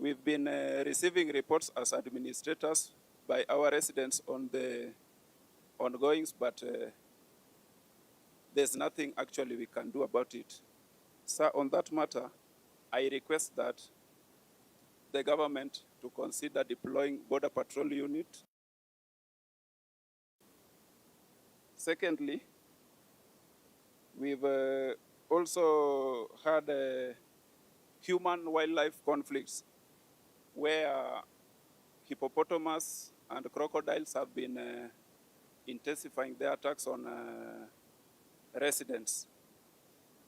We've been receiving reports as administrators by our residents on the ongoings, but there's nothing actually we can do about it. So on that matter, I request that the government to consider deploying Border Patrol unit. Secondly, we've also had human-wildlife conflicts where hippopotamus and crocodiles have been intensifying their attacks on residents.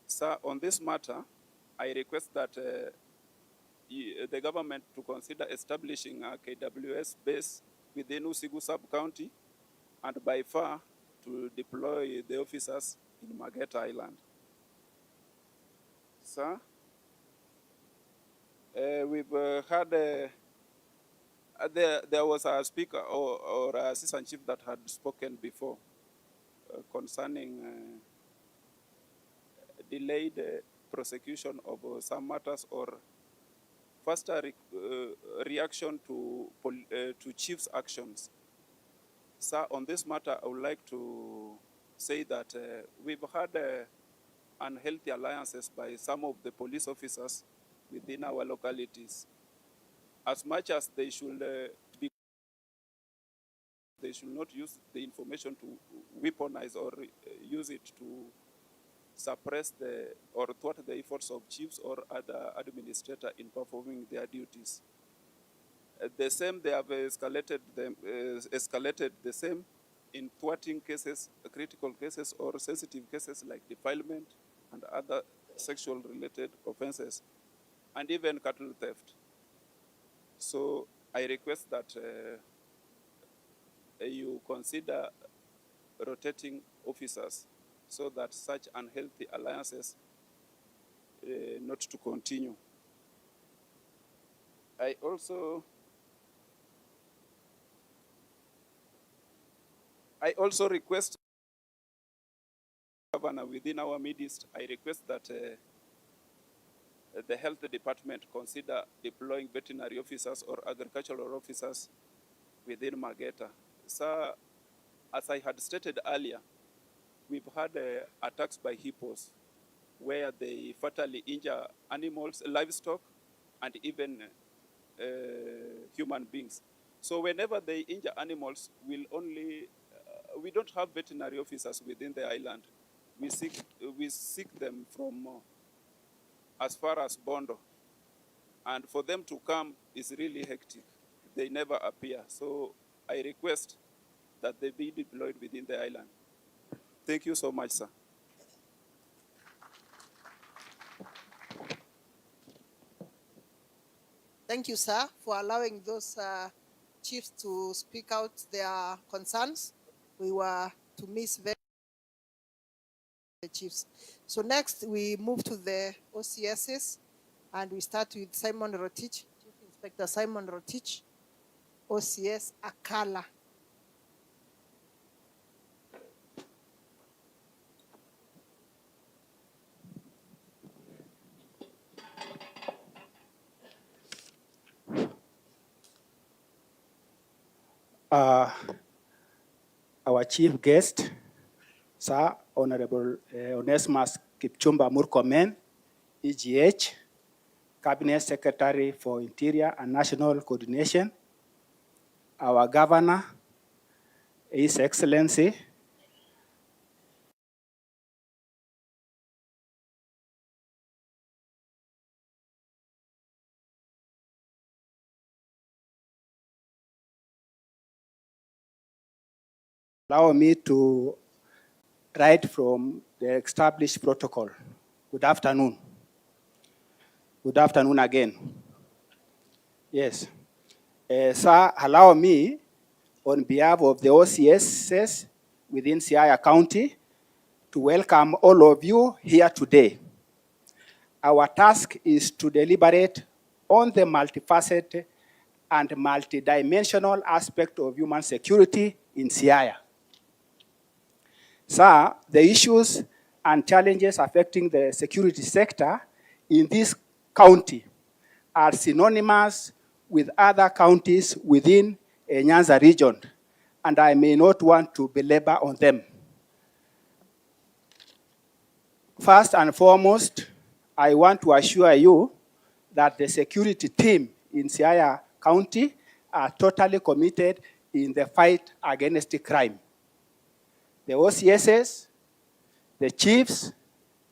So on this matter, I request that the government to consider establishing a KWS base within Usigu sub-county and by far to deploy the officers in Mageta Island. So, we've had there was a speaker or assistant chief that had spoken before concerning delayed prosecution of some matters or faster reaction to chief's actions. So on this matter, I would like to say that we've had unhealthy alliances by some of the police officers within our localities. As much as they should they should not use the information to weaponize or use it to suppress or thwart the efforts of chiefs or other administrators in performing their duties. The same, they have escalated the same in thwarting cases, critical cases or sensitive cases like defilement and other sexual related offenses, and even cattle theft. So I request that you consider rotating officers so that such unhealthy alliances not to continue. I also request Governor within our midst, I request that the health department consider deploying veterinary officers or agricultural officers within Mageta. So, as I had stated earlier, we've had attacks by hippos where they fatally injure animals, livestock, and even human beings. So whenever they injure animals, we don't have veterinary officers within the island. We seek them from as far as Bondo. And for them to come is really hectic. They never appear. So I request that they be deployed within the island. Thank you so much, sir. Thank you, sir, for allowing those chiefs to speak out their concerns. We were to miss the chiefs. So next, we move to the OCSs, and we start with Simon Rotich, Chief Inspector Simon Rotich, OCS Akala. Our chief guest, Sir Honorable Onesimus Kipchumba Murkomen, EGH, Cabinet Secretary for Interior and National Coordination, our Governor, His Excellency, allow me to write from the established protocol. Good afternoon. Good afternoon again. Yes. Sir, allow me, on behalf of the OCSs within Siaya County, to welcome all of you here today. Our task is to deliberate on the multifaceted and multidimensional aspect of human security in Siaya. Sir, the issues and challenges affecting the security sector in this county are synonymous with other counties within a Nyanza region, and I may not want to belabor on them. First and foremost, I want to assure you that the security team in Siaya County are totally committed in the fight against crime. The OCSs, the chiefs,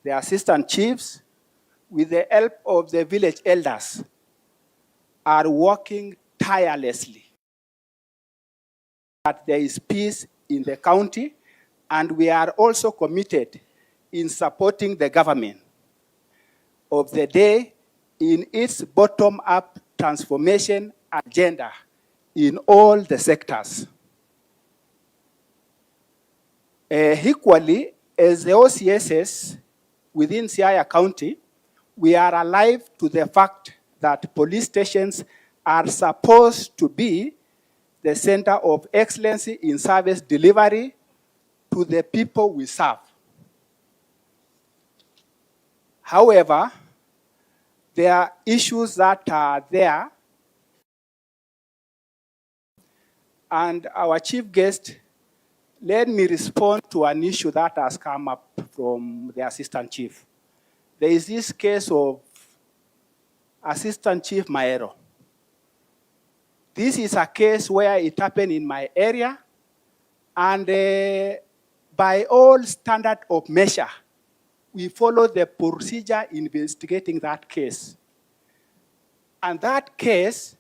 the assistant chiefs, with the help of the village elders, are working tirelessly that there is peace in the county, and we are also committed in supporting the government of the day in its bottom-up transformation agenda in all the sectors. Equally, as the OCSs within Siaya County, we are alive to the fact that police stations are supposed to be the center of excellence in service delivery to the people we serve. However, there are issues that are there, and our chief guest, let me respond to an issue that has come up from the assistant chief. There is this case of Assistant Chief Maero. This is a case where it happened in my area, and by all standard of measure, we follow the procedure investigating that case. And that case,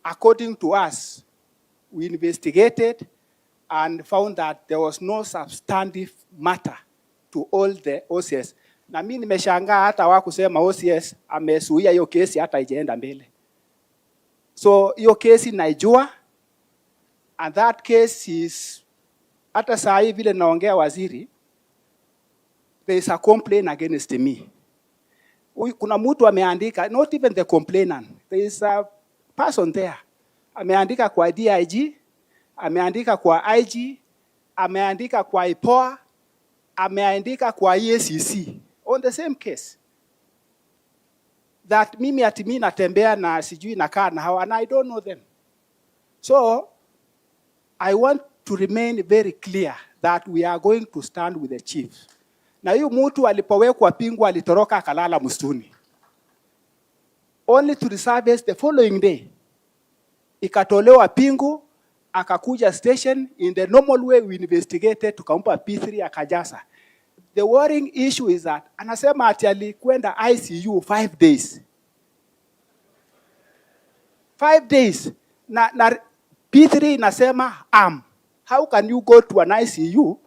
according to us, we investigated and found that there was no substantive matter to all the OCS. Na mimi nimeshangaa hata hawakusema OCS amesuia hiyo kesi hata ijaenda mbele. So hiyo kesi naijua, and that case is, hata saa hii vile naongea waziri, there is a complaint against me. Kuna mtu ameandika, not even the complainant, there is a person there. Ameandika kwa DIG, ameandika kwa IG, ameandika kwa IPOA, ameandika kwa EACC on the same case. That mimi ati mimi natembea na sijui nakaa na hawa, and I don't know them. So I want to remain very clear that we are going to stand with the chief. Na hiyo mtu alipowekwa pingu alitoroka akalala msituni. Only to resurface the following day. Ikatolewa pingu, akakuja station, in the normal way we investigated, tukampa P3 akajaza. The worrying issue is that anasema ati alikwenda ICU 5 days. 5 days. Na P3 inasema harm. How can you go to an ICU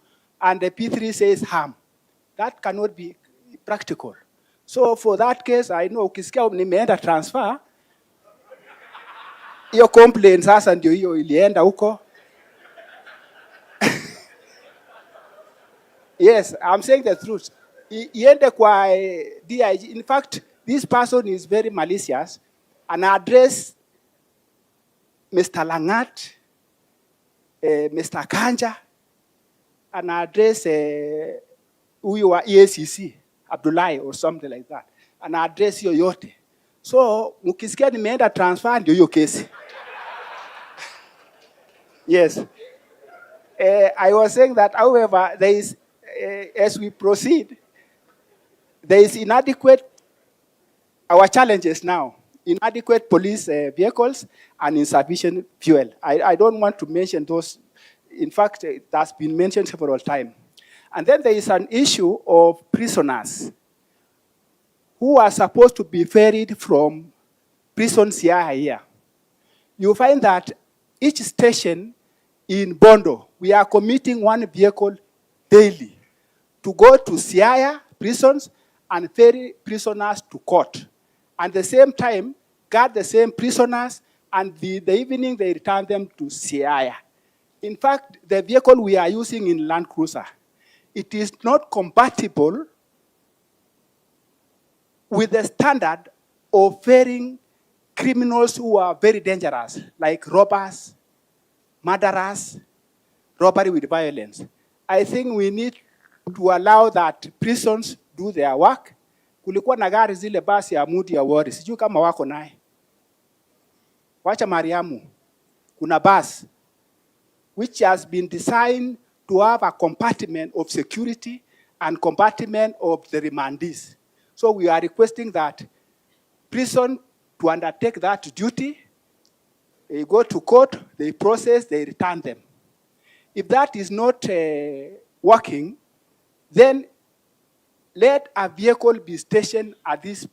and the P3 says harm? That cannot be practical. So for that case, I know ukisikia nimeenda transfer, hiyo complaint sasa ndio hiyo ilienda huko. Yes, I'm saying the truth. Iende kwa DIG. In fact, this person is very malicious, and address Mr. Langat, Mr. Kanja, and address huyu wa EACC, Abdullahi or something like that, and address hiyo yote. So, mkisikia nimeenda transfer ndio hiyo kesi. Yes. I was saying that, however, there is, as we proceed, there is inadequate, our challenges now, inadequate police vehicles and insufficient fuel. I don't want to mention those. In fact, that's been mentioned several times. And then there is an issue of prisoners who are supposed to be ferried from prison Siaya here. You find that each station in Bondo, we are committing one vehicle daily to go to Siaya prisons and ferry prisoners to court. At the same time, guard the same prisoners, and the evening they return them to Siaya. In fact, the vehicle we are using in Land Cruiser, it is not compatible with the standard of ferrying criminals who are very dangerous, like robbers, murderers, robbery with violence. I think we need to allow that prisons do their work, kulikuwa na gari zile basi ya Mudi ya Wari, sijui kama wako naye. Wacha Mariamu, kuna bus which has been designed to have a compartment of security and compartment of the remandees. So we are requesting that prison to undertake that duty. They go to court, they process, they return them. If that is not working, then let a vehicle be stationed at these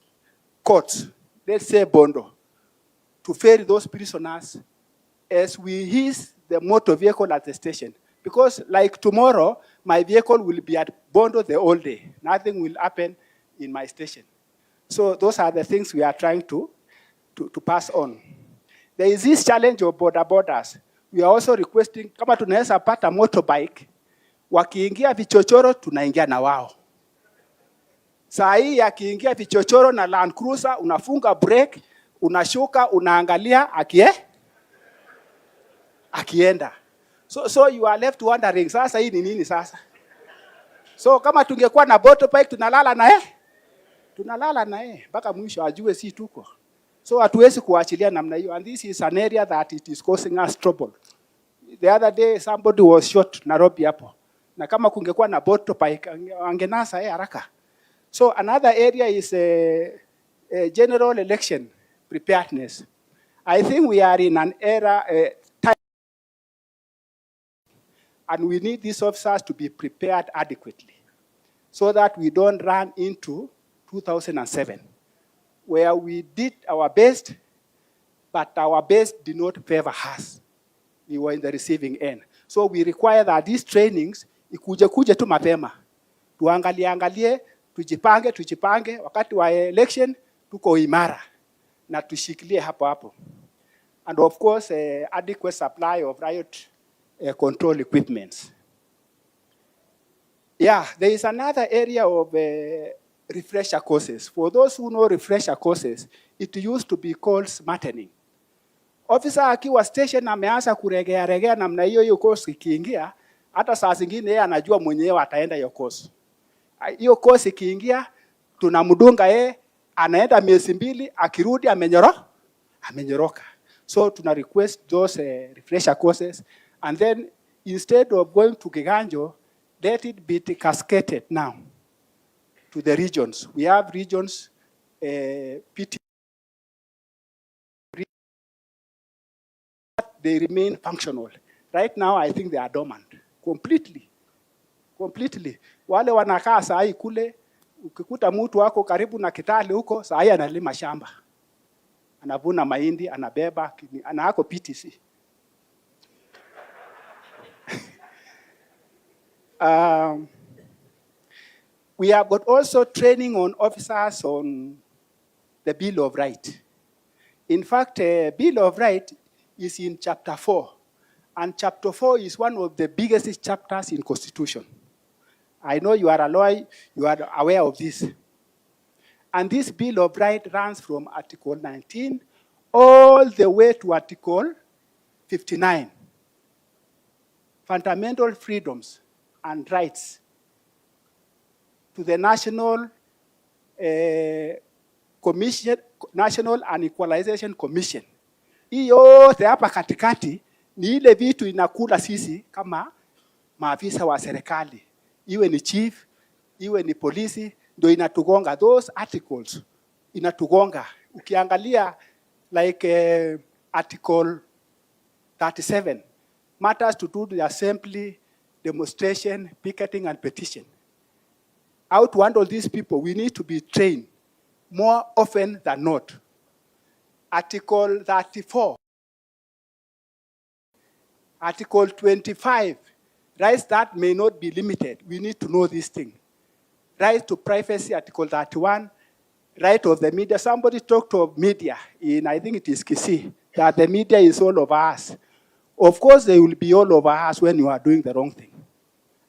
courts, let's say Bondo, to ferry those prisoners as we use the motor vehicle at the station. Because like tomorrow, my vehicle will be at Bondo the whole day. Nothing will happen in my station. So those are the things we are trying to pass on. There is this challenge of borders. We are also requesting, kama tunaweza pata motorbike, wakiingia vichochoro, tunaingia na wao. Saa hii akiingia vichochoro na Land Cruiser, unafunga brake, unashuka, unaangalia, akienda. So you are left wondering, sasa hii ni nini sasa? So kama tungekuwa na motorbike, tunalala na mpaka mwisho ajue si tuko. So hatuwezi kuachilia namna hiyo, and this is an area that it is causing us trouble. The other day somebody was shot Nairobi hapo, na kama kungekuwa na motorbike angenasa haraka. So another area is general election preparedness. I think we are in an era and we need these officers to be prepared adequately so that we don't run into 2007, where we did our best, but our best did not favor us. We were in the receiving end. So we require that these trainings, ikuje tu mapema. Tuangalie, tujipange, wakati wa election, tuko imara, na tushikilie hapo. And of course, adequate supply of riot control equipment. Yeah, there is another area of refresher courses. For those who know refresher courses, it used to be called smartening. Officer akiwa station ameanza kuregea namna hiyo course ikiingia, hata saa zingine yeye anajua mwenyewe ataenda hiyo course. Hiyo course ikiingia, tunamdunga anaenda miezi 2, akirudi amenyoroka. So tuna request those refresher courses, and then instead of going to Kiganjo, let it be cascaded now to the regions. We have regions, PT, they remain functional. Right now, I think they are dormant, completely. Wale wanakaa saa hii kule, ukikuta mtu wako karibu na Kitale huko, saa hii analima shamba. Anavuna mahindi, anabeba, anako PTC. We have got also training on officers on the Bill of Rights. In fact, Bill of Rights is in Chapter 4. And Chapter 4 is one of the biggest chapters in Constitution. I know you are a lawyer, you are aware of this. And this Bill of Rights runs from Article 19 all the way to Article 59. Fundamental freedoms and rights to the National Commission, National and Equalization Commission. Hii yote hapa katikati ni ile vitu inakula sisi kama maafisa wa serikali. Iwe ni chief, iwe ni polisi, ndio inatugonga. Those articles inatugonga. Ukiangalia like Article 37, matters to do with assembly, demonstration, picketing, and petition. How to handle these people, we need to be trained more often than not. Article 34. Article 25, rights that may not be limited. We need to know this thing. Right to privacy, Article 31. Right of the media. Somebody talked of media in, I think it is Kisii, that the media is all over us. Of course, they will be all over us when you are doing the wrong thing.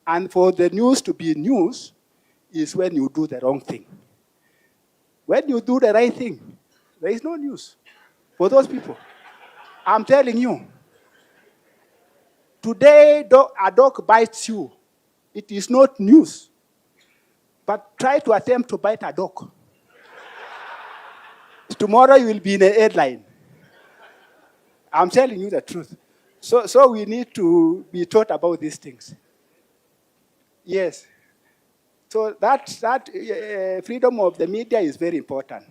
And for the news to be news is when you do the wrong thing. When you do the right thing, there is no news for those people. I'm telling you. Today, a dog bites you. It is not news. But try to attempt to bite a dog. tomorrow you will be in a headline. I'm telling you the truth. So we need to be taught about these things. Yes. So that freedom of the media is very important.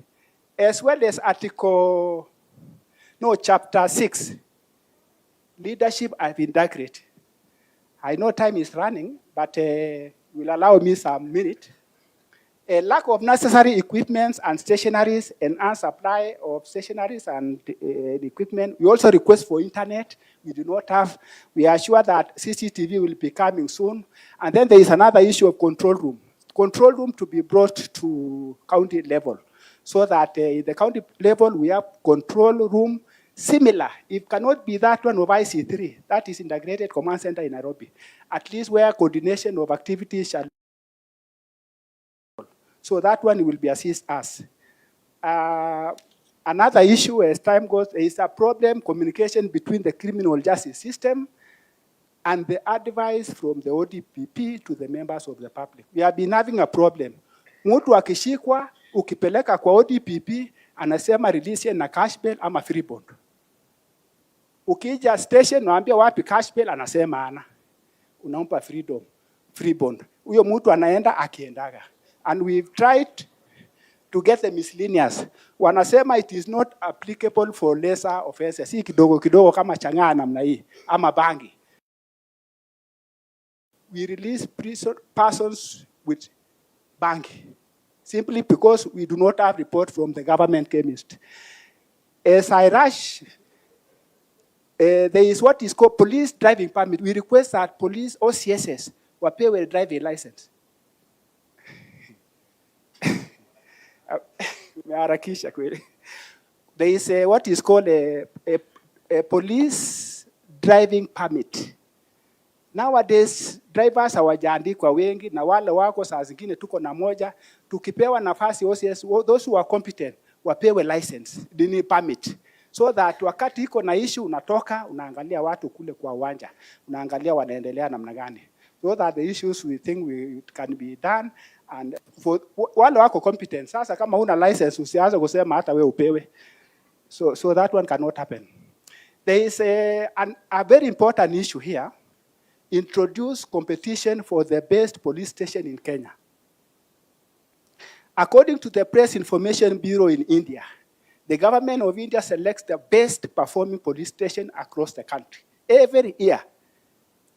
As well as chapter 6, leadership of integrity. I know time is running, but will allow me some minute. A lack of necessary equipment and stationaries and supply of stationaries and equipment. We also request for internet. We do not have. We are sure that CCTV will be coming soon. And then there is another issue of control room. Control room to be brought to county level, so that in the county level we have control room similar. It cannot be that one of IC3, that is Integrated Command Center in Nairobi, at least where coordination of activities shall. So that one will be assist us. Another issue as time goes is a problem communication between the criminal justice system and the advice from the ODPP to the members of the public. We have been having a problem. Mtu akishikwa, ukipeleka kwa ODPP, anasema release na cash bail ama free bond. Ukija station, naambia wapi cash bail, anasema ana. Unampa free bond. Huyo mtu anaenda akiendaga. And we've tried to get the miscellaneous. Wanasema it is not applicable for lesser offenses. Si kidogo kidogo kama chang'aa namna hii, ama bangi. We release persons with bangi, simply because we do not have report from the government chemist. As I rush, there is what is called police driving permit. We request that police OCSs wapewe driving license. There is what is called a police driving permit. Nowadays, drivers hawajaandikwa wengi na wale wako saa zingine tuko na moja. Tukipewa nafasi OCS, those who are competent, wapewe license, dini permit. So that wakati iko na issue unatoka, unaangalia watu kule kwa uwanja. Unaangalia wanaendelea namna gani. So that the issues we think can be done. And for wale wako competent, sasa kama una license, usianze kusema hata we upewe. So that one cannot happen. There is a very important issue here. Introduce competition for the best police station in Kenya. According to the Press Information Bureau in India, the government of India selects the best performing police station across the country every year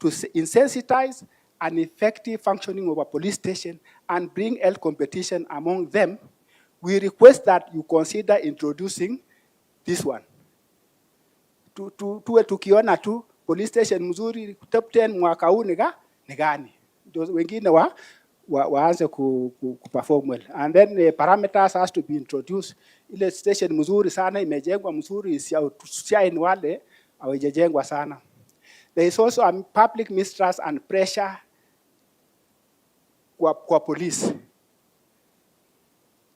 to insensitize an effective functioning of a police station and bring health competition among them. We request that you consider introducing this one. Tuwe tukiona tu police station mzuri top 10 mwaka huu ni gani? Wengine waanze kuperform well. And then parameters has to be introduced. Ile station mzuri sana imejengwa mzuri isiaini wale hawajajengwa sana. There is also a public mistrust and pressure kwa police.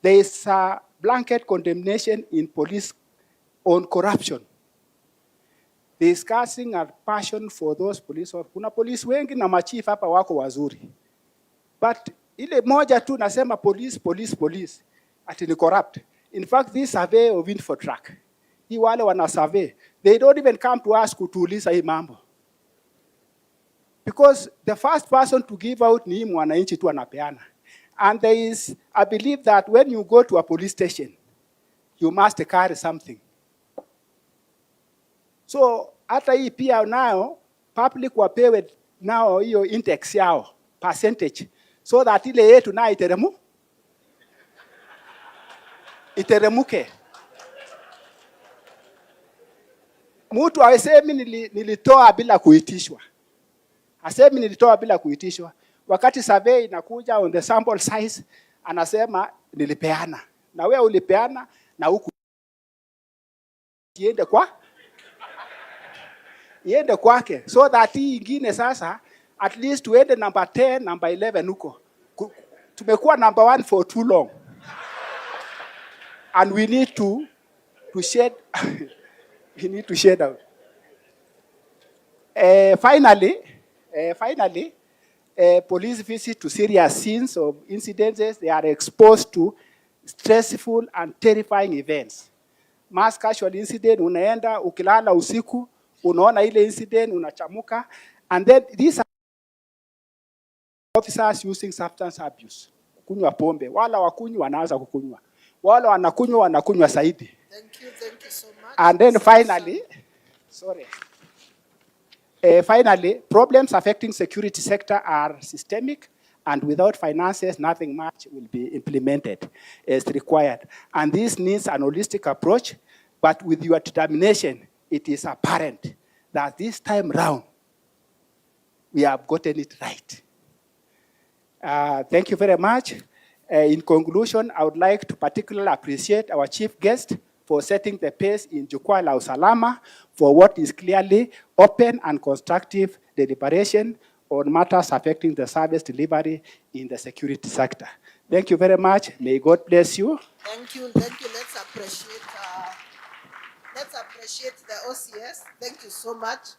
There is a blanket condemnation in police on corruption. Discussing a passion for those police. Kuna police wengi na machief hapa wako wazuri. But ile moja tu nasema police. Ati ni corrupt. In fact, this survey of Infotrack, hii wale wana survey, they don't even come to us kutuuliza hii mambo. Because the first person to give out ni mwananchi tu anapeana. And there is, I believe that when you go to a police station, you must carry something. So hata hii pia nao public wapewe nao hiyo index yao percentage, so that ile yetu na iteremuke. Mtu asemi nilitoa bila kuitishwa. Asemi nilitoa bila kuitishwa. Wakati survey inakuja on the sample size, anasema nilipeana. Na wewe ulipeana na huku iende kwake, so that hii ingine sasa at least tuende number 10, number 11 huko. Tumekuwa number 1 for too long. And we need to shed we need to shed out. Finally, police visit to serious scenes of incidences they are exposed to stressful and terrifying events. Mass casual incident, unaenda, ukilala usiku, unaona ile incident, unachamuka, and then these are officers using substance abuse. Kunywa pombe, wala wakunywa wanaanza kukunywa. Wala wanakunywa zaidi. Thank you so much. And then finally, problems affecting security sector are systemic, and without finances, nothing much will be implemented as required. And this needs an holistic approach, but with your determination, it is apparent that this time round, we have gotten it right. Thank you very much. In conclusion, I would like to particularly appreciate our chief guest for setting the pace in Jukwaa La Usalama for what is clearly open and constructive deliberation on matters affecting the service delivery in the security sector. Thank you very much. May God bless you. Thank you. Let's appreciate the OCS. Thank you so much.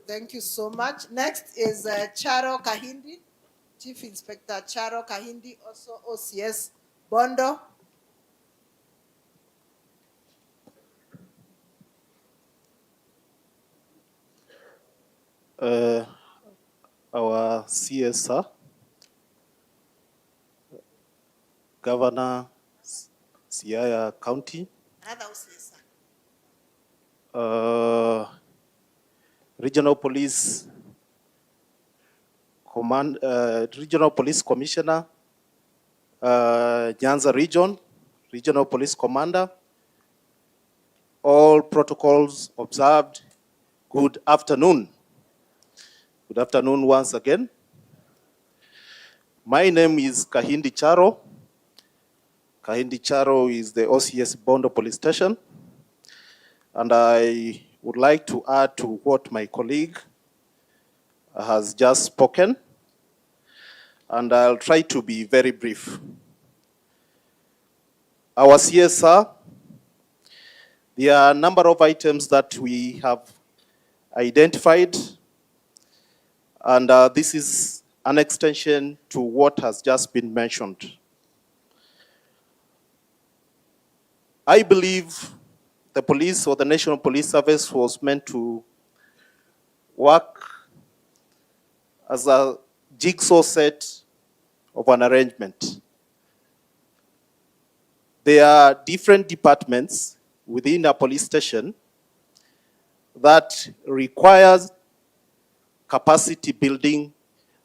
Thank you so much. Next is Charo Kahindi, Chief Inspector Charo Kahindi, also OCS Bondo. Our CSR, Governor Siaya County, Another OCS. Regional Police Regional Police Commissioner, Nyanza Region, Regional Police Commander, all protocols observed. Good afternoon. Good afternoon once again. My name is Kahindi Charo. Kahindi Charo is the OCS Bondo Police Station. And I would like to add to what my colleague has just spoken. And I'll try to be very brief. Our CSR, there are a number of items that we have identified. And this is an extension to what has just been mentioned. I believe the police or the National Police Service was meant to work as a jigsaw set of an arrangement. There are different departments within a police station that requires capacity building,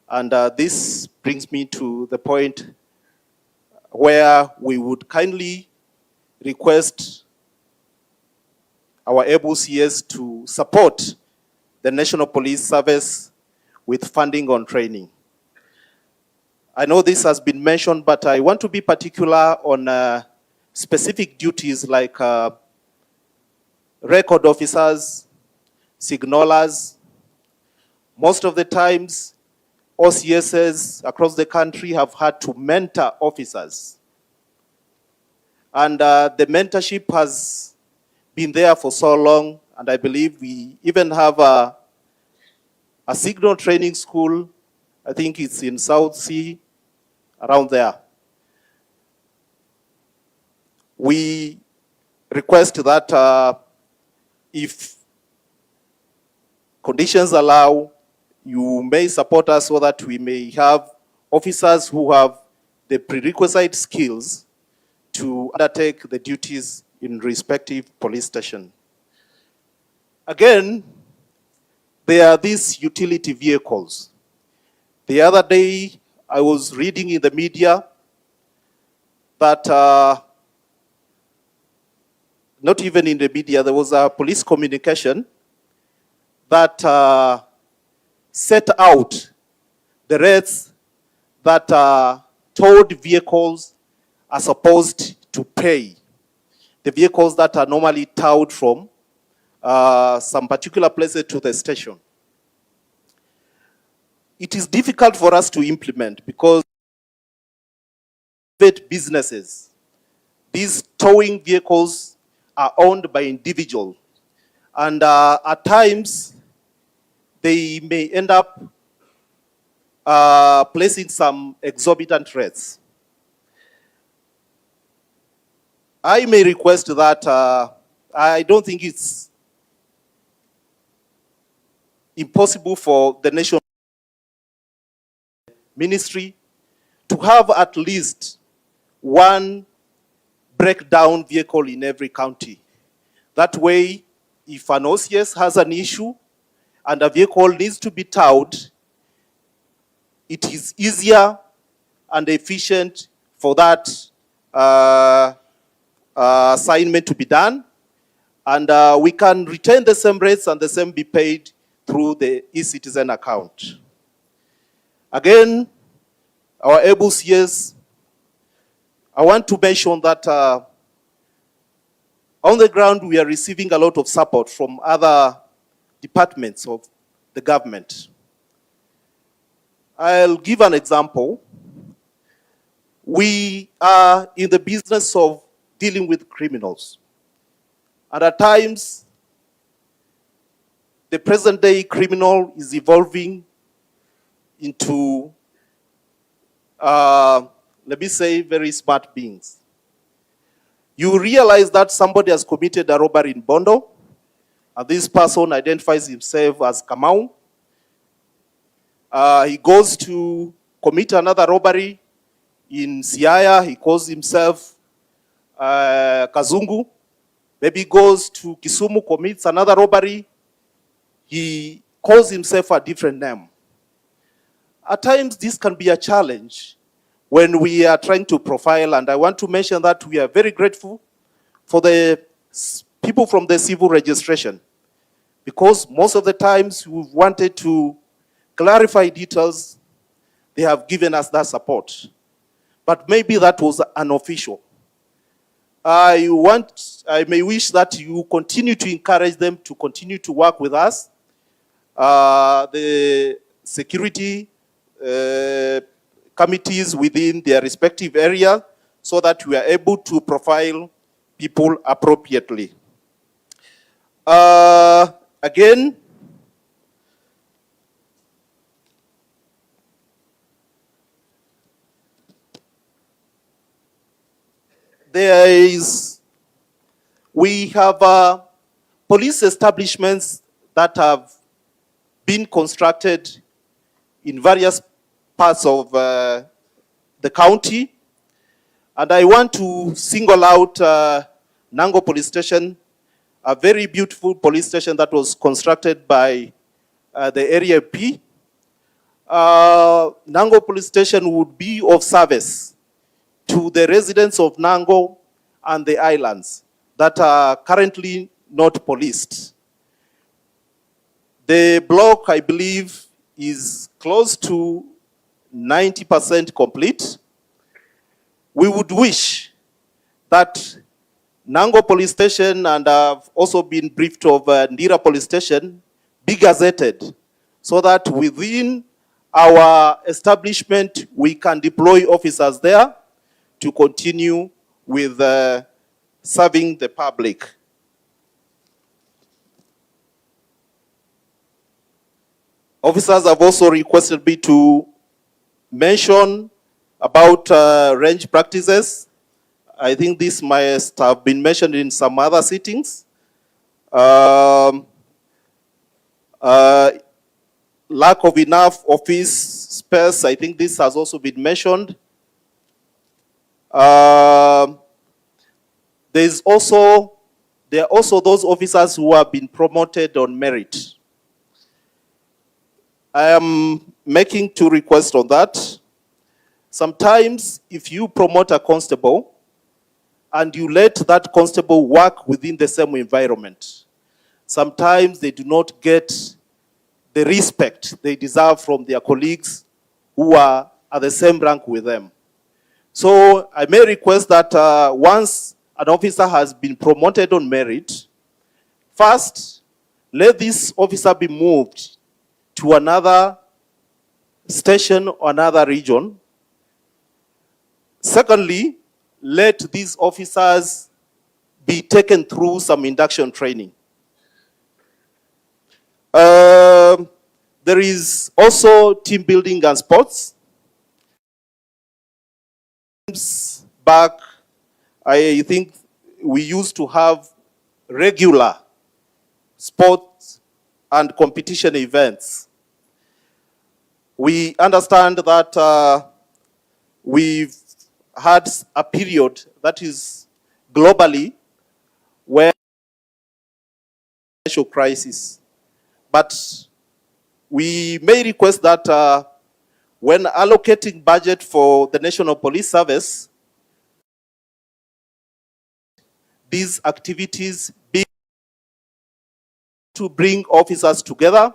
and this brings me to the point where we would kindly request our able CS to support the National Police Service with funding on training. I know this has been mentioned, but I want to be particular on specific duties like record officers, signalers. Most of the times, OCSs across the country have had to mentor officers. And the mentorship has been there for so long, and I believe we even have a signal training school. I think it's in South Sea, around there. We request that if conditions allow, you may support us so that we may have officers who have the prerequisite skills to undertake the duties in respective police station. Again, there are these utility vehicles. The other day, I was reading in the media that, not even in the media, there was a police communication that set out the rates that towed vehicles are supposed to pay. The vehicles that are normally towed from some particular places to the station. It is difficult for us to implement because private businesses, these towing vehicles are owned by individuals. And at times, they may end up placing some exorbitant rates. I may request that I don't think it's impossible for the National Ministry to have at least one breakdown vehicle in every county. That way, if an OCS has an issue and a vehicle needs to be towed, it is easier and efficient for that assignment to be done. And we can retain the same rates and the same be paid through the eCitizen account. Again, our able CS, I want to mention that on the ground, we are receiving a lot of support from other departments of the government. I'll give an example. We are in the business of dealing with criminals. And at times, the present day criminal is evolving into, let me say, very smart beings. You realize that somebody has committed a robbery in Bondo, and this person identifies himself as Kamau. He goes to commit another robbery in Siaya. He calls himself Kazungu. Maybe goes to Kisumu, commits another robbery. He calls himself a different name. At times, this can be a challenge when we are trying to profile, and I want to mention that we are very grateful for the people from the civil registration, because most of the times we've wanted to clarify details, they have given us that support. But maybe that was unofficial. I may wish that you continue to encourage them to continue to work with us. The security committees within their respective area, so that we are able to profile people appropriately. Again, we have police establishments that have been constructed in various parts of the county. And I want to single out Nango Police Station, a very beautiful police station that was constructed by the area P. Nango Police Station would be of service to the residents of Nango and the islands that are currently not policed. The block, I believe, is close to 90% complete. We would wish that Nango Police Station, and I've also been briefed of Ndira Police Station, be gazetted, so that within our establishment we can deploy officers there to continue with serving the public. Officers have also requested me to mention about range practices. I think this must have been mentioned in some other sittings. Lack of enough office space, I think this has also been mentioned. There are also those officers who have been promoted on merit. I am making two requests on that. Sometimes, if you promote a constable and you let that constable work within the same environment, sometimes they do not get the respect they deserve from their colleagues who are at the same rank with them. So I may request that once an officer has been promoted on merit, first, let this officer be moved to another station or another region. Secondly, let these officers be taken through some induction training. There is also team building and sports. Back, I think we used to have regular sports and competition events. We understand that we've had a period that is globally where financial crisis, but we may request that when allocating budget for the National Police Service, these activities be to bring officers together.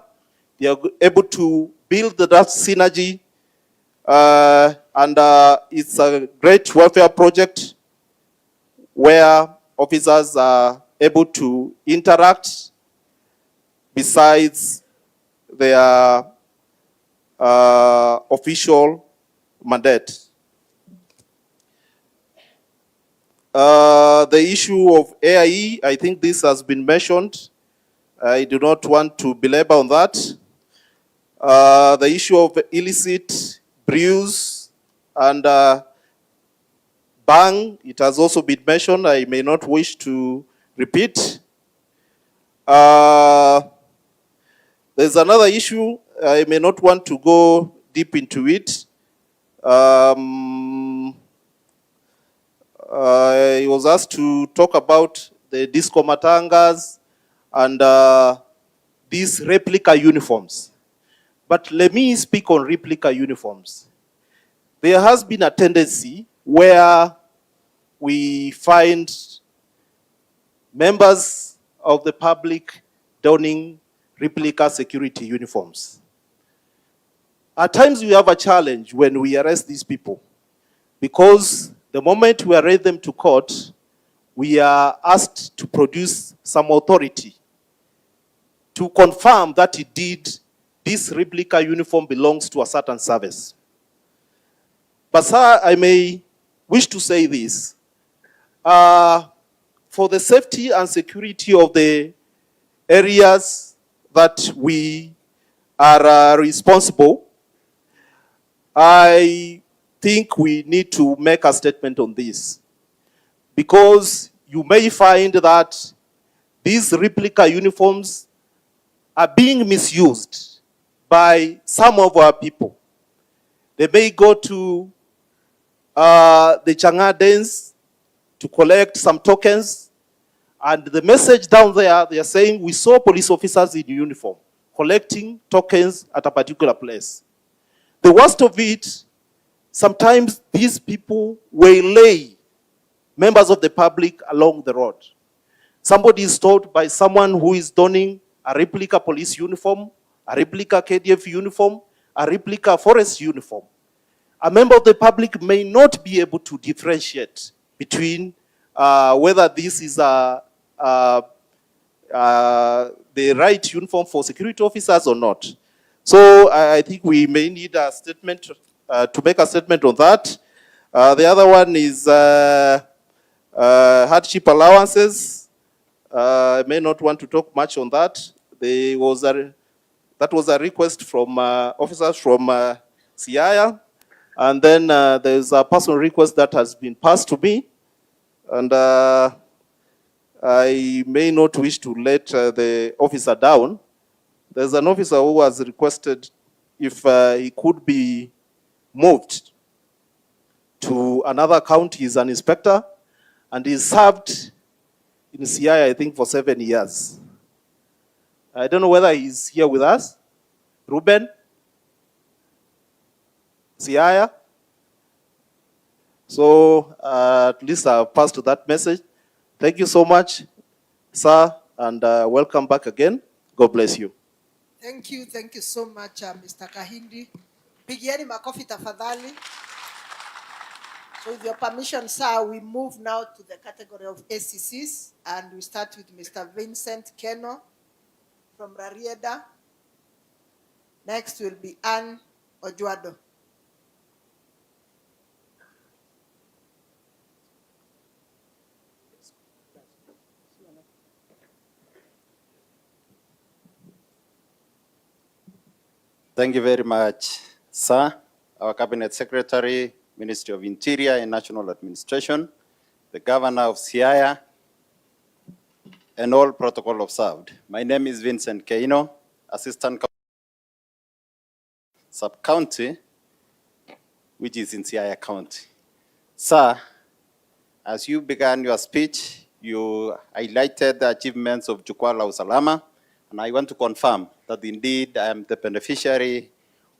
They are able to build that synergy, and it's a great welfare project where officers are able to interact besides their official mandate. The issue of AIE, I think this has been mentioned. I do not want to belabor on that. The issue of illicit brews and bang, it has also been mentioned. I may not wish to repeat. There's another issue. I may not want to go deep into it. I was asked to talk about the disco matangas and these replica uniforms. But let me speak on replica uniforms. There has been a tendency where we find members of the public donning replica security uniforms. At times we have a challenge when we arrest these people, because the moment we arrest them to court, we are asked to produce some authority to confirm that indeed this replica uniform belongs to a certain service. But sir, I may wish to say this. For the safety and security of the areas that we are responsible, I think we need to make a statement on this, because you may find that these replica uniforms are being misused by some of our people. They may go to the Chang'an dens to collect some tokens, and the message down there, they are saying, we saw police officers in uniform collecting tokens at a particular place. The worst of it, sometimes these people waylay members of the public along the road. Somebody is told by someone who is donning a replica police uniform, a replica KDF uniform, a replica forest uniform. A member of the public may not be able to differentiate between whether this is the right uniform for security officers or not. So I think we may need a statement, to make a statement on that. The other one is hardship allowances. I may not want to talk much on that. That was a request from officers from Siaya. And then there's a personal request that has been passed to me. And I may not wish to let the officer down. There's an officer who has requested if he could be moved to another county. He's an inspector, and he's served in Siaya, I think, for 7 years. I don't know whether he's here with us. Ruben? Siaya? So at least I've passed that message. Thank you so much, sir, and welcome back again. God bless you. Thank you so much, Mr. Kahindi. Pigieni makofi tafadhali. So with your permission, sir, we move now to the category of ACCs, and we start with Mr. Vincent Keno from Rarieda. Next will be Anne Ojuado. Thank you very much, sir, our Cabinet Secretary, Ministry of Interior and National Administration, the Governor of Siaya, and all protocol observed. My name is Vincent Keino, Assistant Sub-County, which is in Siaya County. Sir, as you began your speech, you highlighted the achievements of Jukwaa La Usalama, and I want to confirm that indeed I am the beneficiary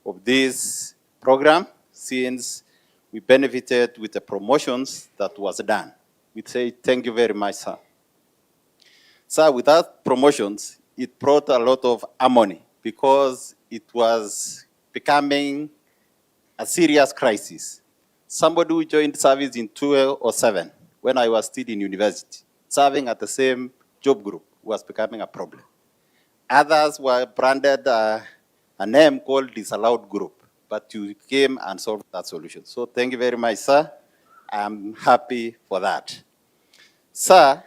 of this program since we benefited with the promotions that was done. We say thank you very much, sir. Sir, without promotions, it brought a lot of harmony because it was becoming a serious crisis. Somebody who joined service in 2007, when I was still in university, serving at the same job group, was becoming a problem. Others were branded a name called disallowed group, but you came and solved that solution. So thank you very much, sir. I'm happy for that. Sir,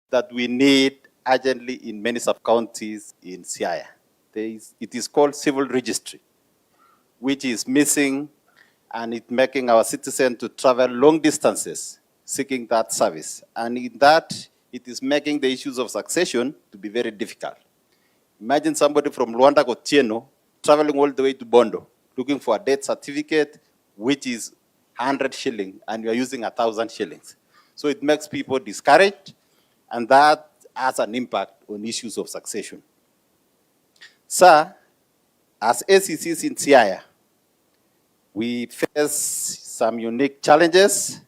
that we need urgently in many sub-counties in Siaya. It is called civil registry, which is missing, and it's making our citizens to travel long distances seeking that service. And in that, it is making the issues of succession to be very difficult. Imagine somebody from Luanda Kotieno traveling all the way to Bondo, looking for a death certificate, which is 100 shillings, and you are using 1,000 shillings. So it makes people discouraged, and that has an impact on issues of succession. Sir, as ACCs in Siaya, we face some unique challenges,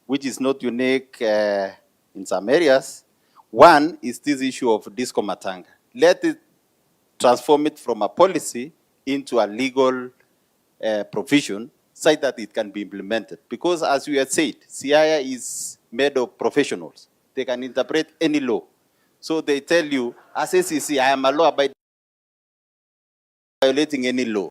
which is not unique in some areas. One is this issue of disco matanga. Let it transform it from a policy into a legal provision so that it can be implemented. Because as we had said, Siaya is made of professionals. They can interpret any law. So they tell you, as ACC, I am a law-abiding, violating any law.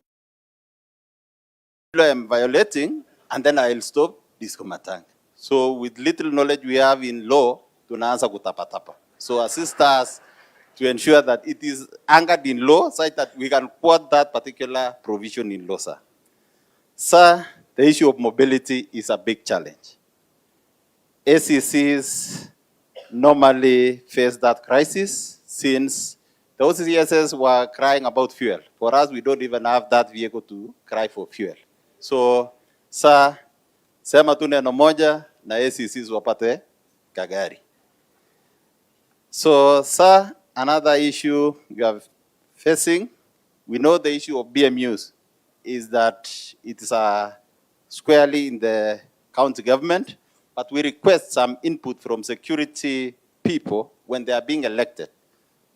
I am violating, and then I'll stop disco matanga. So with little knowledge we have in law, tunaanza kutapatapa. So assist us to ensure that it is anchored in law so that we can quote that particular provision in law, sir. Sir, the issue of mobility is a big challenge. ACCs normally face that crisis since the OCCSs were crying about fuel. For us, we don't even have that vehicle to cry for fuel. So, sir, sema tu neno moja na ACCs wapate kagari. So, sir, another issue we are facing, we know the issue of BMUs is that it is squarely in the county government, but we request some input from security people when they are being elected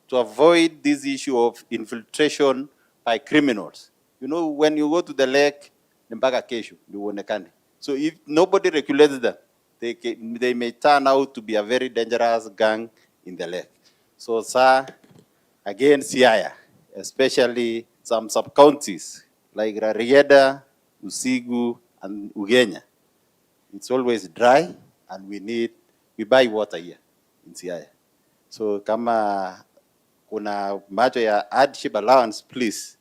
to avoid this issue of infiltration by criminals. You know, when you go to the lake, so if nobody regulates them, they may turn out to be a very dangerous gang in the lake. So, sir, again, Siaya, especially some sub-counties like Rarieda, Usigu, and Ugenya, it's always dry, and we buy water here in Siaya. So, kama kuna macho ya hardship allowance, please,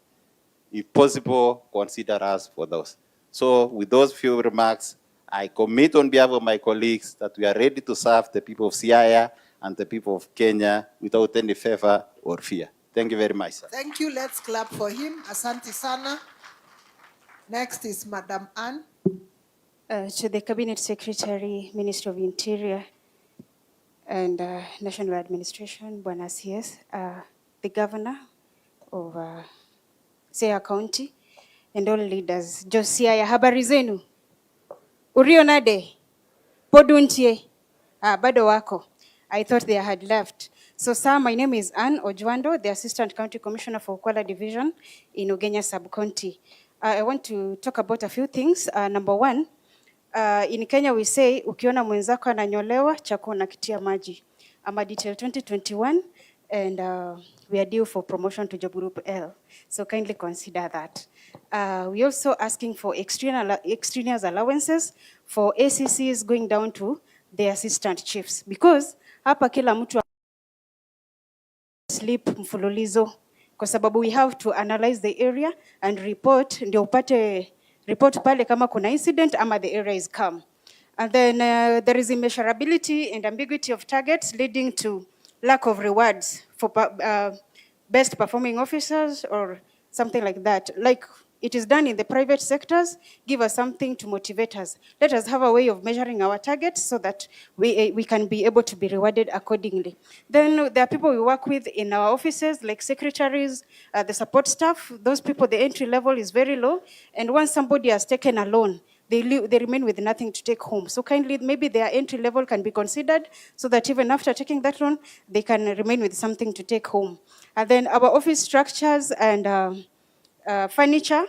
if possible, consider us for those. So with those few remarks, I commit on behalf of my colleagues that we are ready to serve the people of Siaya and the people of Kenya without any favor or fear. Thank you very much, sir. Thank you. Let's clap for him. Asante sana. Next is Madam Anne. To the Cabinet Secretary, Minister of Interior and National Administration, Bwana CS, the Governor of Siaya County, and all leaders. Josiaya, habari zenu? Urionade? Poduntie? Bado wako? I thought they had left. So, sir, my name is Anne Ojwando, the Assistant County Commissioner for Ukwala Division in Ugenya Sub-County. I want to talk about a few things. Number one, in Kenya we say, ukiona mwenzako ananyolewa, chako unakitia maji. I'm a detail 2021, and we are due for promotion to Job Group L. So kindly consider that. We're also asking for extraneous allowances for ACCs going down to the assistant chiefs, because hapa kila mtu sleep mfululizo, kwa sababu we have to analyze the area and report, ndio upate report pale kama kuna incident ama the area is calm. And then there is immeasurability and ambiguity of targets leading to lack of rewards for best performing officers or something like that. Like it is done in the private sectors, give us something to motivate us. Let us have a way of measuring our targets so that we can be able to be rewarded accordingly. Then there are people we work with in our offices, like secretaries, the support staff. Those people, the entry level is very low. And once somebody has taken a loan, they remain with nothing to take home. So kindly, maybe their entry level can be considered so that even after taking that loan, they can remain with something to take home. And then our office structures and furniture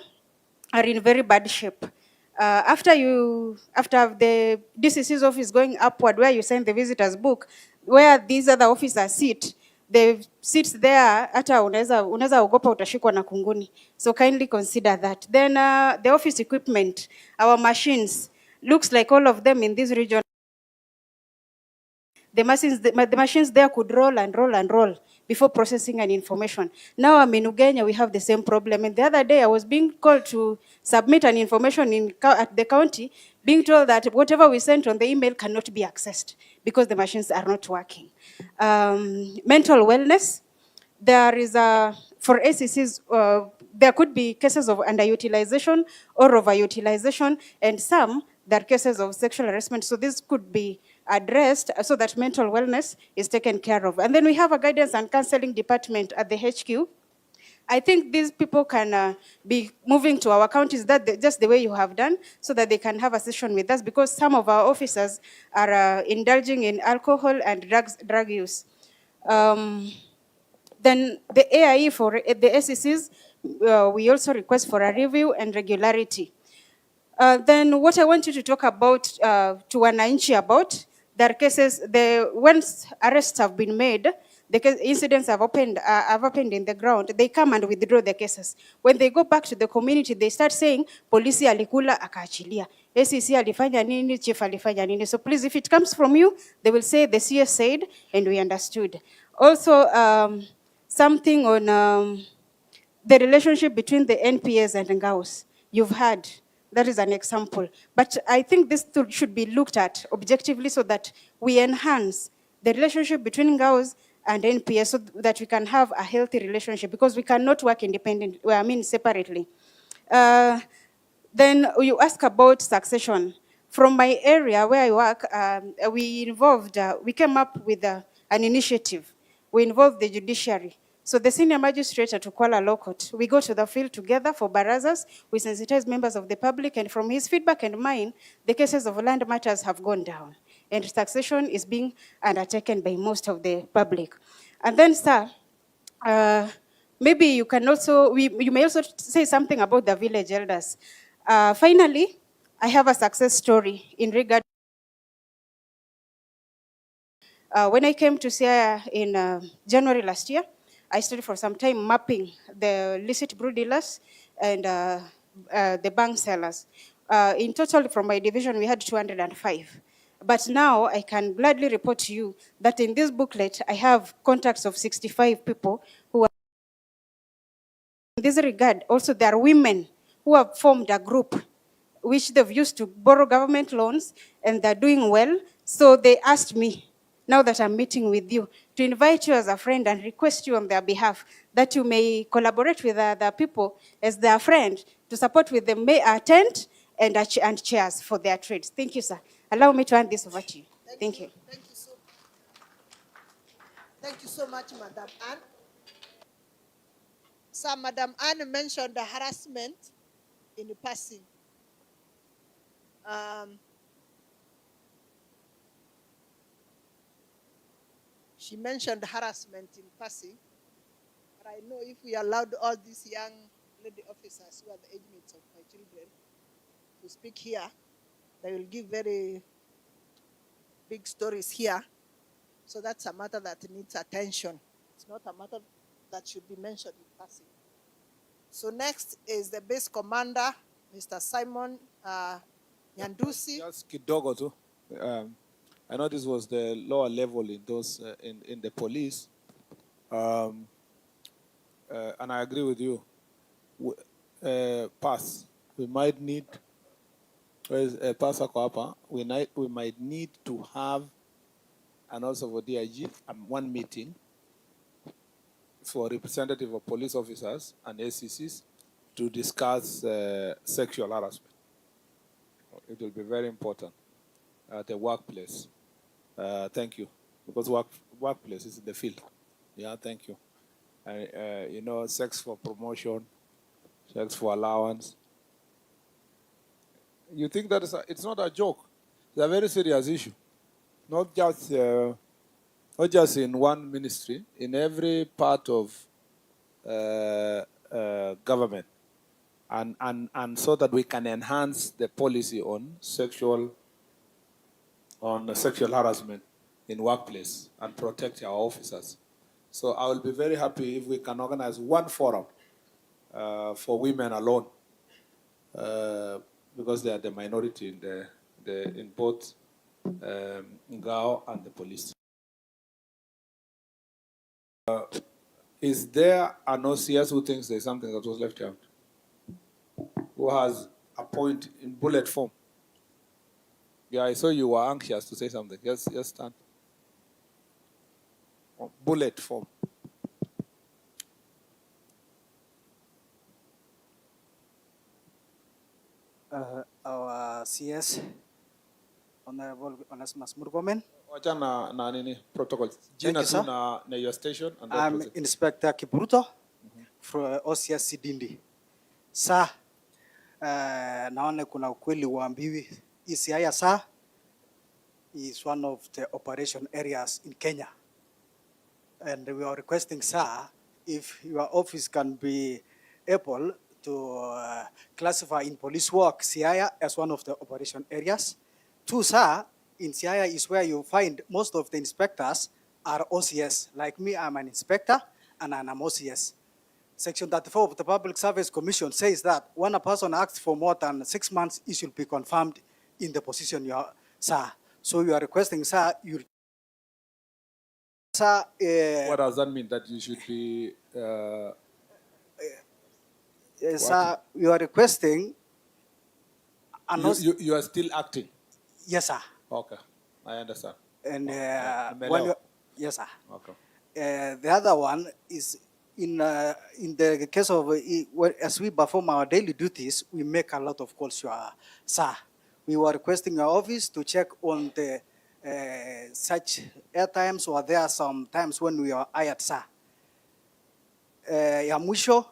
are in very bad shape. After the DCC's office going upward, where you send the visitors book, where these other officers sit, the seats there, hata unaweza ogopa utashikwa na kunguni. So kindly consider that. Then the office equipment, our machines, looks like all of them in this region. The machines there could roll and roll and roll before processing an information. Now I'm in Ugenya, we have the same problem. And the other day I was being called to submit an information at the county, being told that whatever we sent on the email cannot be accessed because the machines are not working. Mental wellness, there is for ACCs, there could be cases of underutilization or overutilization, and some there are cases of sexual harassment. So this could be addressed so that mental wellness is taken care of. And then we have a guidance and counseling department at the HQ. I think these people can be moving to our counties just the way you have done, so that they can have a session with us, because some of our officers are indulging in alcohol and drug use. Then the AIE for the SECs, we also request for a review and regularity. Then what I want you to talk about to wananchi about, there are cases, once arrests have been made, the incidents have happened in the ground, they come and withdraw the cases. When they go back to the community, they start saying, polisi alikula akaachilia, SEC alifanya nini, chief alifanya nini. So please, if it comes from you, they will say the CS said and we understood. Also, something on the relationship between the NPS and Ngaos. You've had, that is an example. But I think this should be looked at objectively so that we enhance the relationship between Ngaos and NPS so that we can have a healthy relationship, because we cannot work independently, separately. Then you ask about succession. From my area where I work, we came up with an initiative. We involved the judiciary. So the senior magistrate at Jukwaa La Court, we go to the field together for barazas, we sensitize members of the public, and from his feedback and mine, the cases of land matters have gone down, and succession is being undertaken by most of the public. And then, sir, maybe you can also, you may also say something about the village elders. Finally, I have a success story in regard. When I came to Siaya in January last year, I studied for some time mapping the illicit brew dealers and the bank sellers. In total, from my division, we had 205. But now I can gladly report to you that in this booklet, I have contacts of 65 people who are. In this regard, also there are women who have formed a group which they've used to borrow government loans, and they're doing well. So they asked me, now that I'm meeting with you, to invite you as a friend and request you on their behalf that you may collaborate with other people as their friend to support with the tent and chairs for their trades. Thank you, sir. Allow me to hand this over to you. Thank you. Thank you so much, Madam Anne. So Madam Anne mentioned the harassment in the passing. She mentioned harassment in passing, but I know if we allowed all these young lady officers who are the age mates of my children to speak here, they will give very big stories here. So that's a matter that needs attention. It's not a matter that should be mentioned in passing. So next is the base commander, Mr. Simon Nyandusi. Just kidogo tu. I know this was the lower level in those in the police, and I agree with you. Pass. We might need Pastor Kwapa, we might need to have, and also for DIG, one meeting for representative of police officers and ACCs to discuss sexual harassment. It will be very important at the workplace. Thank you. Because workplace is in the field. Yeah, thank you. You know, sex for promotion, sex for allowance. You think that it's not a joke. It's a very serious issue. Not just in one ministry, in every part of government. And so that we can enhance the policy on sexual harassment in workplace and protect our officers. So I will be very happy if we can organize one forum for women alone, because they are the minority in both Ngao and the police. Is there an OCS who thinks there's something that was left out? Who has a point in bullet form? Yeah, I saw you were anxious to say something. Yes, stand. Bullet form. Our CS, Honorable Onesimus Murkomen. Wachana na nini protocol. Jina you, sir. tu na your station and I'm represent. Inspector Kipruto from OCS Sidindi. Sir, naone kuna ukweli waambiwi. Siaya, sir, is one of the operation areas in Kenya. And we are requesting, sir, if your office can be able to classify in police work Siaya as one of the operation areas. Two, sir, in Siaya is where you find most of the inspectors are OCS. Like me, I'm an inspector and I'm OCS. Section 34 of the Public Service Commission says that when a person acts for more than 6 months, he should be confirmed in the position you are, sir. So you are requesting, sir, sir. What does that mean? That you should be? Sir, you are requesting. You are still acting. Yes, sir. Okay, I understand. And when you, yes, sir. Okay. The other one is in the case of as we perform our daily duties, we make a lot of calls, sir. We were requesting your office to check on the such airtimes, or there are some times when we are hired, sir. Ya mwisho,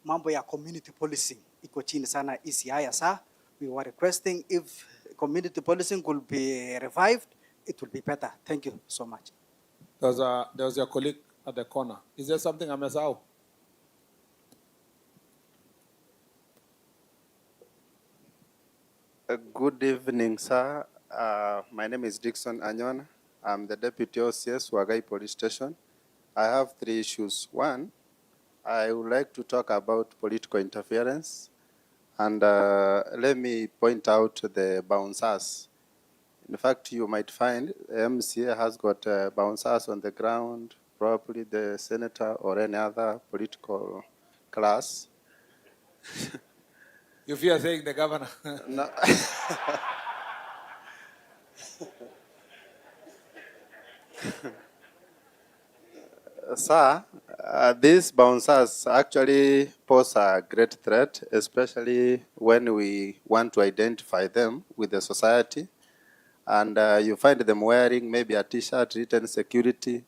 mambo ya community policing iko chini sana haya, sir. We were requesting if community policing could be revived, it will be better. Thank you so much. There was your colleague at the corner. Is there something I missed out? Good evening, sir. My name is Dixon Anyona. I'm the Deputy OCS, Wagai Police Station. I have 3 issues. One, I would like to talk about political interference. And let me point out the bouncers. In fact, you might find MCA has got bouncers on the ground, probably the senator or any other political class. You fear saying the governor? No. Sir, these bouncers actually pose a great threat, especially when we want to identify them with the society. And you find them wearing maybe a T-shirt written security.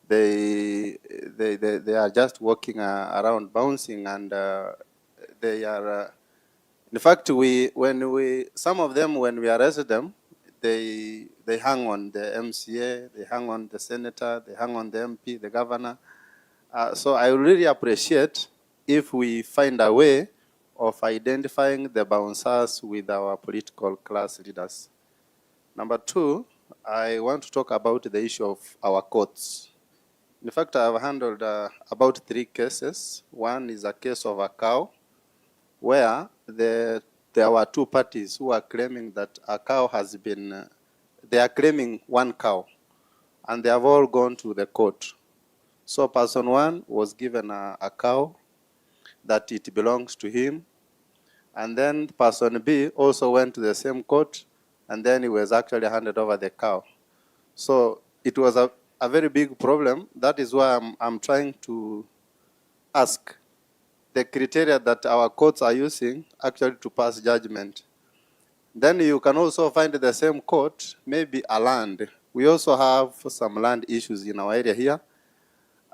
They are just walking around bouncing, and they are. In fact, some of them, when we arrested them, they hang on the MCA, they hang on the senator, they hang on the MP, the governor. So I really appreciate if we find a way of identifying the bouncers with our political class leaders. Number 2, I want to talk about the issue of our courts. In fact, I've handled about 3 cases. One is a case of a cow, where there were 2 parties who are claiming that a cow has been, they are claiming 1 cow, and they have all gone to the court. So person 1 was given a cow that it belongs to him, And then person B also went to the same court, and then he was actually handed over the cow. So it was a very big problem. That is why I'm trying to ask the criteria that our courts are using actually to pass judgment. Then you can also find the same court, maybe a land. We also have some land issues in our area here.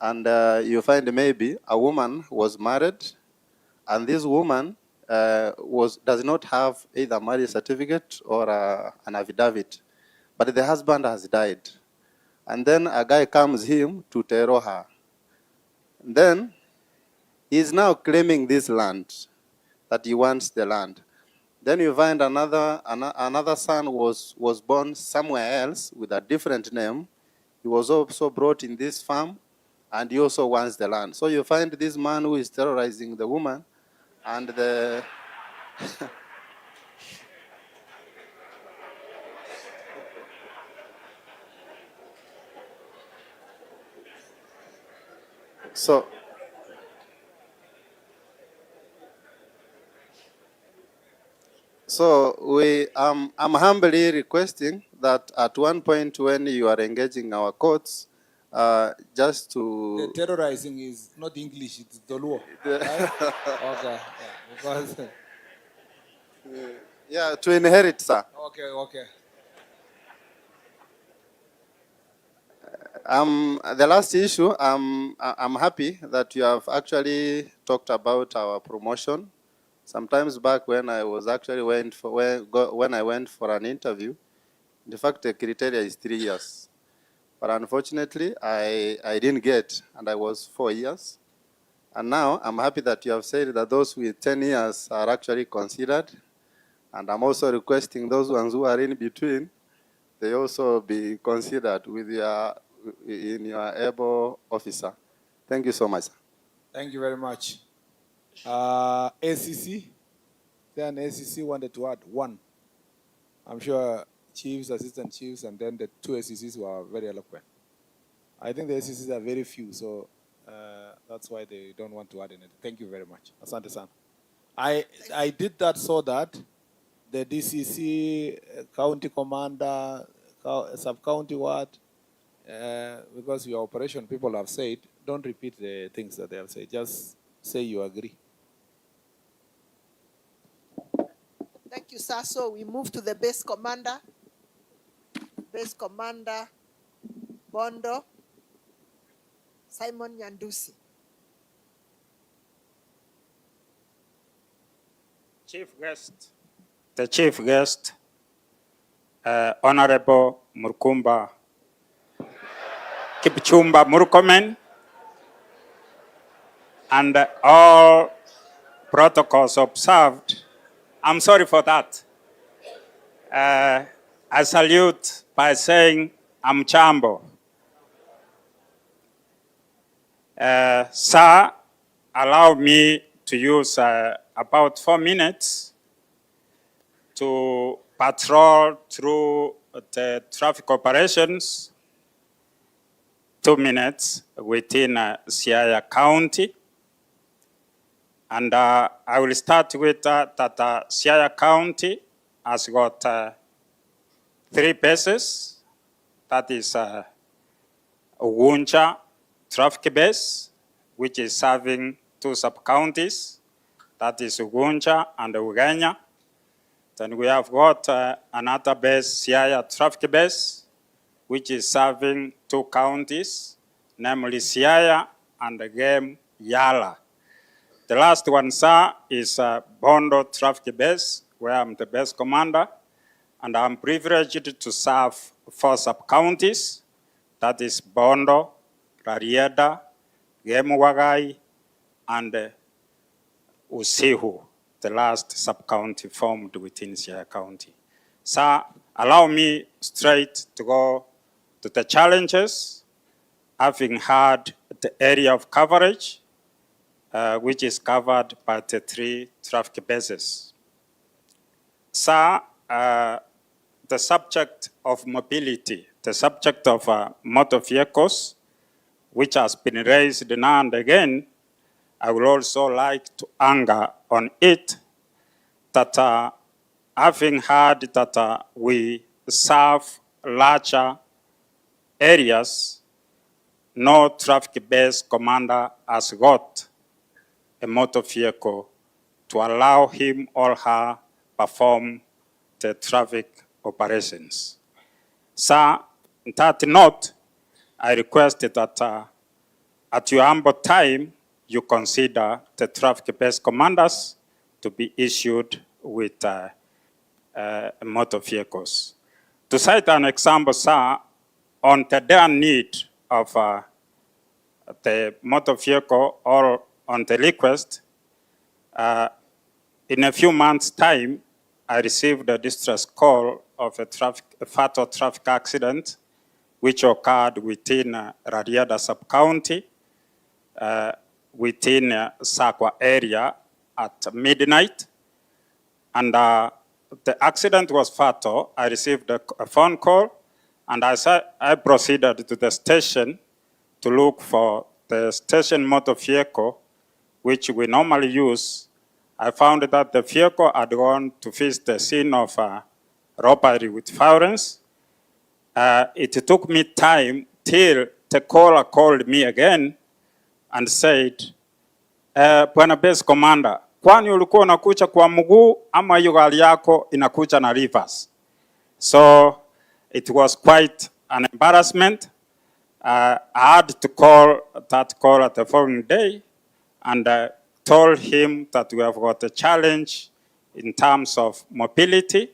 And you find maybe a woman was married, and this woman does not have either marriage certificate or an affidavit, but the husband has died. And then a guy comes him to terror her. Then he's now claiming this land, that he wants the land. Then you find another son was born somewhere else with a different name. He was also brought in this farm, and he also wants the land. So you find this man who is terrorizing the woman, and the So I'm humbly requesting that at one point when you are engaging our courts, just to... The terrorizing is not English, it's Doluo, right? Okay, yeah, because... Yeah, to inherit, sir. Okay, okay. The last issue, I'm happy that you have actually talked about our promotion. Sometimes back when I was actually when I went for an interview, in fact the criteria is 3 years. But unfortunately, I didn't get, and I was 4 years. And now I'm happy that you have said that those with 10 years are actually considered. And I'm also requesting those ones who are in between, they also be considered in your able officer. Thank you so much. Thank you very much. ACC, then ACC wanted to add one. I'm sure chiefs, assistant chiefs, and then the 2 ACCs were very eloquent. I think the ACCs are very few, so that's why they don't want to add anything. Thank you very much. Asante sana. I did that so that the DCC, county commander, sub-county ward, because your operation people have said, don't repeat the things that they have said. Just say you agree. Thank you, sir. So we move to the base commander. Base commander, Bondo, Simon Nyandusi. Chief guest, the chief guest, Honorable Kipchumba Murkomen, and all protocols observed. I'm sorry for that. I salute by saying I'm Chambo. Sir, allow me to use about 4 minutes to patrol through the traffic operations, 2 minutes within Siaya County. And I will start with that Siaya County has got 3 bases. That is Ugunja traffic base, which is serving 2 sub-counties. That is Ugunja and Ugenya. Then we have got another base, Siaya traffic base, which is serving 2 counties, namely Siaya and again Yala. The last one, sir, is Bondo traffic base, where I'm the base commander, and I'm privileged to serve 4 sub-counties. That is Bondo, Rarieda, Gemuwagai, and Usihu, the last sub-county formed within Siaya County. Sir, allow me straight to go to the challenges, having had the area of coverage, which is covered by the 3 traffic bases. Sir, the subject of mobility, the subject of motor vehicles, which has been raised now and again, I would also like to anger on it, that having heard that we serve larger areas, no traffic-based commander has got a motor vehicle to allow him or her perform the traffic operations. So, on that note, I request that at your ample time, you consider the traffic-based commanders to be issued with motor vehicles. To cite an example, sir, on the dire need of the motor vehicle or on the request, in a few months' time, I received a distress call of a fatal traffic accident which occurred within Rarieda sub-county, within Sakwa area at midnight. And the accident was fatal. I received a phone call, and I proceeded to the station to look for the station motor vehicle, which we normally use. I found that the vehicle had gone to visit the scene of robbery with violence. It took me time till the caller called me again and said, Bwana Base Commander, kwani ulikuwa unakuja kwa mguu ama hiyo gari yako inakuja na reverse? So it was quite an embarrassment. I had to call that call at the following day and told him that we have got a challenge in terms of mobility,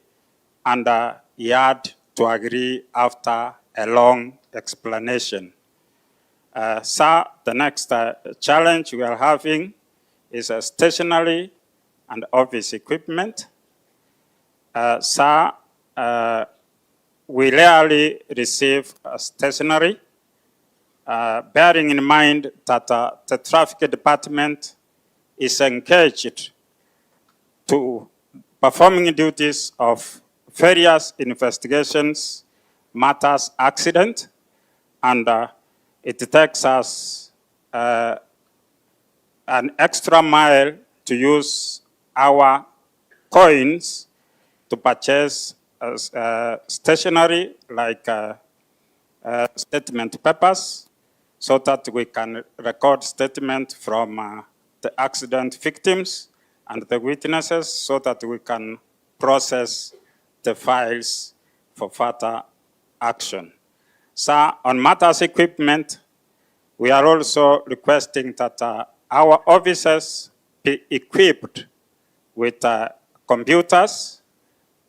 and he had to agree after a long explanation. Sir, the next challenge we are having is stationary and office equipment. Sir, we rarely receive stationary, bearing in mind that the traffic department is engaged to performing duties of various investigations, matters, accident, and it takes us an extra mile to use our coins to purchase stationery like statement papers, so that we can record statement from the accident victims and the witnesses, so that we can process the files for further action. So on matters equipment, we are also requesting that our officers be equipped with computers,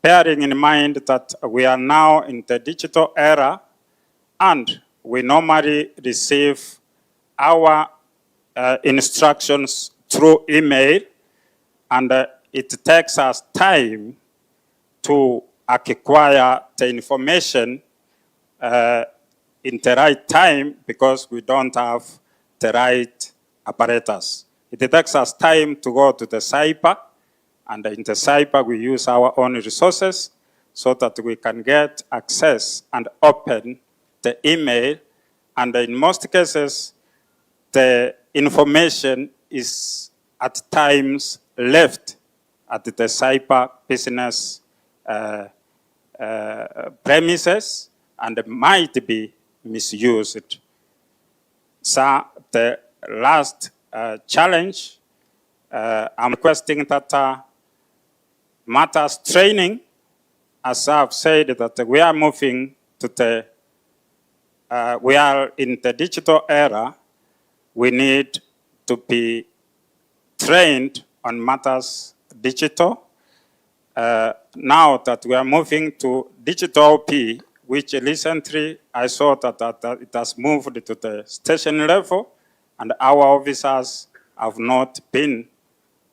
bearing in mind that we are now in the digital era and we normally receive our instructions through email, and it takes us time to acquire the information in the right time because we don't have the right apparatus. It takes us time to go to the cyber, and in the cyber we use our own resources so that we can get access and open the email, and in most cases the information is at times left at the cyber business premises and might be misused. So the last challenge, I'm requesting that matters training, as I've said, that we are moving to the, we are in the digital era. We need to be trained on matters digital. Now that we are moving to digital P, which recently I saw that it has moved to the station level, and our officers have not been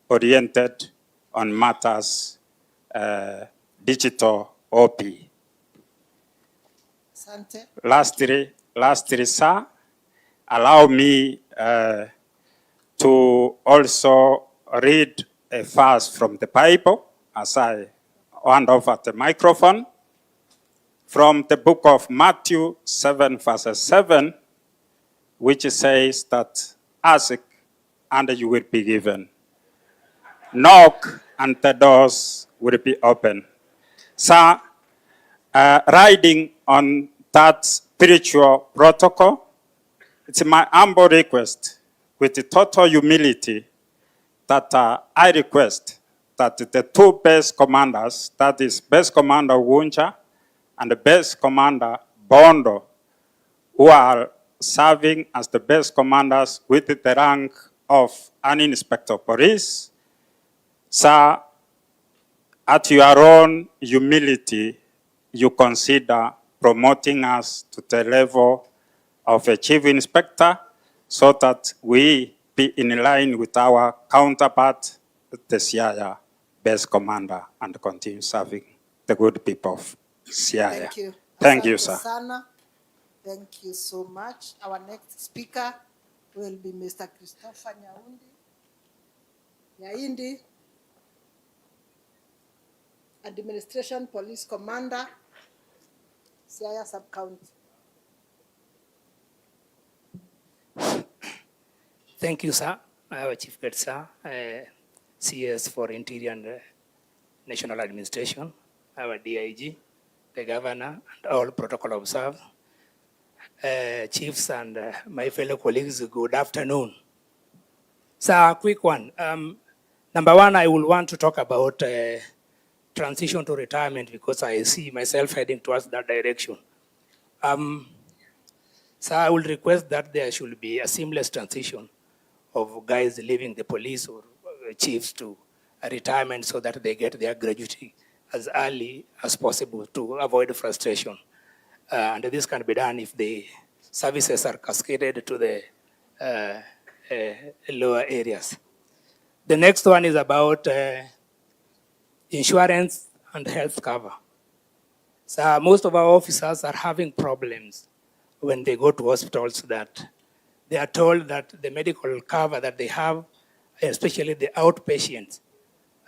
oriented on matters digital OP. Asante. Lastly, sir, allow me to also read a verse from the Bible as I hand over the microphone from the book of Matthew 7, verses 7, which says that ask and you will be given. knock and the doors will be open. So, riding on that spiritual protocol, it's my humble request with the total humility that I request that the two base commanders, that is Base Commander Wunja and the Base Commander Bondo, who are serving as the base commanders with the rank of an inspector of police, sir, at your own humility, you consider promoting us to the level of a chief inspector so that we be in line with our counterpart, the Siaya base commander, and continue serving the good people of Siaya. Thank you. Thank you, Asante sir. sana. Thank you so much. Our next speaker will be Mr. Christopher Nyaindi, Administration Police Commander, Siaya Sub-County. Thank you, sir. Our Chief Guest, sir, CS for Interior and National Administration, our DIG, the Governor, and all protocol observed. Chiefs and my fellow colleagues, good afternoon. So, a quick one. Number one, I will want to talk about transition to retirement because I see myself heading towards that direction. So I will request that there should be a seamless transition of guys leaving the police or chiefs to a retirement so that they get their gratuity as early as possible to avoid frustration. And this can be done if the services are cascaded to the lower areas. The next one is about insurance and health cover. So most of our officers are having problems when they go to hospitals that they are told that the medical cover that they have, especially the outpatients,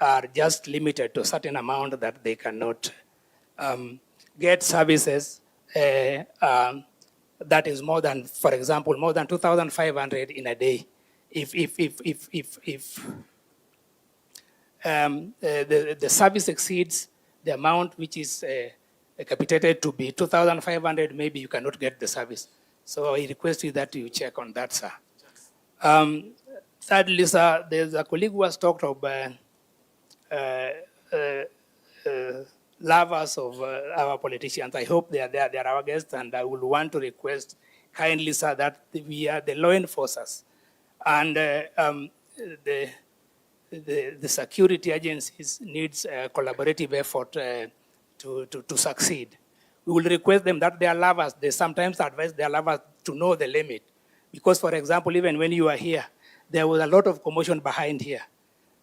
are just limited to a certain amount that they cannot get services that is more than, for example, more than 2,500 in a day. If the service exceeds the amount which is capitated to be 2,500, maybe you cannot get the service. So I request you that you check on that, sir. Thirdly, sir, there's a colleague who has talked of lovers of our politicians. I hope they are our guests, and I would want to request kindly, sir, that we are the law enforcers and the security agencies needs a collaborative effort to succeed. We will request them that their lovers, they sometimes advise their lovers to know the limit. Because, for example, even when you are here, there was a lot of commotion behind here.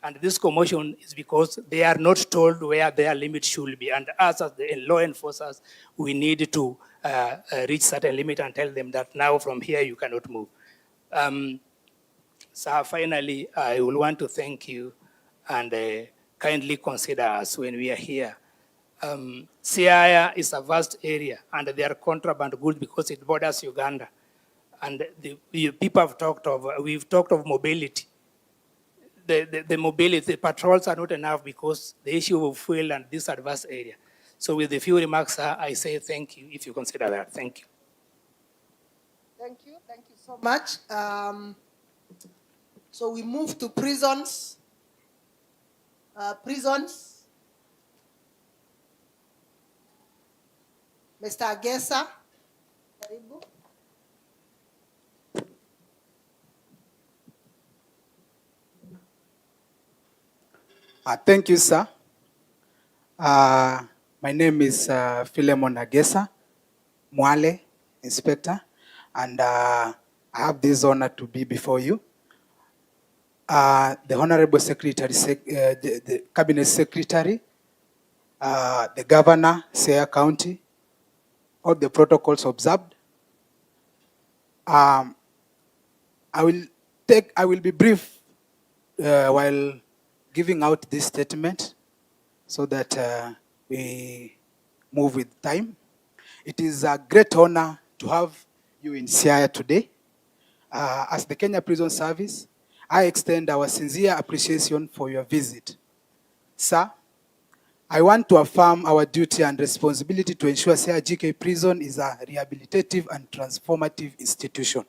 And this commotion is because they are not told where their limit should be. And us as the law enforcers, we need to reach certain limit and tell them that now from here you cannot move. So finally, I will want to thank you and kindly consider us when we are here. Siaya is a vast area and they are contraband goods because it borders Uganda. And the people have talked of, we've talked of mobility. The mobility, the patrols are not enough because the issue of fuel and this adverse area. So with the few remarks, I say thank you if you consider that. Thank you. Thank you so much. So we move to prisons. Mr. Agesa, karibu. Thank you, sir. My name is Philemon Agesa, Mwale, Inspector, and I have this honor to be before you. The Honorable Secretary, the Cabinet Secretary, the Governor, Siaya County, all the protocols observed. I will be brief while giving out this statement so that we move with time. It is a great honor to have you in Siaya today. As the Kenya Prison Service, I extend our sincere appreciation for your visit. Sir, I want to affirm our duty and responsibility to ensure Siaya GK Prison is a rehabilitative and transformative institution.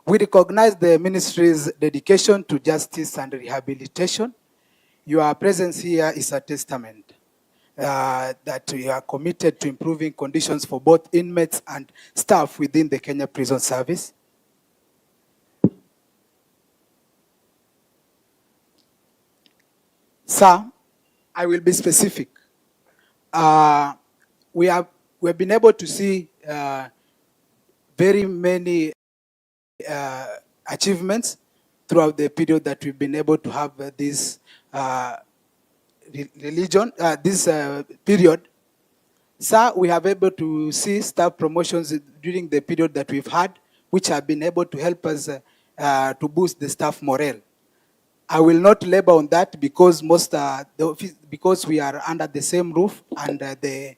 We recognize the ministry's dedication to justice and rehabilitation. Your presence here is a testament that we are committed to improving conditions for both inmates and staff within the Kenya Prison Service. Sir, I will be specific. We have been able to see very many achievements throughout the period that we've been able to have this period. Sir, we have able to see staff promotions during the period that we've had, which have been able to help us to boost the staff morale. I will not labor on that because because we are under the same roof and the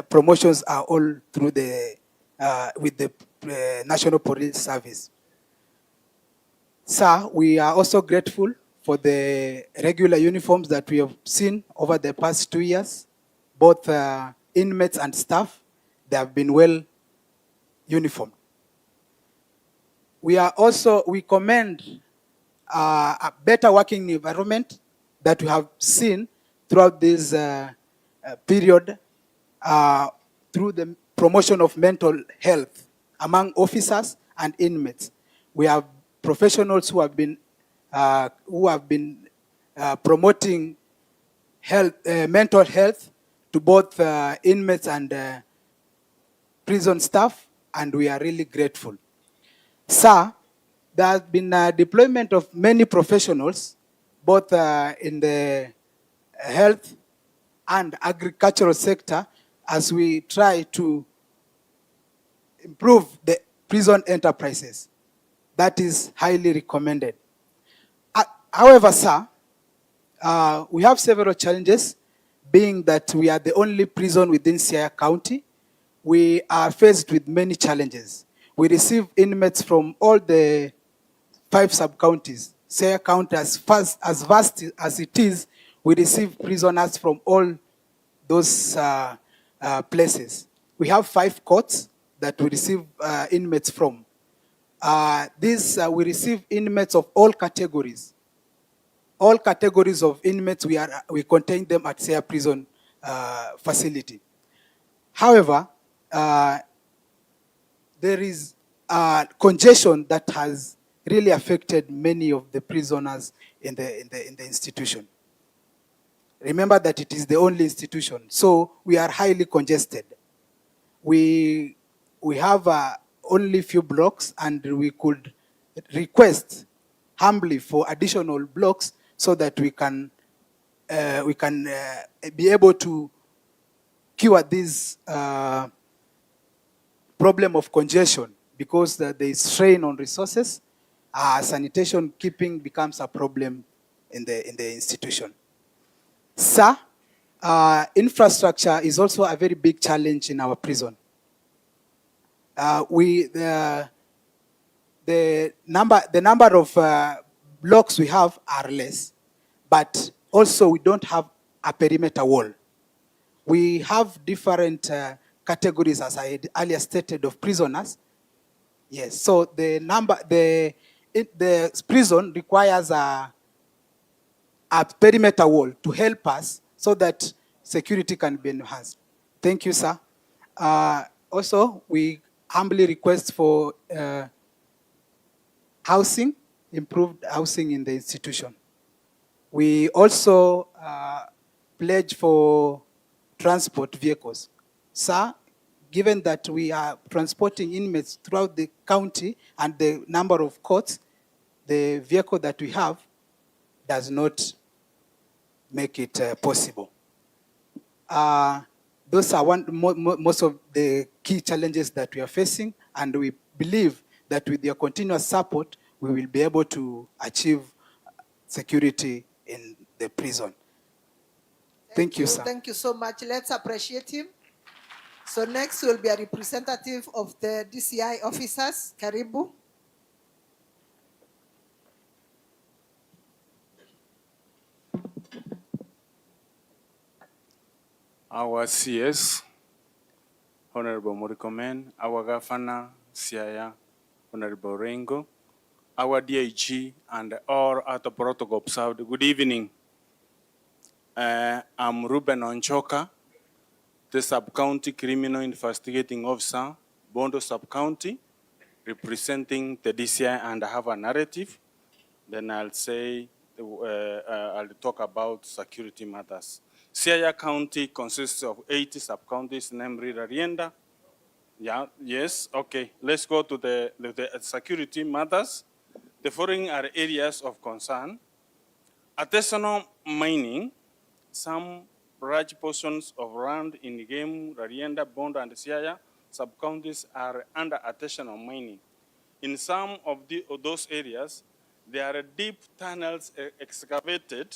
promotions are all through the with the National Police Service. Sir, we are also grateful for the regular uniforms that we have seen over the past 2 years, both inmates and staff. They have been well uniformed. We commend a better working environment that we have seen throughout this period through the promotion of mental health among officers and inmates. We have professionals who have been promoting mental health to both inmates and prison staff, and we are really grateful. Sir, there has been a deployment of many professionals, both in the health and agricultural sector, as we try to improve the prison enterprises. That is highly recommended. However, sir, we have several challenges, being that we are the only prison within Siaya County. We are faced with many challenges. We receive inmates from all the 5 sub-counties. Siaya County, as vast as it is, we receive prisoners from all those places. We have 5 courts that we receive inmates from. We receive inmates of all categories. All categories of inmates, we contain them at Siaya Prison facility. However, there is congestion that has really affected many of the prisoners in the institution. Remember that it is the only institution, so we are highly congested. We have only few blocks, and we could request humbly for additional blocks so that we can be able to cure this problem of congestion, because there is strain on resources. Sanitation keeping becomes a problem in the institution. Sir, infrastructure is also a very big challenge in our prison. The number of blocks we have are less, but also we don't have a perimeter wall. We have different categories, as I earlier stated, of prisoners. Yes, so the prison requires a perimeter wall to help us so that security can be enhanced. Thank you, sir. Also, we humbly request for housing, improved housing in the institution. We also pledge for transport vehicles. Sir, given that we are transporting inmates throughout the county and the number of courts, the vehicle that we have does not make it possible. Those are most of the key challenges that we are facing, and we believe that with your continuous support, we will be able to achieve security in the prison. Thank you, sir. Thank you so much. Let's appreciate him. So next will be a representative of the DCI officers. Karibu. our CS, Honorable Murkomen, our Governor, Siaya, Honorable Rengo, our DIG, and all other protocol observed. Good evening. I'm Ruben Onchoka, the Sub-County Criminal Investigating Officer, Bondo Sub-County, representing the DCI, and I have a narrative. Then I'll say, I'll talk about security matters. Siaya County consists of 80 sub-counties, namely Rarienda. Yeah, yes, okay. Let's go to the security matters. The following are areas of concern. Artisanal mining, some large portions of land in Game, Rarienda, Bondo, and Siaya sub-counties are under artisanal mining. In some of those areas, there are deep tunnels excavated,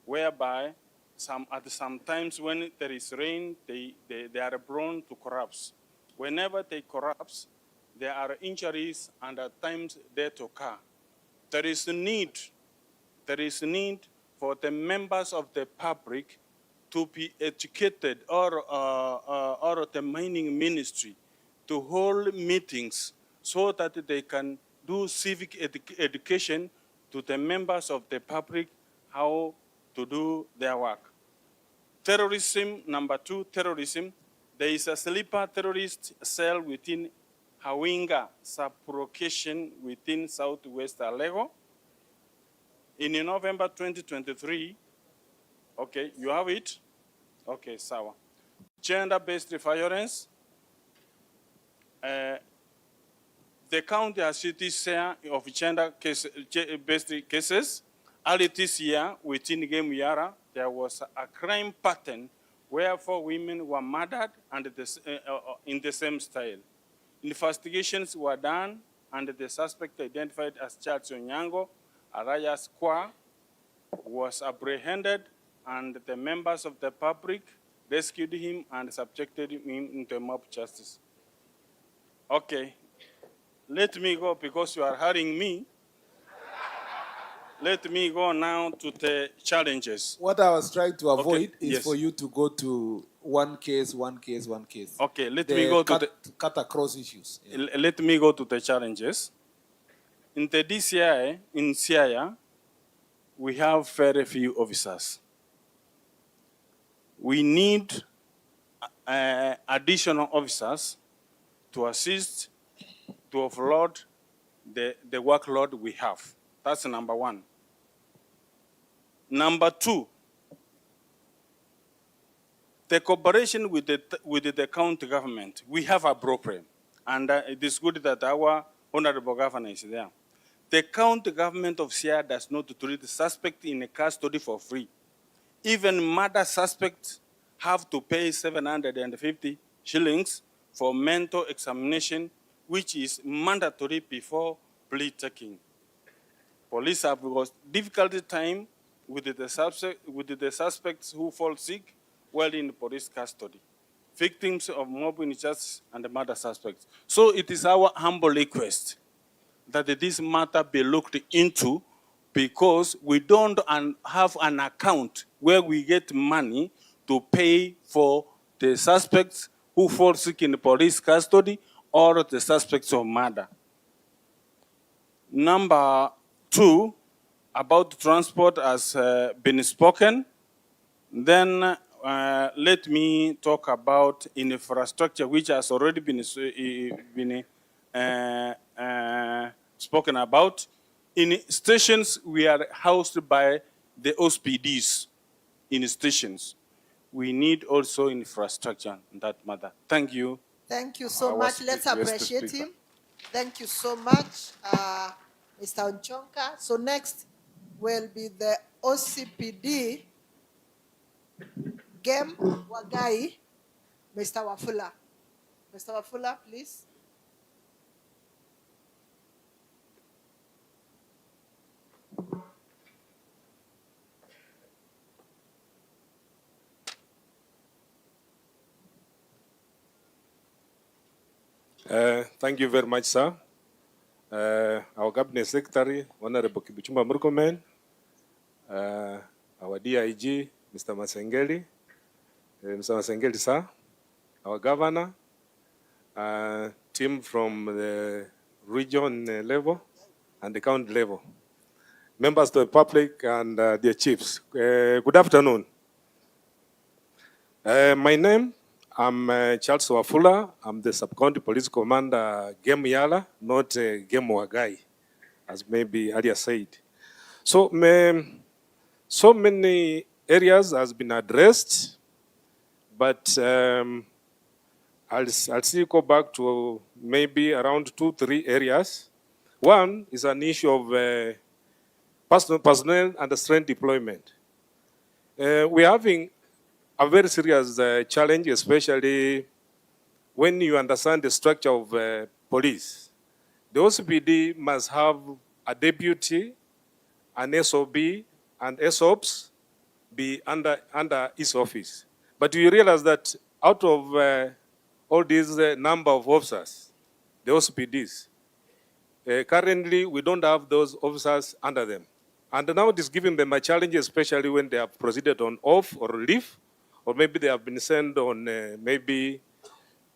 whereby at some times when there is rain, they are prone to collapse. Whenever they collapse, there are injuries and at times death occur. There is a need for the members of the public to be educated, or the mining ministry to hold meetings so that they can do civic education to the members of the public how to do their work. Terrorism, number two, terrorism. There is a sleeper terrorist cell within Hawinga sub-location within Southwest Alego. In November 2023, okay, you have it? Okay, sawa. Gender-based violence. The county has its share of gender-based cases. Early this year, within Game Yara, there was a crime pattern where 4 women were murdered and in the same style. Investigations were done, and the suspect identified as Charles Onyango, Araya Square, was apprehended, and the members of the public rescued him and subjected him into mob justice. Okay, let me go because you are hurrying me. Let me go now to the challenges. What I was trying to avoid is yes. for you to go to one case. Okay, let me go to the cut across issues. Yeah. Let me go to the challenges. In the DCI, in Siaya, we have very few officers. We need additional officers to assist to offload the workload we have. That's number one. Number two, the cooperation with the county government. We have a problem, and it is good that our honorable governor is there. The county government of Siaya does not treat the suspect in a custody for free. Even murder suspects have to pay 750 shillings for mental examination, which is mandatory before plea taking. Police have got difficult time with the suspects who fall sick while in police custody, victims of mob injustice and murder suspects. So it is our humble request that this matter be looked into, because we don't have an account where we get money to pay for the suspects who fall sick in police custody or the suspects of murder. Number two, about transport has been spoken. Then let me talk about infrastructure, which has already been spoken about. In stations, we are housed by the OSPDs in stations. We need also infrastructure in that matter. Thank you. Thank you so much. Let's appreciate him. Thank you so much, Mr. Onchonka. So next will be the OCPD, Game Wagai, Mr. Wafula. Mr. Wafula, please. Thank you very much, sir. Our Cabinet Secretary, Honorable Kipchumba Murkomen, our DIG, Mr. Masengeli, Mr. Masengeli, sir, our governor, team from the region level and the county level, members of the public and their chiefs. Good afternoon. My name, I'm Charles Wafula. I'm the Sub-County Police Commander, Game Yala, not Game Wagai, as maybe earlier said. So many areas has been addressed, but I'll still go back to maybe around 2-3 areas. One is an issue of personnel and strength deployment. We're having a very serious challenge, especially when you understand the structure of police. The OCPD must have a deputy, an SOB, and SOPs be under his office. But you realize that out of all these number of officers, the OCPDs, currently we don't have those officers under them. And now it is giving them a challenge, especially when they have proceeded on off or leave, or maybe they have been sent on maybe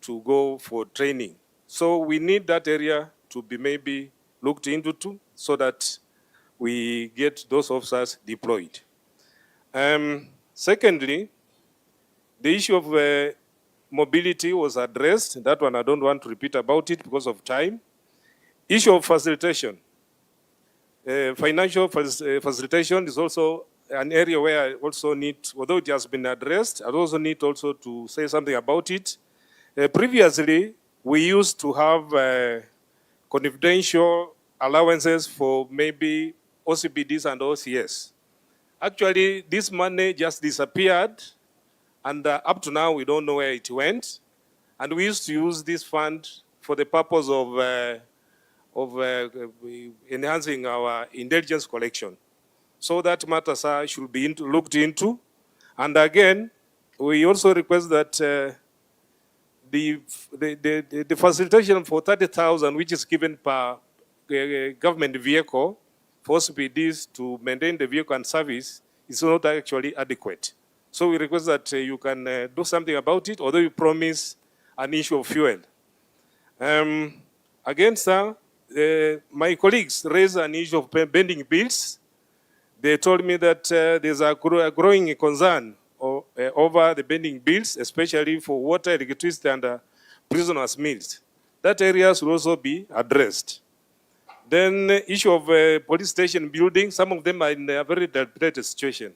to go for training. So we need that area to be maybe looked into too, so that we get those officers deployed. Secondly, the issue of mobility was addressed. That one I don't want to repeat about it because of time. Issue of facilitation. Financial facilitation is also an area where I also need, although it has been addressed, I also need also to say something about it. Previously, we used to have confidential allowances for maybe OCPDs and OCS. Actually, this money just disappeared, and up to now, we don't know where it went. And we used to use this fund for the purpose of enhancing our intelligence collection. So that matter, sir, should be looked into. And again, we also request that the facilitation for 30,000, which is given per government vehicle for OCPDs to maintain the vehicle and service, is not actually adequate. So we request that you can do something about it, although you promise an issue of fuel. Again, sir, my colleagues raised an issue of pending bills. They told me that there's a growing concern over the pending bills, especially for water, electricity, and prisoners' meals. That area should also be addressed. Then issue of police station building, some of them are in a very dilapidated situation.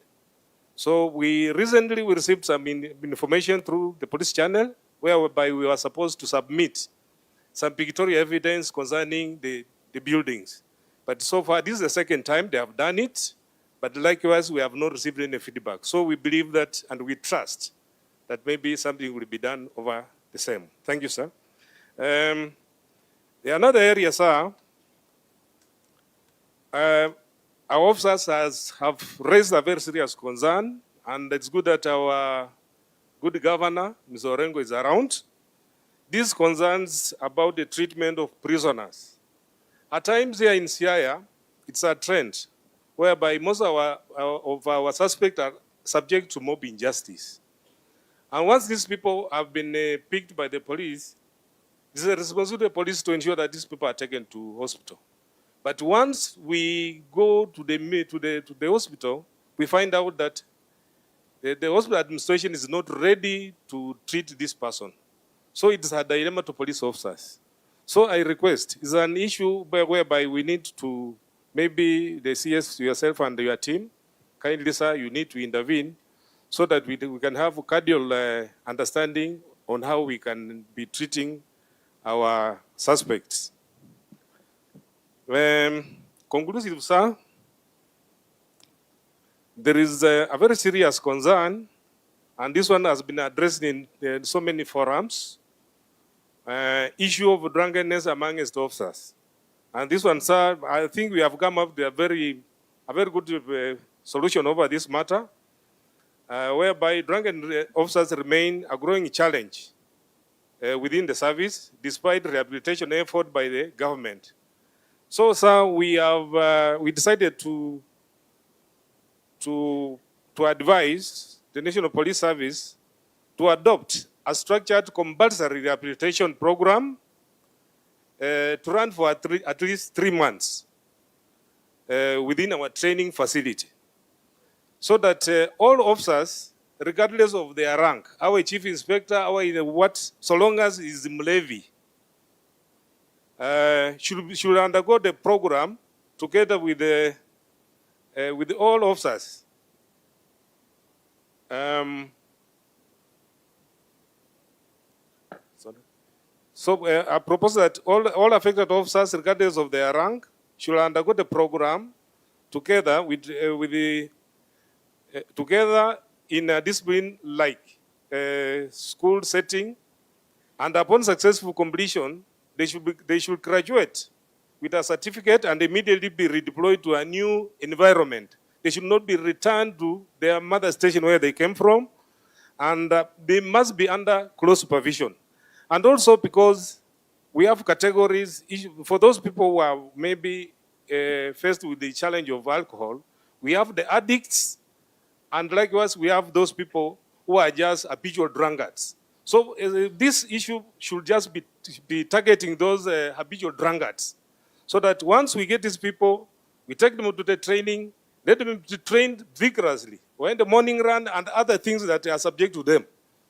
So we recently received some information through the police channel, whereby we were supposed to submit some pictorial evidence concerning the buildings. But so far, this is the second time they have done it, but likewise, we have not received any feedback. So we believe that, and we trust, that maybe something will be done over the same. Thank you, sir. Another area, sir, our officers have raised a very serious concern, and it's good that our good governor, Ms. Orengo, is around. These concerns about the treatment of prisoners. At times here in Siaya, it's a trend whereby most of our suspects are subject to mob injustice. And once these people have been picked by the police, it's the responsibility of the police to ensure that these people are taken to hospital. But once we go to the hospital, we find out that the hospital administration is not ready to treat this person. So it's a dilemma to police officers. So I request, it's an issue whereby we need to, maybe the CS, yourself and your team, kindly, sir, you need to intervene so that we can have a cordial understanding on how we can be treating our suspects. Conclusive, sir, there is a very serious concern, and this one has been addressed in so many forums, issue of drunkenness amongst officers. And this one, sir, I think we have come up with a very good solution over this matter, whereby drunken officers remain a growing challenge within the service, despite rehabilitation effort by the government. So, sir, we decided to advise the National Police Service to adopt a structured compulsory rehabilitation program to run for at least 3 months within our training facility, so that all officers, regardless of their rank, our chief inspector, our what, so long as is Mlevi, should undergo the program together with all officers. So I propose that all affected officers, regardless of their rank, should undergo the program together together in a discipline like school setting, and upon successful completion, they should graduate with a certificate and immediately be redeployed to a new environment. They should not be returned to their mother station where they came from, and they must be under close supervision. And also because we have categories, for those people who are maybe faced with the challenge of alcohol, we have the addicts, and likewise we have those people who are just habitual drunkards. So this issue should just be targeting those habitual drunkards, so that once we get these people, we take them to the training, let them be trained vigorously, or in the morning run and other things that are subject to them.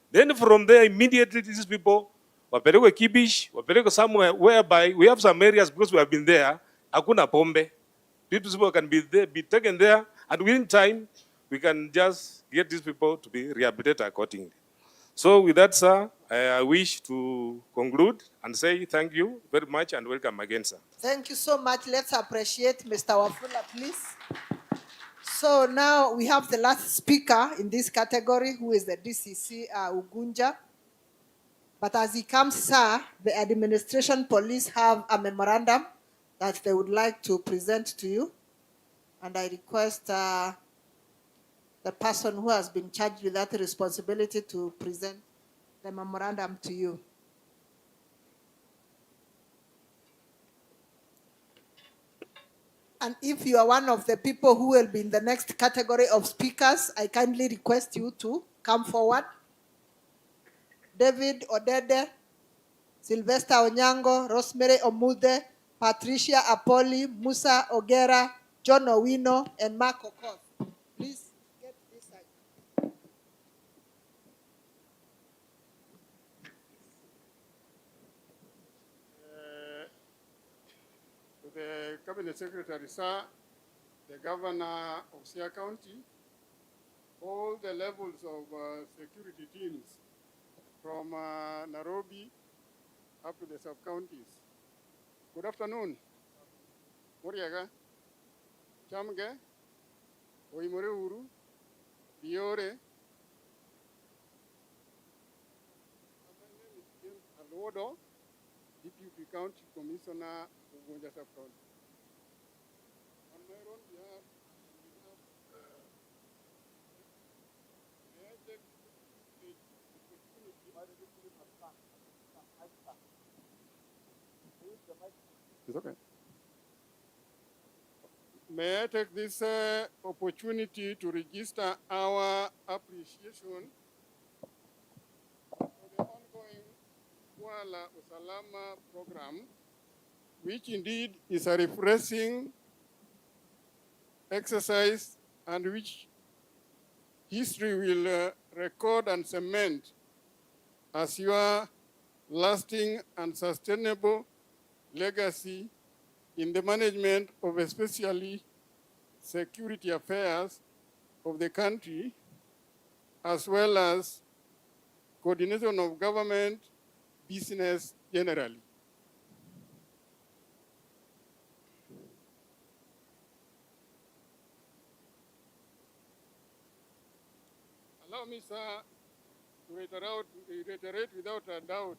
Then from there, immediately these people, wapelekwe Kibish, wapelekwe somewhere whereby we have some areas, because we have been there, hakuna pombe. People can be taken there, and within time, we can just get these people to be rehabilitated accordingly. So with that, sir, I wish to conclude and say thank you very much and welcome again, sir. Thank you so much. Let's appreciate Mr. Wafula, please. So now we have the last speaker in this category, who is the DCC Ugunja. But as he comes, sir, the administration police have a memorandum that they would like to present to you. And I request the person who has been charged with that responsibility to present the memorandum to you. And if you are one of the people who will be in the next category of speakers, I kindly request you to come forward. David Odede, Sylvester Onyango, Rosemary Omude, Patricia Apoli, Musa Ogera, John Owino, and Mark Okoth. Please get this side. To the Cabinet Secretary, sir, the Governor of Siaya County, all the levels of security teams from Nairobi up to the sub-counties. Good afternoon. Muriaga, Chamge, Oimore Uru, Biore. My name is James Alodo, Deputy County Commissioner of Ugunja Sub-County. On my own behalf, may I take the It's okay. May I take this opportunity to register our appreciation for the ongoing Jukwaa La Usalama program, which indeed is a refreshing exercise and which history will record and cement as your lasting and sustainable legacy in the management of especially security affairs of the country, as well as coordination of government business generally. Allow me, sir, to reiterate without a doubt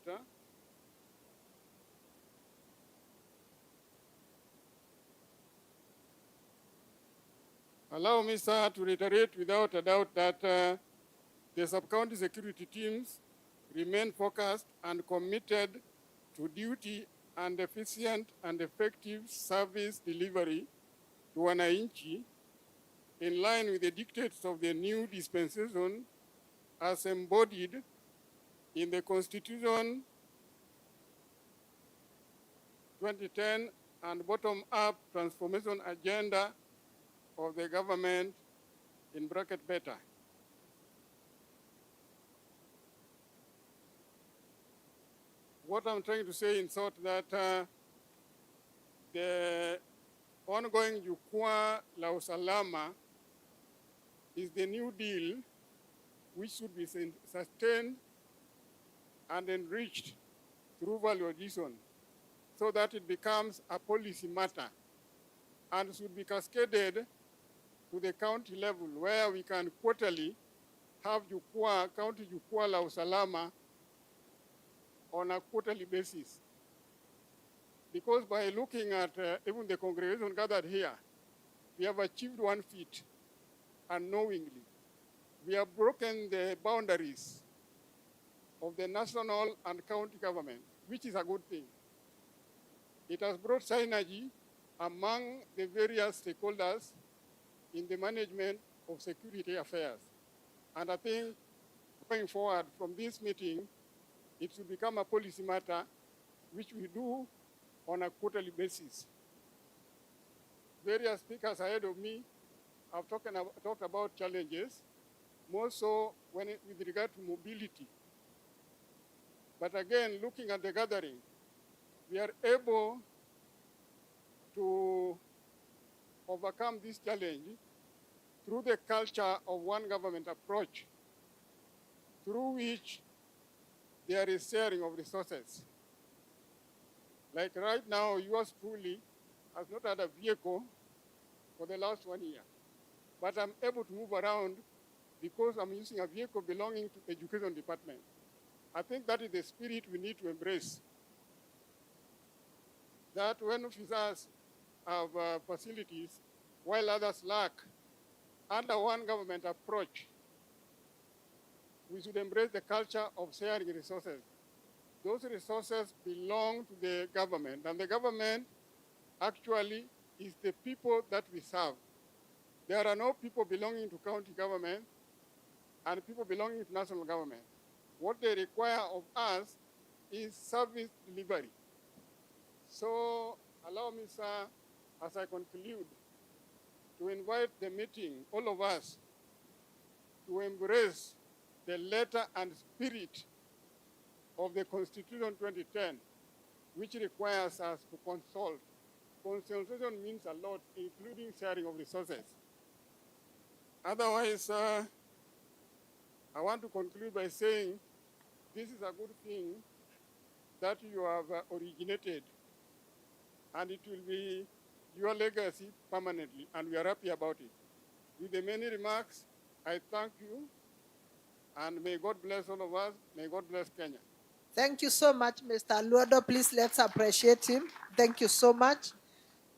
Allow me, sir, to reiterate without a doubt that the sub-county security teams remain focused and committed to duty and efficient and effective service delivery to wananchi in line with the dictates of the new dispensation as embodied in the Constitution 2010 and bottom-up transformation agenda of the government, in bracket better. What I'm trying to say in short that the ongoing Jukwaa La Usalama is the new deal which should be sustained and enriched through value addition so that it becomes a policy matter and should be cascaded to the county level where we can quarterly have county Jukwaa La Usalama on a quarterly basis. Because by looking at even the congregation gathered here, we have achieved 1 feat unknowingly. We have broken the boundaries of the national and county government, which is a good thing. It has brought synergy among the various stakeholders in the management of security affairs. And I think going forward from this meeting, it should become a policy matter which we do on a quarterly basis. Various speakers ahead of me have talked about challenges, more so with regard to mobility. But again, looking at the gathering, we are able to overcome this challenge through the culture of one government approach, through which there is sharing of resources. Like right now, yours truly has not had a vehicle for the last 1 year. But I'm able to move around because I'm using a vehicle belonging to the education department. I think that is the spirit we need to embrace. That when officers have facilities, while others lack, under one government approach, we should embrace the culture of sharing resources. Those resources belong to the government, and the government actually is the people that we serve. There are no people belonging to county government and people belonging to national government. What they require of us is service delivery. So allow me, sir, as I conclude, to invite the meeting, all of us, to embrace the letter and spirit of the Constitution 2010, which requires us to consult. Consultation means a lot, including sharing of resources. Otherwise, I want to conclude by saying this is a good thing that you have originated, and it will be your legacy permanently, and we are happy about it. With the many remarks, I thank you, and may God bless all of us. May God bless Kenya. Thank you so much, Mr. Luodo. Please let's appreciate him. Thank you so much.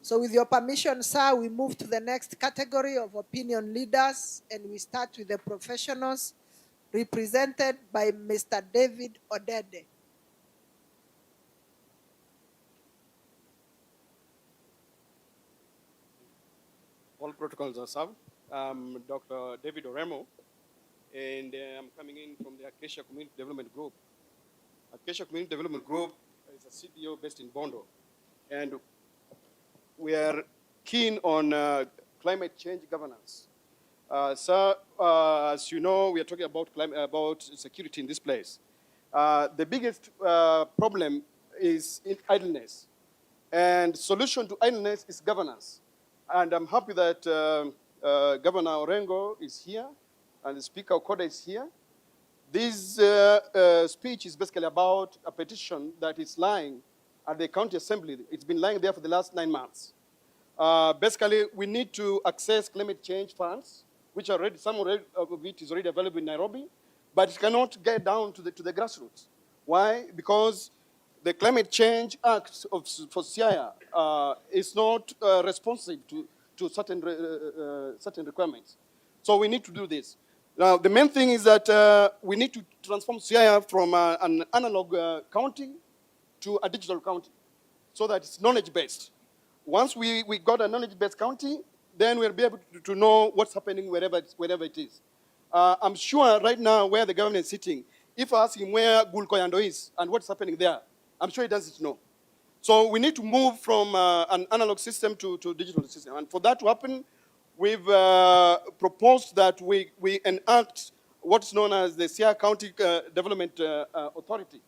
So with your permission, sir, we move to the next category of opinion leaders, and we start with the professionals represented by Mr. David Odede. All protocols are served. I'm Dr. David Oremo, and I'm coming in from the Acacia Community Development Group. Acacia Community Development Group is a CDO based in Bondo, and we are keen on climate change governance. Sir, as you know, we are talking about security in this place. The biggest problem is in idleness, and solution to idleness is governance. And I'm happy that Governor Orengo is here and Speaker Okoda is here. This speech is basically about a petition that is lying at the county assembly. It's been lying there for the last 9 months. Basically, we need to access climate change funds, which are already, some of it is already available in Nairobi, but it cannot get down to the grassroots. Why? Because the Climate Change Act for Siaya is not responsive to certain requirements. So we need to do this. Now, the main thing is that we need to transform Siaya from an analog county to a digital county so that it's knowledge-based. Once we got a knowledge-based county, then we'll be able to know what's happening wherever it is. I'm sure right now where the government is sitting, If I ask him where Gulkoyando is and what's happening there, I'm sure he doesn't know. So we need to move from an analog system to digital system. And for that to happen, we've proposed that we enact what's known as the Siaya County Development Authority.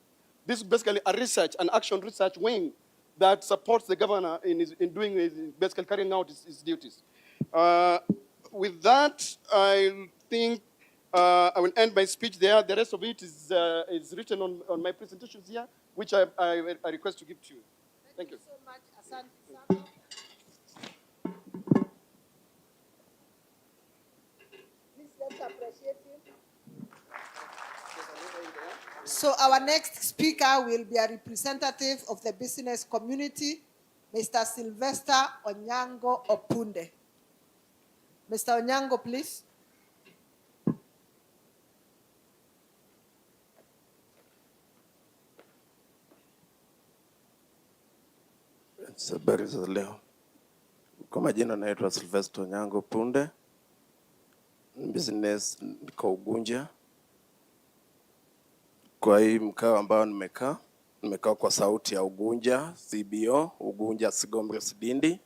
This is basically a research, an action research wing that supports the governor in basically carrying out his duties. With that, I think I will end my speech there. The rest of it is written on my presentations here, which I request to give to you. Thank you. So much, Asante sana. Please let's appreciate him. So our next speaker will be a representative of the business community, Mr. Sylvester Onyango Opunde. Mr. Onyango, please. Habari za leo. Kwa majina naitwa Sylvester Onyango Punde. Business niko Ugunja. Kwa hii mkao ambao nimekaa kwa sauti ya Ugunja, CBO, Ugunja Sigombe Sidindi.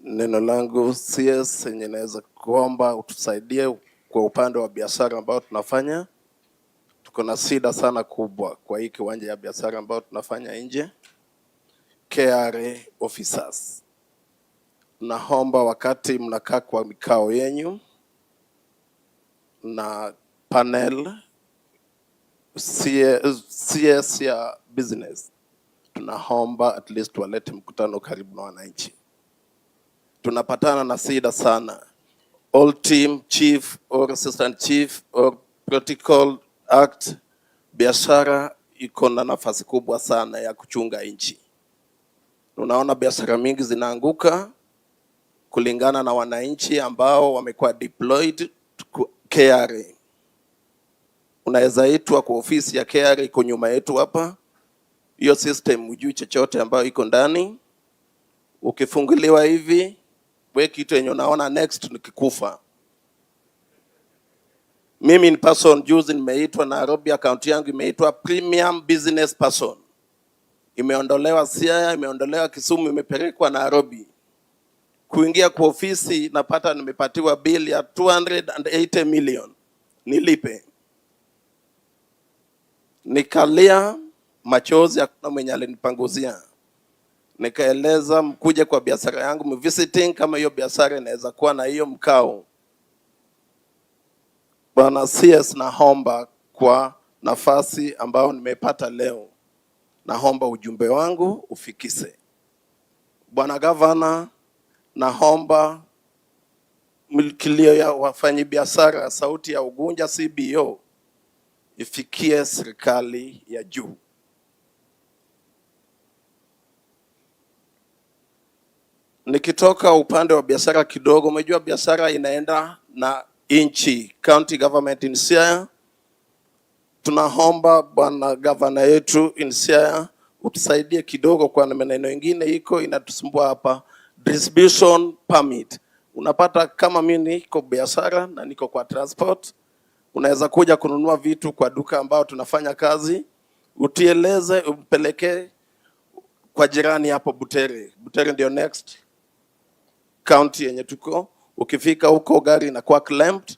Neno langu CS yenye naweza kuomba utusaidie kwa upande wa biashara ambao tunafanya. Tuko na shida sana kubwa kwa hii kiwanja ya biashara ambao tunafanya nje. KRA officers. Naomba wakati mnakaa kwa mikao yenyu na panel CS ya business, tunaomba at least walete mkutano karibu na wananchi. Tunapatana na shida sana. All team chief or assistant chief or protocol act, biashara iko na nafasi kubwa sana ya kuchunga nchi. Unaona biashara mingi zinaanguka kulingana na wananchi ambao wamekuwa deployed KRA. Unaweza itwa kwa ofisi ya KRA iko nyuma yetu hapa. Hiyo system hujui chochote ambayo iko ndani. Ukifunguliwa hivi, wewe kitu yenye unaona next ni kikufa. Mimi in person juzi nimeitwa Nairobi, account yangu imeitwa premium business person. Imeondolewa Siaya, imeondolewa Kisumu, imepelekwa Nairobi. Kuingia kwa ofisi napata nimepatiwa bill ya 280 million. Nilipe. Nikalia machozi hakuna mwenye alinipanguzia. Nikaeleza mkuje kwa biashara yangu mvisiting kama hiyo biashara inaweza kuwa na hiyo mkao. Bwana CS, naomba kwa nafasi ambao nimepata leo, naomba ujumbe wangu ufikise. Bwana Governor, naomba milkilio ya wafanyi biashara sauti ya Ugunja CBO ifikie serikali ya juu. Nikitoka upande wa biashara kidogo, umejua biashara inaenda na inchi, county government in Siaya. Tunaomba bwana governor yetu in Siaya utusaidie kidogo kwa maneno mengine iko inatusumbua hapa. Distribution permit. Unapata kama mimi niko biashara na niko kwa transport, unaweza kuja kununua vitu kwa duka ambao tunafanya kazi, utieleze umpeleke kwa jirani hapo Butere. Butere ndio next county yenye tuko. Ukifika huko gari inakuwa clamped,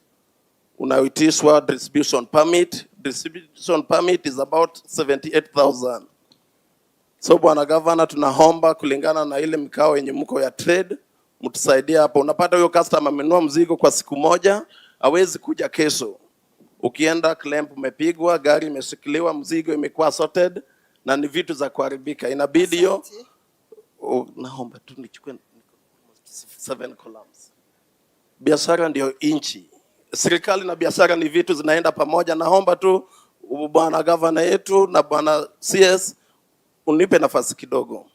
unaitishwa distribution permit. Distribution permit is about 78,000. So bwana governor, tunaomba kulingana na ile mikao yenye mko ya trade, mtusaidie hapo. Unapata huyo customer amenunua mzigo kwa siku moja, hawezi kuja kesho. Ukienda clamp umepigwa, gari imeshikiliwa, mzigo imekuwa sorted na ni vitu za kuharibika. Inabidi hiyo naomba tu nichukue 7 columns. Biashara ndio inchi. Serikali na biashara ni vitu zinaenda pamoja. Naomba tu bwana governor yetu na bwana CS unipe nafasi kidogo.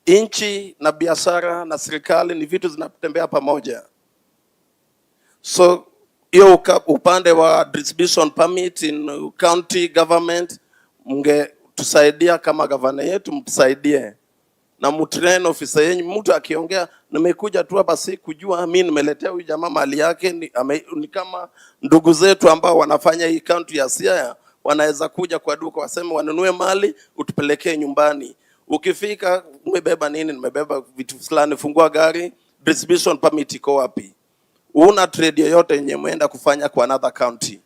Inchi na biashara na serikali ni vitu zinatembea pamoja. So hiyo upande wa distribution permit in county government, mnge tusaidia kama governor yetu mtusaidie. na mtrain officer yenyu. Mtu akiongea nimekuja tu hapa si kujua mimi nimeletea huyu jamaa mali yake ni kama ndugu zetu ambao wanafanya hii county ya Siaya, wanaweza kuja kwa duka waseme wanunue mali utupelekee nyumbani. Ukifika umebeba nini? Nimebeba vitu fulani, fungua gari, distribution permit iko wapi? Una trade yoyote yenye muenda kufanya kwa another county.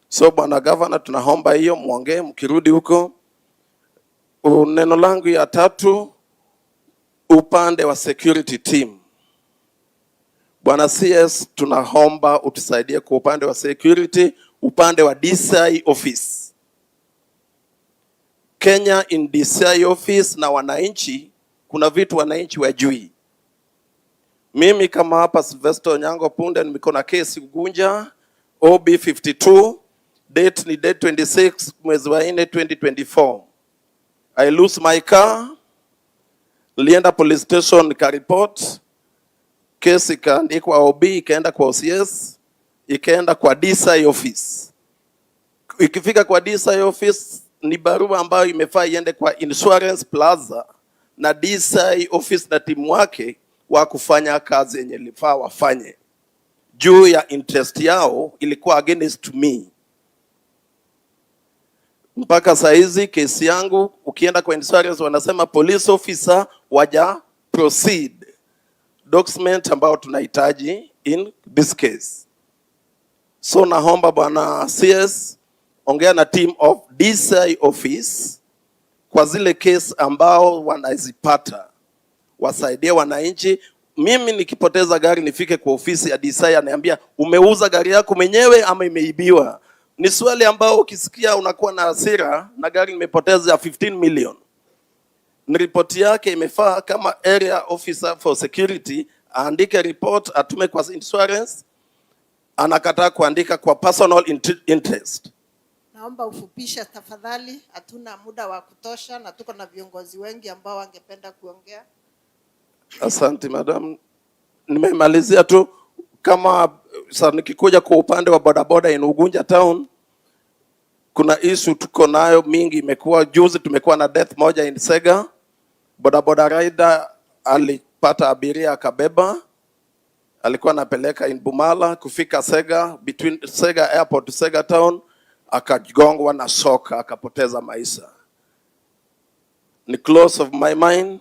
So bwana governor, tunaomba hiyo muongee mkirudi huko. Neno langu ya tatu, upande wa security team. Bwana CS, tunaomba utusaidie kwa upande wa security, upande wa DCI office. Kenya in DCI office na wananchi, kuna vitu wananchi wajui. Mimi kama hapa Sylvester Nyango Punde niko na kesi Ugunja OB 52, date ni date 26 mwezi wa 4 2024. I lose my car. Nilienda police station nikareport. Kesi ikaandikwa OB, ikaenda kwa OCS, ikaenda kwa DCI office. Ikifika kwa DCI office ni barua ambayo imefaa iende kwa Insurance Plaza na DCI office na timu wake wa kufanya kazi yenye lifaa wafanye. Juu ya interest yao ilikuwa against me. Mpaka saizi kesi yangu ukienda kwa insurance wanasema police officer waja proceed document ambao tunahitaji in this case. So naomba bwana CS ongea na team of DCI office kwa zile case ambao wanazipata, wasaidie wananchi. Mimi nikipoteza gari nifike kwa ofisi ya DCI aniambia umeuza gari yako mwenyewe ama imeibiwa. Ni swali ambao ukisikia unakuwa na hasira, na gari nimepoteza ya 15 million. Ni report yake imefaa kama area officer for security aandike report atume kwa insurance, anakataa kuandika kwa personal interest. Naomba ufupisha tafadhali, hatuna muda wa kutosha na tuko na viongozi wengi ambao wangependa kuongea. Asante madam. Nimemalizia tu kama sasa nikikuja kwa upande wa bodaboda in Ugunja town, kuna issue tuko nayo mingi. Imekuwa juzi tumekuwa na death moja in Sega. Bodaboda rider alipata abiria akabeba, alikuwa anapeleka in Bumala, kufika Sega, between Sega airport to Sega town, akagongwa na soka akapoteza maisha. Ni close of my mind,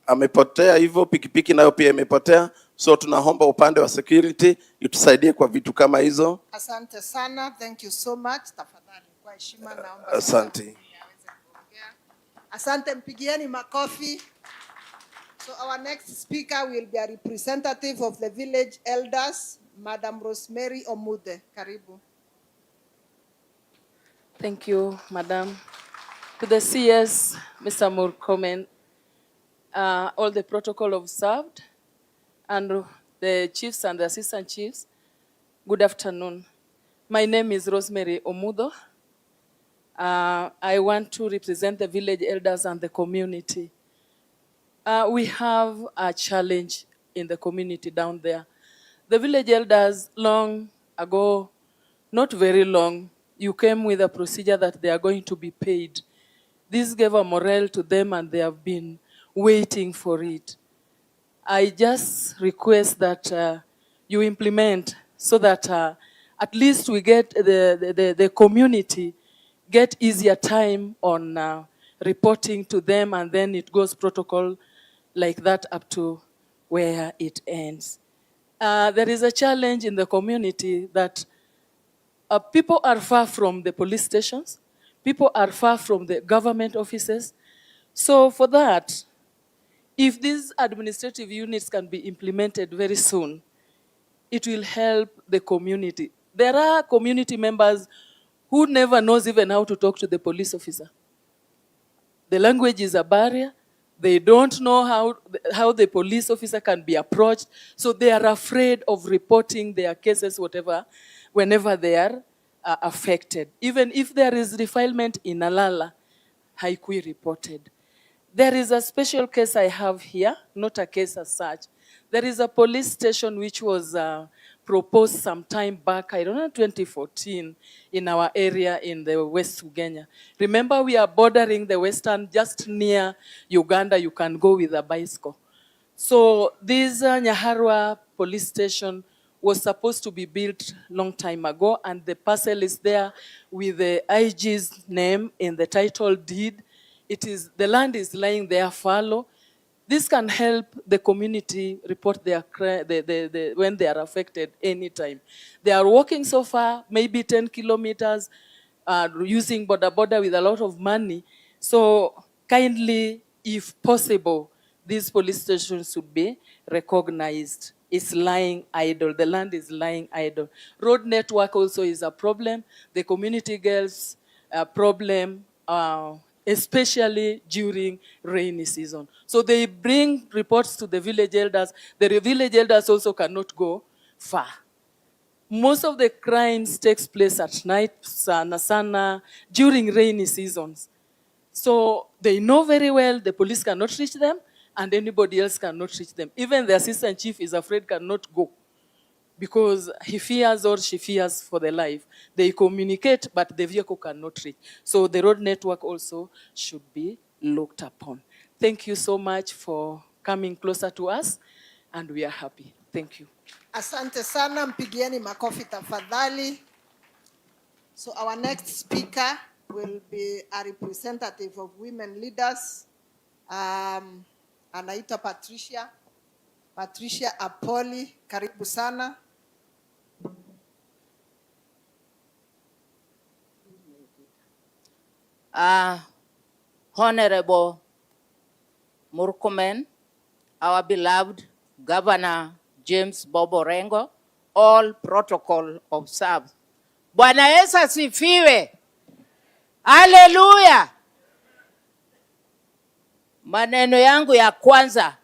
amepotea hivyo, pikipiki nayo pia imepotea. So tunaomba upande wa security itusaidie kwa vitu kama hizo. Asante sana, thank you so much. Tafadhali kwa heshima naomba. Asante. Asante, mpigieni makofi. So our next speaker will be a representative of the village elders, Madam Rosemary Omude. Karibu. Thank you, Madam. To the CS, Mr. Murkomen, all the protocol observed, and the chiefs and the assistant chiefs, good afternoon. My name is Rosemary Omudo. I want to represent the village elders and the community. We have a challenge in the community down there. The village elders, long ago, not very long, you came with a procedure that they are going to be paid. This gave a morale to them and they have been waiting for it. I just request that you implement so that at least we get the community get easier time on reporting to them, and then it goes protocol like that up to where it ends. There is a challenge in the community that people are far from the police stations, people are far from the government offices. So for that, if these administrative units can be implemented very soon, it will help the community. There are community members who never knows even how to talk to the police officer. The language is a barrier. They don't know how the police officer can be approached. So they are afraid of reporting their cases, whatever, whenever they are affected. Even if there is defilement in Alala, haikui reported. There is a special case I have here, not a case as such. There is a police station which was proposed some time back, I don't know, 2014, in our area in the West Ugenya. Remember, we are bordering the Western, just near Uganda, you can go with a bicycle. So this Nyaharwa police station was supposed to be built long time ago, and the parcel is there with the IG's name in the title deed. The land is lying there fallow. This can help the community report their when they are affected anytime. They are walking so far, maybe 10 kilometers, using border with a lot of money. So kindly, if possible, these police stations should be recognized. It's lying idle. The land is lying idle. Road network also is a problem. The community girls problem, especially during rainy season. So they bring reports to the village elders. The village elders also cannot go far. Most of the crimes takes place at night, sana, during rainy seasons. So they know very well the police cannot reach them and anybody else cannot reach them. Even the assistant chief is afraid cannot go because he fears or she fears for their life. They communicate, but the vehicle cannot reach. So the road network also should be looked upon. Thank you so much for coming closer to us, and we are happy. Thank you. Asante sana, mpigieni makofi tafadhali. So our next speaker will be a representative of women leaders. Anaitwa Patricia Apoli, karibu sana. Honorable Murkomen, our beloved Governor James Bobo Rengo, all protocol observed. Bwana Yesu asifiwe. Haleluya. Maneno yangu ya kwanza,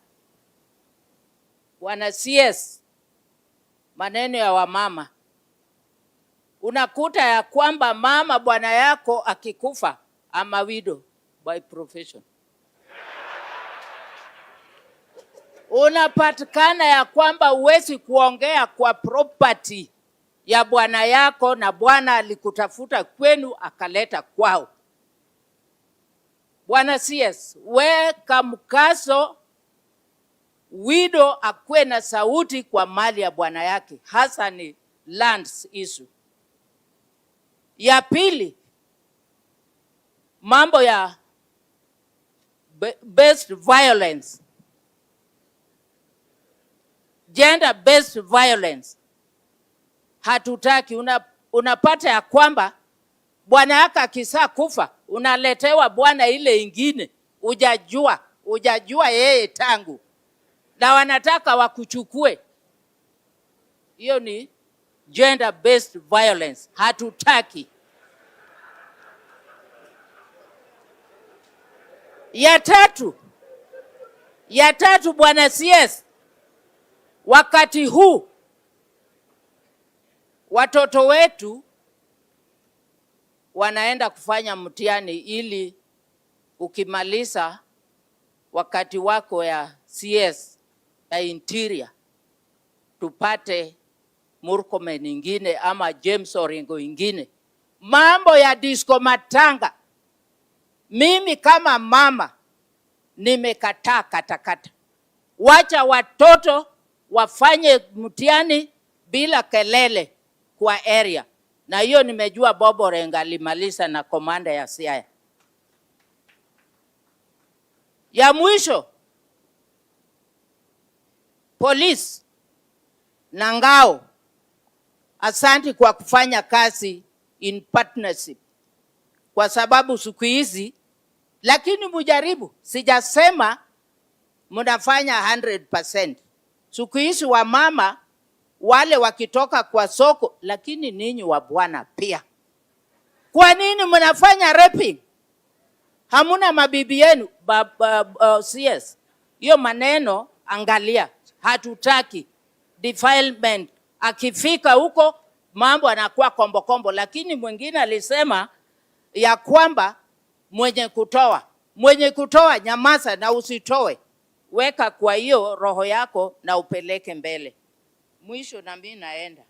Bwana CS, maneno ya wamama. Unakuta ya kwamba mama bwana yako akikufa, ama widow by profession. Unapatikana ya kwamba huwezi kuongea kwa property ya bwana yako na bwana alikutafuta kwenu akaleta kwao. Bwana CS, weka mkazo widow akwe na sauti kwa mali ya bwana yake, hasa ni lands issue. Ya pili, mambo ya based violence, gender based violence. Hatutaki. Unapata ya kwamba bwana yako akisa kufa unaletewa bwana ile ingine hujajua yeye tangu, na wanataka wakuchukue. Hiyo ni gender based violence. Hatutaki. Ya tatu bwana CS, wakati huu watoto wetu wanaenda kufanya mtihani ili ukimaliza wakati wako ya CS ya interior tupate Murkomen ingine ama James Orengo ingine. Mambo ya disco matanga, mimi kama mama nimekataa katakata. Wacha watoto wafanye mtihani bila kelele kwa area. Na hiyo nimejua Bobo Renga alimaliza na komanda ya Siaya. Ya mwisho, police na ngao, asante kwa kufanya kazi in partnership. Kwa sababu siku hizi, lakini mujaribu, sijasema mnafanya 100%. Siku hizi wa mama wale wakitoka kwa soko, lakini ninyi wa bwana pia. Kwa nini mnafanya raping? Hamuna mabibi yenu, CS. Hiyo maneno angalia, hatutaki defilement. Akifika huko mambo anakuwa kombo, lakini mwingine alisema ya kwamba mwenye kutoa nyamaza na usitoe. Weka kwa hiyo roho yako na upeleke mbele. Mwisho na mimi naenda.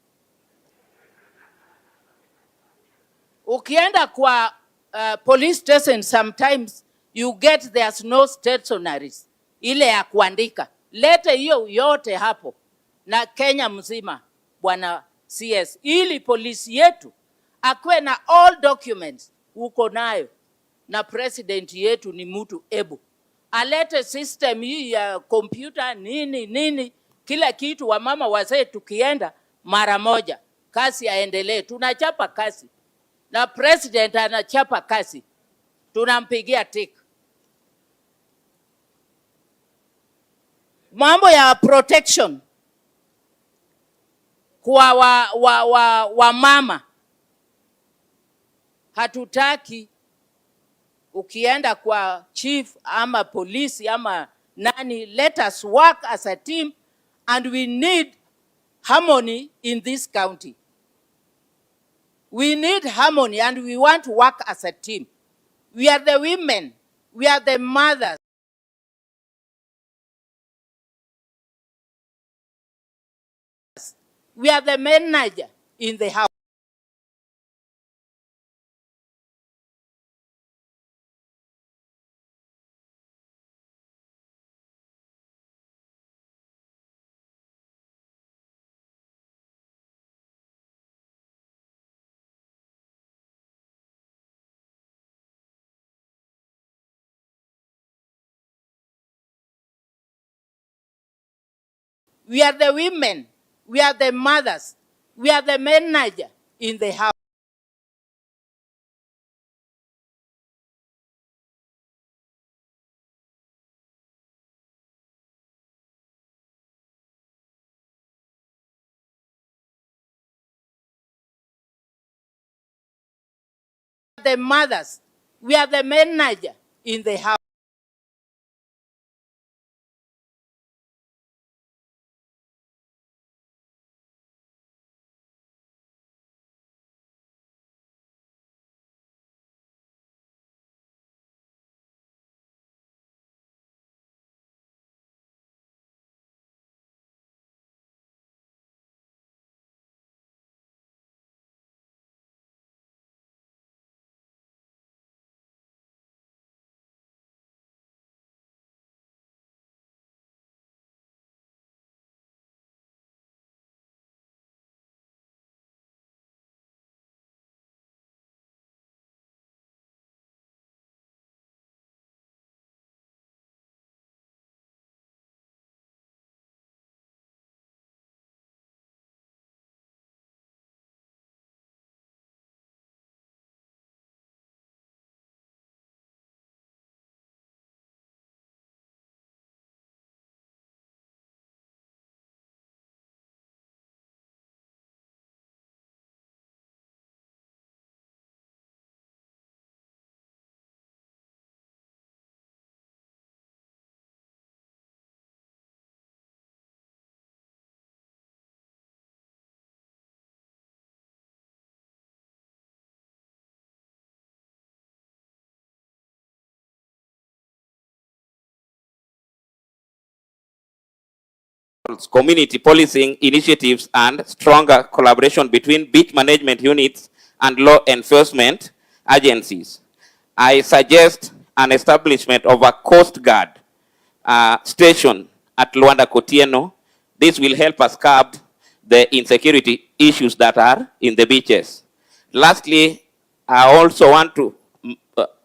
Ukienda kwa police station, sometimes you get there's no stationaries ile ya kuandika. Lete hiyo yote hapo na Kenya mzima, bwana CS, ili polisi yetu akwe na all documents uko nayo, na president yetu ni mtu ebu alete system hii ya computer nini kila kitu. Wa mama wazee tukienda mara moja, kazi yaendelee. Tunachapa kazi na president anachapa kazi, tunampigia tick. Mambo ya protection kwa wa mama, hatutaki ukienda kwa chief ama polisi ama nani, let us work as a team, and we need harmony in this county. We need harmony and we want to work as a team. We are the women, we are the mothers. We are the manager in the house. We are the women, we are the mothers, we are the manager in the house. The mothers, we are the manager in the house. Community policing initiatives and stronger collaboration between beach management units and law enforcement agencies. I suggest an establishment of a Coast Guard station at Luanda Kotieno. This will help us curb the insecurity issues that are in the beaches. Lastly, I also want to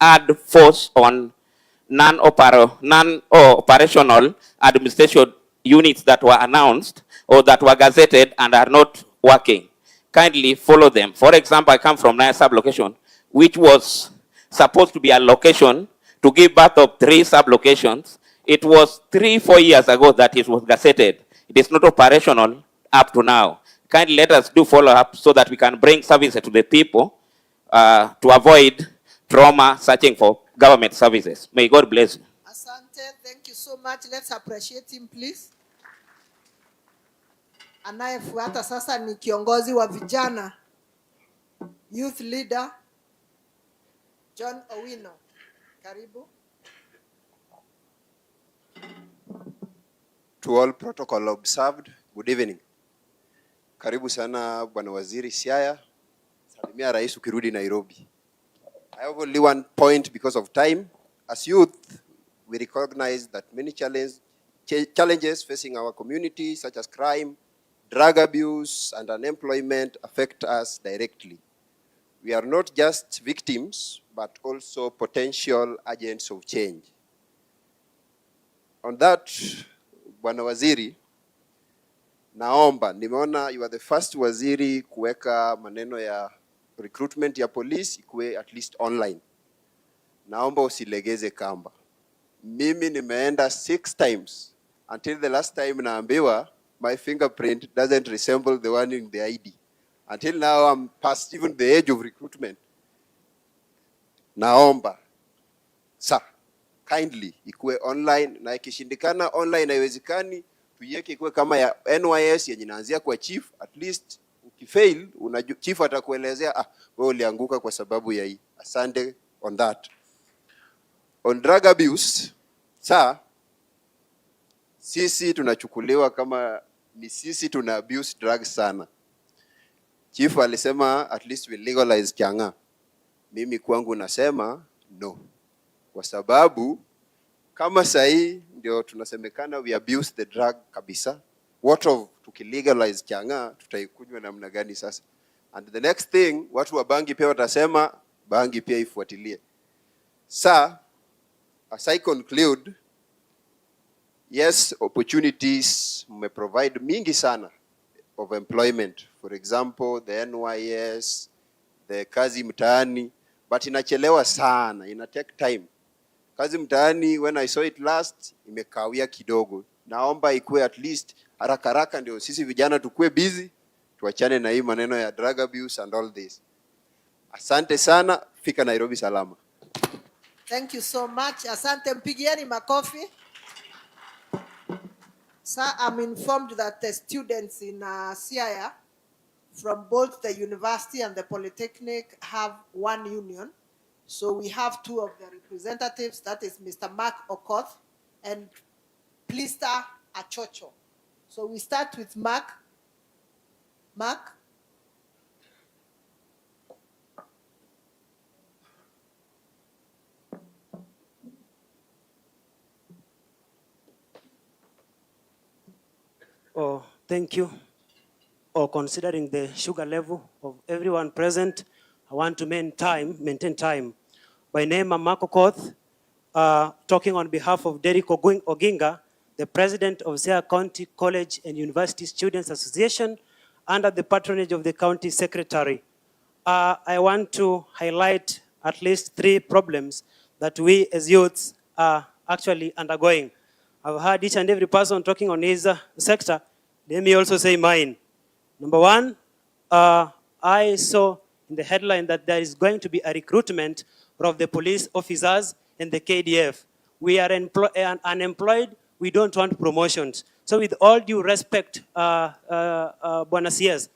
add force on non-operational administration units that were announced or that were gazetted and are not working. Kindly follow them. For example, I come from Naya sub-location, which was supposed to be a location to give birth of 3 sub-locations. It was 3-4 years ago that it was gazetted. It is not operational up to now. Kindly let us do follow-up so that we can bring services to the people to avoid trauma searching for government services. May God bless you. Asante, thank you so much. Let's appreciate him, please. Anayefuata sasa ni kiongozi wa vijana, youth leader, John Owino. Karibu. To all protocol observed, good evening. Karibu sana Bwana Waziri Siaya. Salimia Rais ukirudi Nairobi. I have only one point because of time. As youth, we recognize that many challenges facing our community, such as crime, drug abuse, and unemployment, affect us directly. We are not just victims, but also potential agents of change. On that, Bwana Waziri, naomba, nimeona you are the first waziri kuweka maneno ya recruitment ya police ikuwe at least online. Naomba usilegeze kamba. Mimi nimeenda 6 times. Until the last time naambiwa, my fingerprint doesn't resemble the one in the ID. Until now, I'm past even the age of recruitment. Naomba, sir, kindly, ikuwe online, na ikishindikana online haiwezekani, tuiweke ikuwe kama ya NYS yenye inaanzia kwa chief, at least ukifail, chief atakuelezea, wewe ulianguka kwa sababu ya hii. Asante on that. On drug abuse, sir, sisi tunachukuliwa kama ni sisi tuna abuse drugs sana. Chief alisema at least we legalize changa. Mimi kwangu nasema no. Kwa sababu kama sahi ndio tunasemekana we abuse the drug kabisa. What of tukilegalize changa tutaikunywa namna gani sasa? And the next thing, watu wa bangi pia watasema bangi pia ifuatilie. Sir, as I conclude, yes, opportunities may provide mingi sana of employment. For example, the NYS, the kazi mtaani, but inachelewa sana, ina take time. Kazi mtaani, when I saw it last, imekawia kidogo. Naomba ikuwe at least haraka ndio sisi vijana tukue busy, tuachane na hii maneno ya drug abuse and all this. Asante sana, fika Nairobi salama. Thank you so much. Asante, mpigieni makofi. Sir, I'm informed that the students in Siaya from both the university and the polytechnic have one union. So we have 2 of the representatives, that is Mr. Mark Okoth and Plista Achocho. So we start with Mark. Mark. Oh, thank you. Considering the sugar level of everyone present, I want to maintain time. By name, I'm Mark Okoth, talking on behalf of Derek Oginga, the president of Siaya County College and University Students Association, under the patronage of the county secretary. I want to highlight at least 3 problems that we as youths are actually undergoing. I've heard each and every person talking on his sector. Let me also say mine. Number 1, I saw in the headline that there is going to be a recruitment of the police officers and the KDF. We are unemployed, we don't want promotions. So with all due respect, Bwana CS,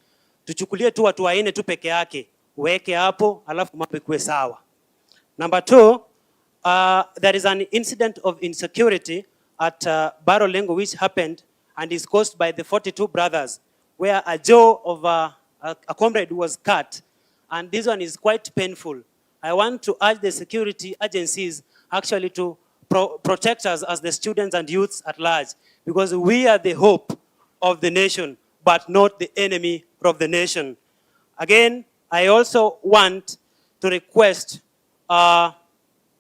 tuchukulie tu watu waine tu peke yake, weke hapo, alafu mambo ikuwe sawa. Number 2, there is an incident of insecurity at Barolengo which happened and is caused by the 42 brothers, where a jaw of a comrade was cut. And this one is quite painful. I want to urge the security agencies actually to protect us as the students and youths at large, because we are the hope of the nation, but not the enemy of the nation. Again, I also want to request the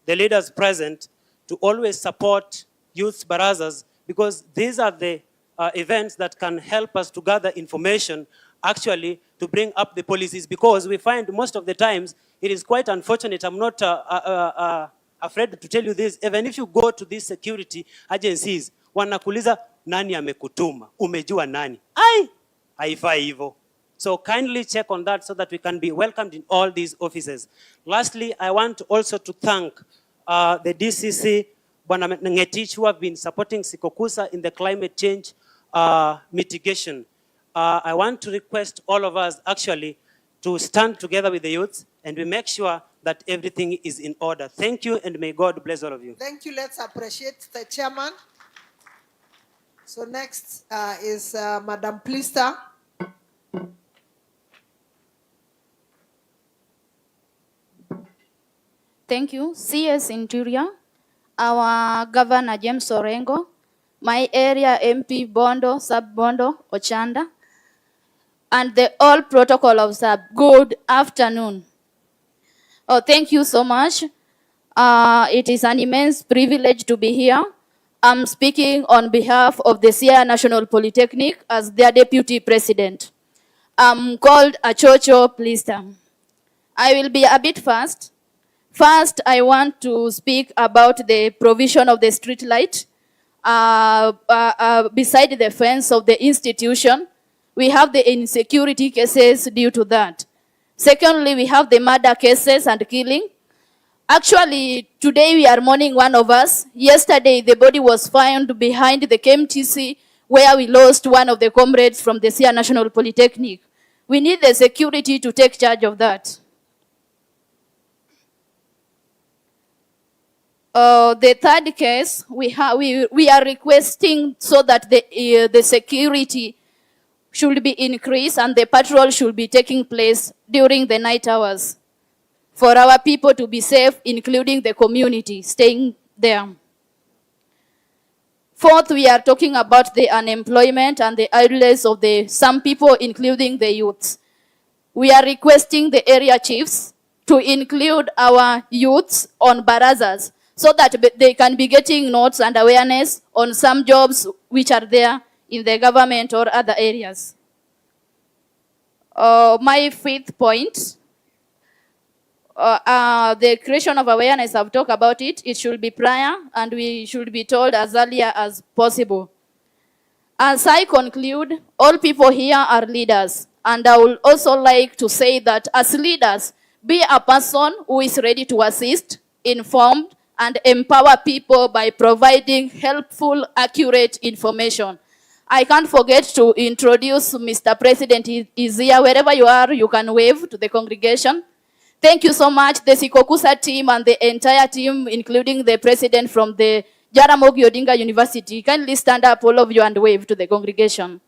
leaders present to always support youth barazas, because these are the events that can help us to gather information actually to bring up the policies, because we find most of the times it is quite unfortunate. I'm not afraid to tell you this. Even if you go to these security agencies, wanakuuliza nani amekutuma, umejua nani? Haifai hivyo. So kindly check on that so that we can be welcomed in all these offices. Lastly, I want also to thank the DCC, Bwana Ngetich, who have been supporting Sikokusa in the climate change mitigation. I want to request all of us actually to stand together with the youth and we make sure that everything is in order. Thank you, and may God bless all of you. Thank you. Let's appreciate the chairman. So next is Madam Plista. Thank you. CS Interior, our Governor James Orengo, my area MP Bondo, Sub-Bondo, Ochanda, and the all protocol of SAB. Good afternoon. Oh, thank you so much. It is an immense privilege to be here. I'm speaking on behalf of the Siaya National Polytechnic as their deputy president. I'm called Achocho Plister. I will be a bit fast. First, I want to speak about the provision of the street light beside the fence of the institution. We have the insecurity cases due to that. Secondly, we have the murder cases and killing. Actually, today we are mourning one of us. Yesterday, the body was found behind the KMTC where we lost one of the comrades from the Siaya National Polytechnic. We need the security to take charge of that. The third case, we are requesting so that the security should be increased and the patrol should be taking place during the night hours for our people to be safe, including the community staying there. Fourth, we are talking about the unemployment and the idleness of some people, including the youths. We are requesting the area chiefs to include our youths on barazas so that they can be getting notes and awareness on some jobs which are there in the government or other areas. My fifth point, the creation of awareness, I've talked about it. It should be prior and we should be told as earlier as possible. As I conclude, all people here are leaders. And I would also like to say that as leaders, be a person who is ready to assist, informed, and empower people by providing helpful, accurate information. I can't forget to introduce Mr. President is here. Wherever you are, you can wave to the congregation. Thank you so much, the Sikokusa team and the entire team, including the president from the Jaramogi Odinga University. Kindly stand up, all of you, and wave to the congregation.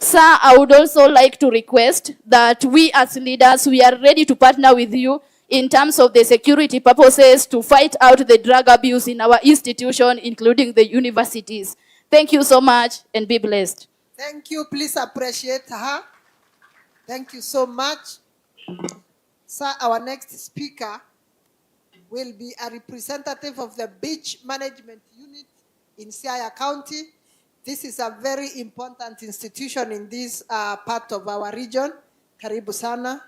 Sir, I would also like to request that we as leaders, we are ready to partner with you in terms of the security purposes to fight out the drug abuse in our institution, including the universities. Thank you so much and be blessed. Thank you. Please appreciate her. Thank you so much. Sir, our next speaker will be a representative of the Beach Management Unit in Siaya County. This is a very important institution in this part of our region. Karibu sana.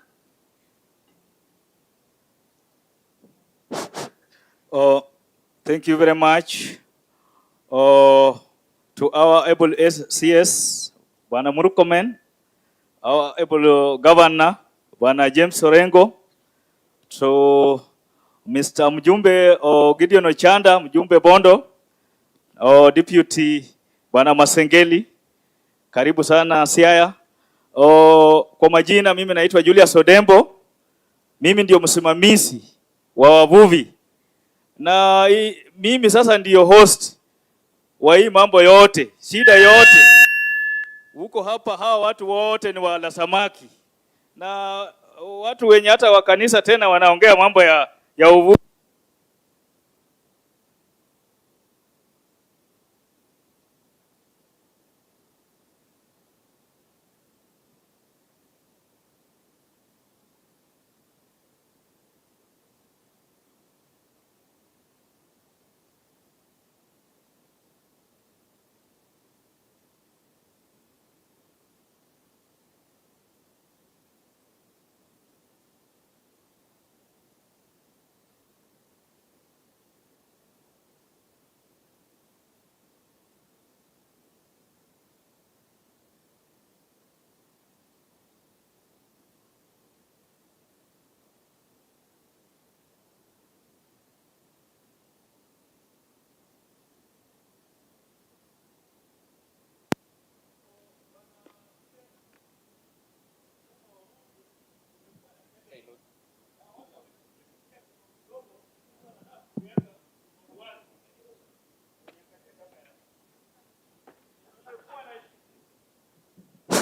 Thank you very much to our able CS, Bwana Murkomen, our able Governor, Bwana James Orengo, to Mr. Mjumbe Gideon Ochanda, Mjumbe Bondo, Deputy Bwana Masengeli, karibu sana Siaya. Kwa majina mimi naitwa Julius Odembo. Mimi ndio msimamizi wa wavuvi. Na mimi sasa ndio host wa hii mambo yote, shida yote. Huko hapa hawa watu wote ni wala samaki. Na watu wenye hata wa kanisa tena wanaongea mambo ya uvuvi.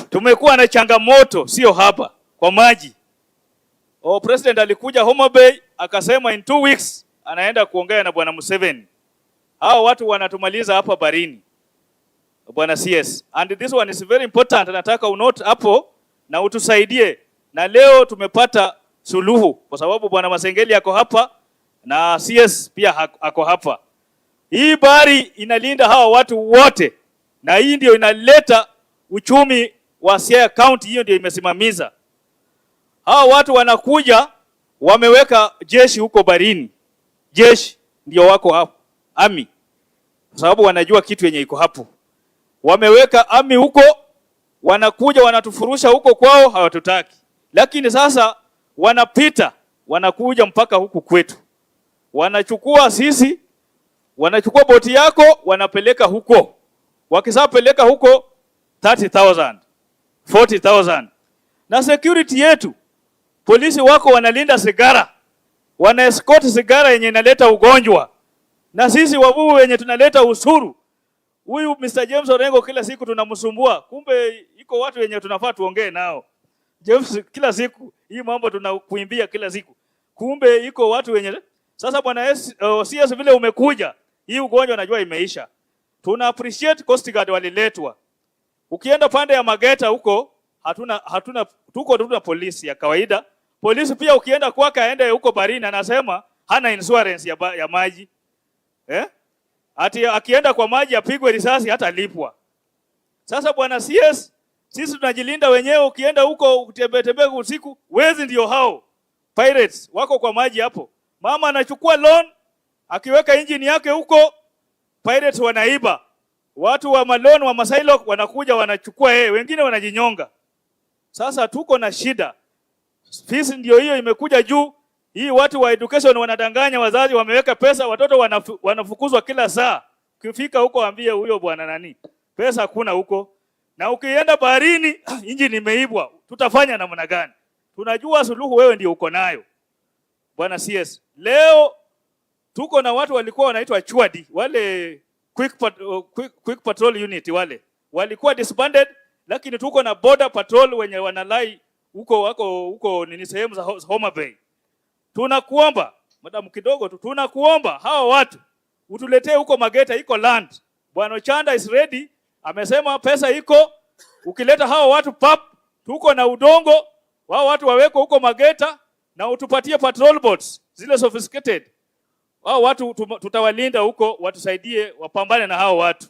Tumekuwa na changamoto sio hapa kwa maji. President alikuja Homa Bay akasema in 2 weeks anaenda kuongea na bwana Museveni. Hao watu wanatumaliza hapa barini, bwana CS. And this one is very important. Nataka unote hapo na utusaidie. Na leo tumepata suluhu kwa sababu bwana Masengeli ako hapa na CS pia ako hapa. Hii bahari inalinda hawa watu wote na hii ndio inaleta uchumi wa Siaya County, hiyo ndio imesimamiza. Hawa watu wanakuja wameweka jeshi huko barini. Jeshi ndio wako hapo. Army. Kwa sababu wanajua kitu yenye iko hapo. Wameweka army huko, wanakuja wanatufurusha huko kwao, hawatutaki. Lakini sasa wanapita, wanakuja mpaka huku kwetu. Wanachukua sisi, wanachukua boti yako, wanapeleka huko. Wakisapeleka huko 30,000, 40,000. Na security yetu, polisi wako wanalinda sigara. Wana escort sigara yenye inaleta ugonjwa. Na sisi wavuvi wenye tunaleta usuru. Huyu Mr. James Orengo kila siku tunamsumbua. Kumbe iko watu wenye tunafaa tuongee nao. James kila siku hii mambo tunakuimbia kila siku. Kumbe iko watu wenye sasa bwana CS vile umekuja, hii ugonjwa najua imeisha. Tuna appreciate Coast Guard waliletwa. Ukienda pande ya Mageta huko hatuna polisi ya kawaida. Polisi pia ukienda kwake aende huko barini anasema hana insurance ya maji. Ati akienda kwa maji apigwe risasi hata lipwa. Sasa bwana CS, sisi tunajilinda wenyewe. Ukienda huko utembee usiku, wezi ndio hao. Pirates wako kwa maji hapo. Mama anachukua loan, akiweka engine yake huko, pirates wanaiba. Watu wa malon wa Masailok wanakuja wanachukua wengine wanajinyonga. Sasa tuko na shida. Fees ndio hiyo imekuja juu. Hii watu wa education wanadanganya wazazi, wameweka pesa, watoto wanafukuzwa kila saa. Ukifika huko ambie huyo bwana nani, pesa hakuna huko. Na ukienda baharini engine imeibwa, tutafanya namna gani? Tunajua suluhu wewe ndio uko nayo bwana CS. Leo tuko na watu walikuwa wanaitwa Chwadi, wale quick patrol unit wale walikuwa disbanded, lakini tuko na border patrol wenye wanalai huko wako huko nini sehemu za Homa Bay. Tunakuomba madam kidogo tu, tunakuomba hawa watu utuletee huko Mageta, iko land. Bwana Chanda is ready, amesema pesa iko. Ukileta hawa watu tuko na udongo, wao watu waweko huko Mageta na utupatie patrol boats zile sophisticated. Wao watu tutawalinda huko, watusaidie wapambane na hao watu.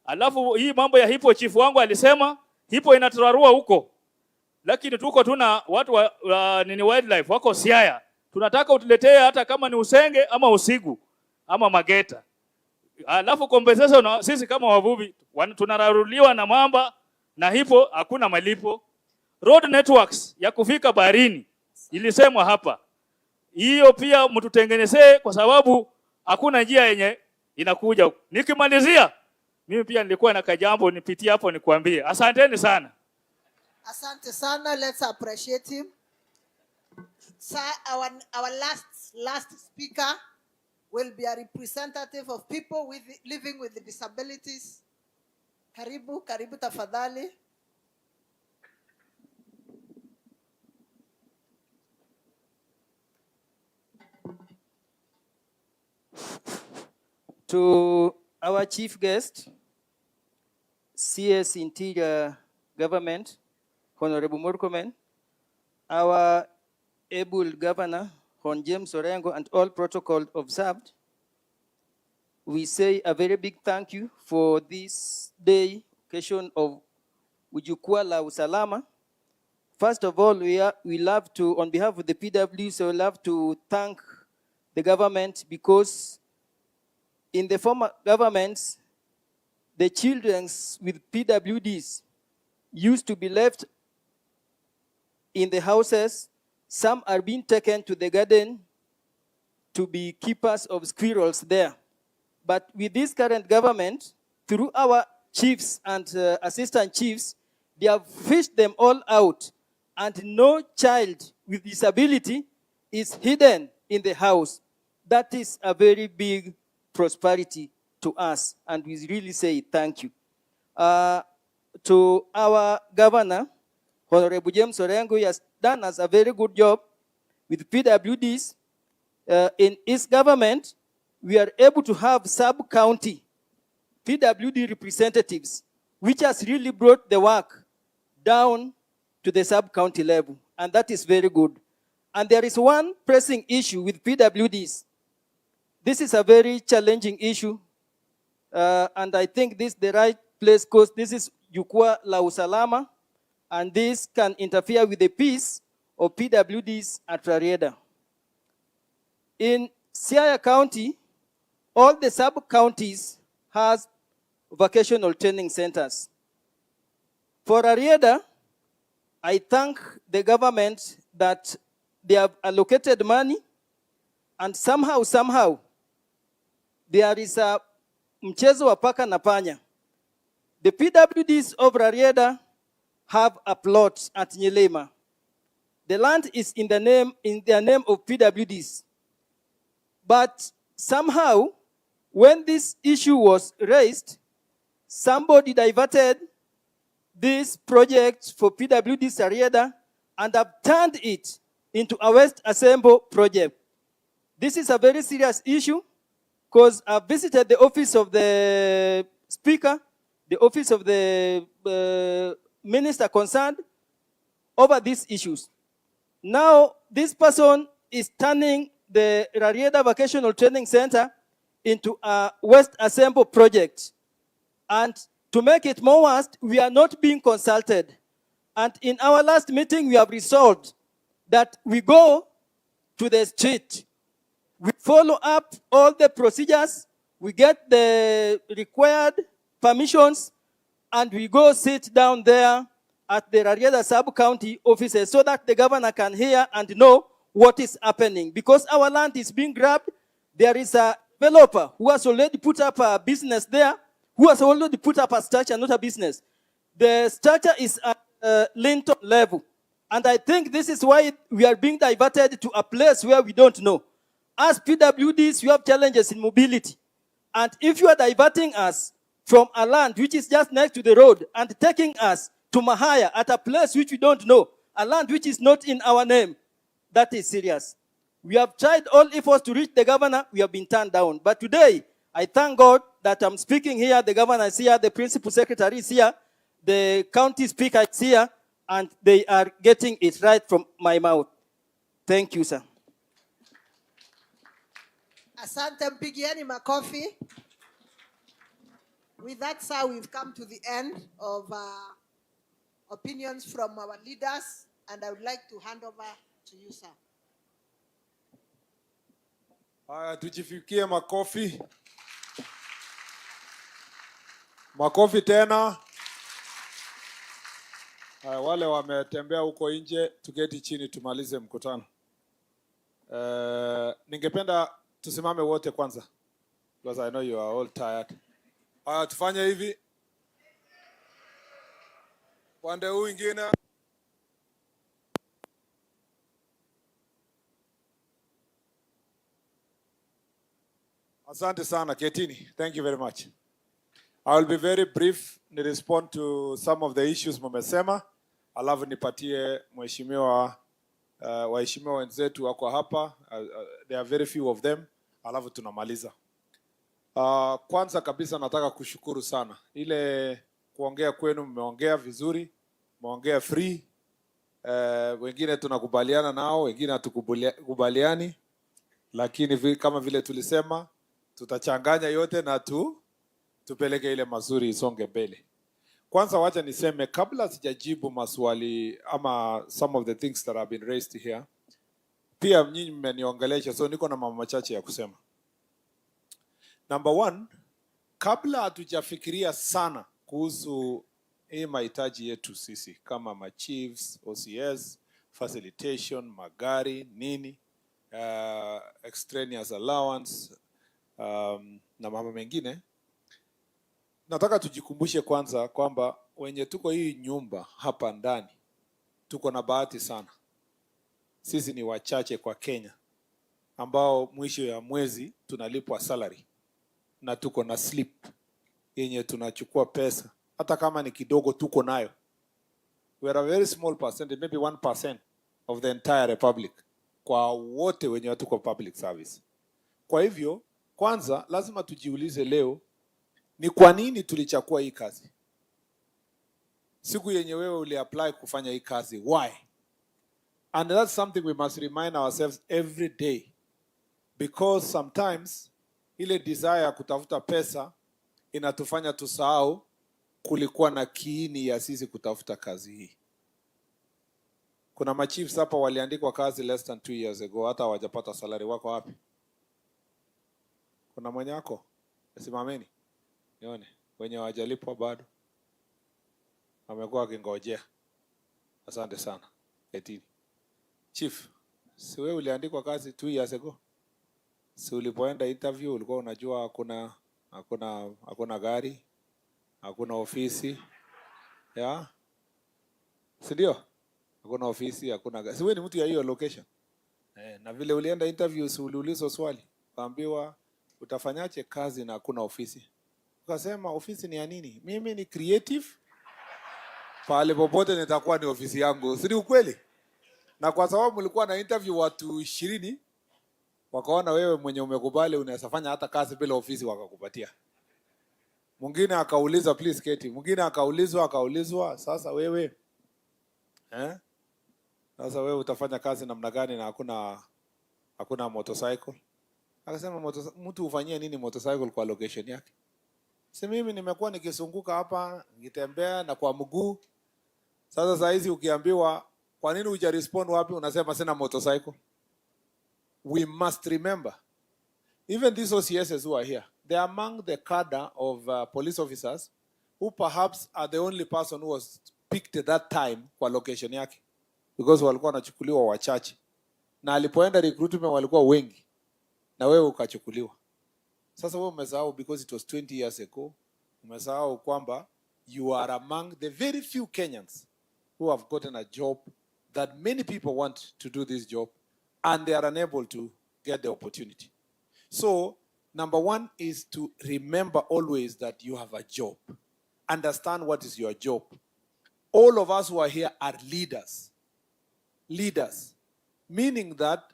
Alafu hii mambo ya hipo, chief wangu alisema hipo inaturarua huko. Lakini tuko tuna watu nini wildlife wako Siaya. Tunataka utuletee hata kama ni Usenge ama Usigu ama Mageta. Alafu compensation sisi kama wavuvi tunararuliwa na mamba na hipo hakuna malipo. Road networks ya kufika baharini ilisemwa hapa. Hiyo pia mtutengenezee kwa sababu hakuna njia yenye inakuja. Nikimalizia mimi pia nilikuwa na kajambo nipitie hapo nikuambie. Asanteni sana. Asante sana, let's appreciate him. Sir, our last speaker will be a representative of people living with disabilities. Karibu tafadhali. To our chief guest, CS Interior Government, Honorable Murkomen, our able governor, Hon James Orengo, and all protocol observed, we say a very big thank you for this day occasion of Jukwaa La Usalama. First of all, we love to, on behalf of the PWC, we love to thank the government because in the former governments, the children with PWDs used to be left in the houses. Some are being taken to the garden to be keepers of squirrels there. But with this current government, through our chiefs and assistant chiefs, they have fished them all out, and no child with disability is hidden in the house. That is a very big prosperity to us, and we really say thank you. To our governor, Honorable James Orengo, he has done us a very good job with PWDs. In its government, we are able to have sub-county PWD representatives, which has really brought the work down to the sub-county level, and that is very good. And there is one pressing issue with PWDs. This is a very challenging issue, and I think this is the right place because this is Jukwaa La Usalama, and this can interfere with the peace of PWDs at Rarieda. In Siaya County, all the sub-counties has vocational training centers. For Rarieda, I thank the government that they have allocated money, and somehow, there is a mchezo wa paka na panya. The PWDs of Rarieda have a plot at Nyelema. The land is in their name of PWDs. But somehow, when this issue was raised, somebody diverted this project for PWDs Rarieda and have turned it into a West Assemble project. This is a very serious issue because I've visited the office of the speaker, the office of the minister concerned over these issues. Now, this person is turning the Rarieda Vocational Training Center into a West Assemble project. And to make it more worse, we are not being consulted. And in our last meeting, we have resolved that we go to the street. We follow up all the procedures, we get the required permissions, and we go sit down there at the Rarieda sub-county offices so that the governor can hear and know what is happening. Because our land is being grabbed, there is a developer who has already put up a business there, who has already put up a structure, not a business. The structure is at Linton level. And I think this is why we are being diverted to a place where we don't know. As PWDs, we have challenges in mobility. And if you are diverting us from a land which is just next to the road and taking us to Mahaya at a place which we don't know, a land which is not in our name, that is serious. We have tried all efforts to reach the governor, we have been turned down. But today, I thank God that I'm speaking here, the governor is here, the principal secretary is here, the county speaker is here, and they are getting it right from my mouth. Thank you, sir. Asante, mpigieni makofi. With that, sir, we've come to the end of opinions from our leaders, and I would like to hand over to you, sir. Tujifikie makofi. Makofi tena. Wale wametembea huko nje, tuketi chini tumalize mkutano. Ningependa tusimame wote kwanza, because I know you are all tired. Tufanye hivi. Pande huu ingine. Asante sana, ketini. Thank you very much. I will be very brief ni respond to some of the issues mmesema, alafu nipatie mheshimiwa waheshimiwa wenzetu wako hapa. There are very few of them, alafu tunamaliza. Kwanza kabisa nataka kushukuru sana. Ile kuongea kwenu mmeongea vizuri, mmeongea free. Wengine tunakubaliana nao, wengine hatukubaliani. Lakini kama vile tulisema, tutachanganya yote na tupeleke ile mazuri isonge mbele. Kwanza wacha niseme kabla sijajibu maswali ama some of the things that have been raised here. Pia nyinyi mmeniongelesha, so niko na mambo machache ya kusema. Number one, kabla hatujafikiria sana kuhusu hii mahitaji yetu sisi kama machiefs, OCS, facilitation, magari, nini, extraneous allowance, na mambo mengine, nataka tujikumbushe kwanza kwamba wenye tuko hii nyumba hapa ndani, tuko na bahati sana. Sisi ni wachache kwa Kenya ambao mwisho ya mwezi tunalipwa salary na tuko na slip yenye tunachukua pesa, hata kama ni kidogo tuko nayo. We are a very small percentage, maybe 1% of the entire republic, kwa wote wenye watu kwa public service. Kwa hivyo, kwanza lazima tujiulize leo ni kwa nini tulichukua hii kazi. Siku yenye wewe uliapply kufanya hii kazi, why? And that's something we must remind ourselves every day, because sometimes ile desire ya kutafuta pesa inatufanya tusahau kulikuwa na kiini ya sisi kutafuta kazi hii. Kuna machiefs hapa waliandikwa kazi less than 2 years ago, hata hawajapata salary. Wako wapi? Kuna mwenye wako? Simameni nione wenye hawajalipwa bado, wamekuwa wakingojea. Asante sana. Etini chief, si wewe uliandikwa kazi 2 years ago? Si ulipoenda interview ulikuwa unajua hakuna gari, hakuna ofisi, ya? Si ndio? Hakuna ofisi, hakuna gari. Si wewe ni mtu ya hiyo location? Na vile ulienda interview, si uliulizwa swali, kaambiwa utafanyaje kazi na hakuna ofisi? Ukasema ofisi ni ya nini? Mimi ni creative, pale popote nitakuwa ni ofisi yangu. Si ukweli? Na kwa sababu mlikuwa na interview watu 20, wakaona wewe mwenye umekubali unaweza fanya hata kazi bila ofisi, wakakupatia. Mwingine akauliza please Keti, mwingine akaulizwa sasa wewe sasa wewe utafanya kazi namna gani na hakuna motorcycle? Akasema mtu ufanyie nini motorcycle kwa location yake? Si mimi nimekuwa nikizunguka hapa nikitembea na kwa mguu. Sasa saa hizi ukiambiwa kwa nini huja respond wapi, unasema sina motorcycle. We must remember, even these OCSs who are here, they are among the cadre of police officers who perhaps are the only person who was picked at that time kwa location yake, because walikuwa wanachukuliwa wachache, na alipoenda recruitment walikuwa wengi, na wewe ukachukuliwa. Sasa wewe umesahau because it was 20 years ago. Umesahau kwamba you are among the very few Kenyans who have gotten a job that many people want to do this job and they are unable to get the opportunity. So, number one is to remember always that you have a job. Understand what is your job. All of us who are here are leaders. Leaders. Meaning that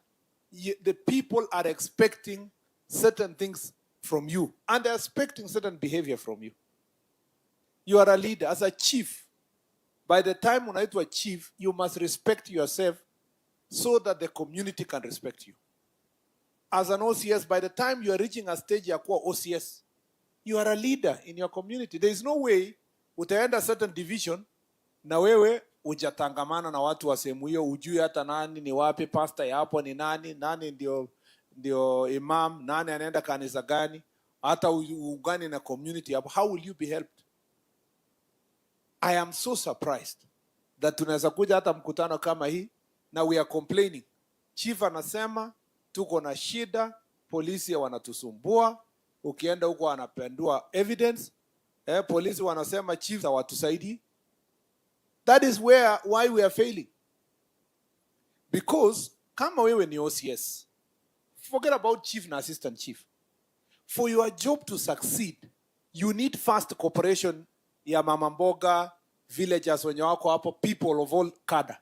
the people are expecting certain things from you, and they're expecting certain behavior from you. You are a leader. As a chief, by the time unaitwa chief, you must respect yourself so that the community can respect you. As an OCS, by the time you are reaching a stage ya kuwa OCS, you are a leader in your community. There is no way utaenda certain division na wewe hujatangamana na watu wa sehemu hiyo, ujui hata nani ni wapi, pastor ya hapo ni nani ndio imam, nani anaenda kanisa gani, hata ugani na community hapo. How will you be helped? I am so surprised that tunaweza kuja hata mkutano kama hii na we are complaining. Chief anasema tuko na shida, polisi wanatusumbua, ukienda huko wanapendua evidence, polisi wanasema chief hawatusaidii. That is why we are failing. Because kama wewe ni OCS, forget about chief na assistant chief. For your job to succeed, you need fast cooperation ya mama mboga, villagers wenye wako hapo, people of all cadre.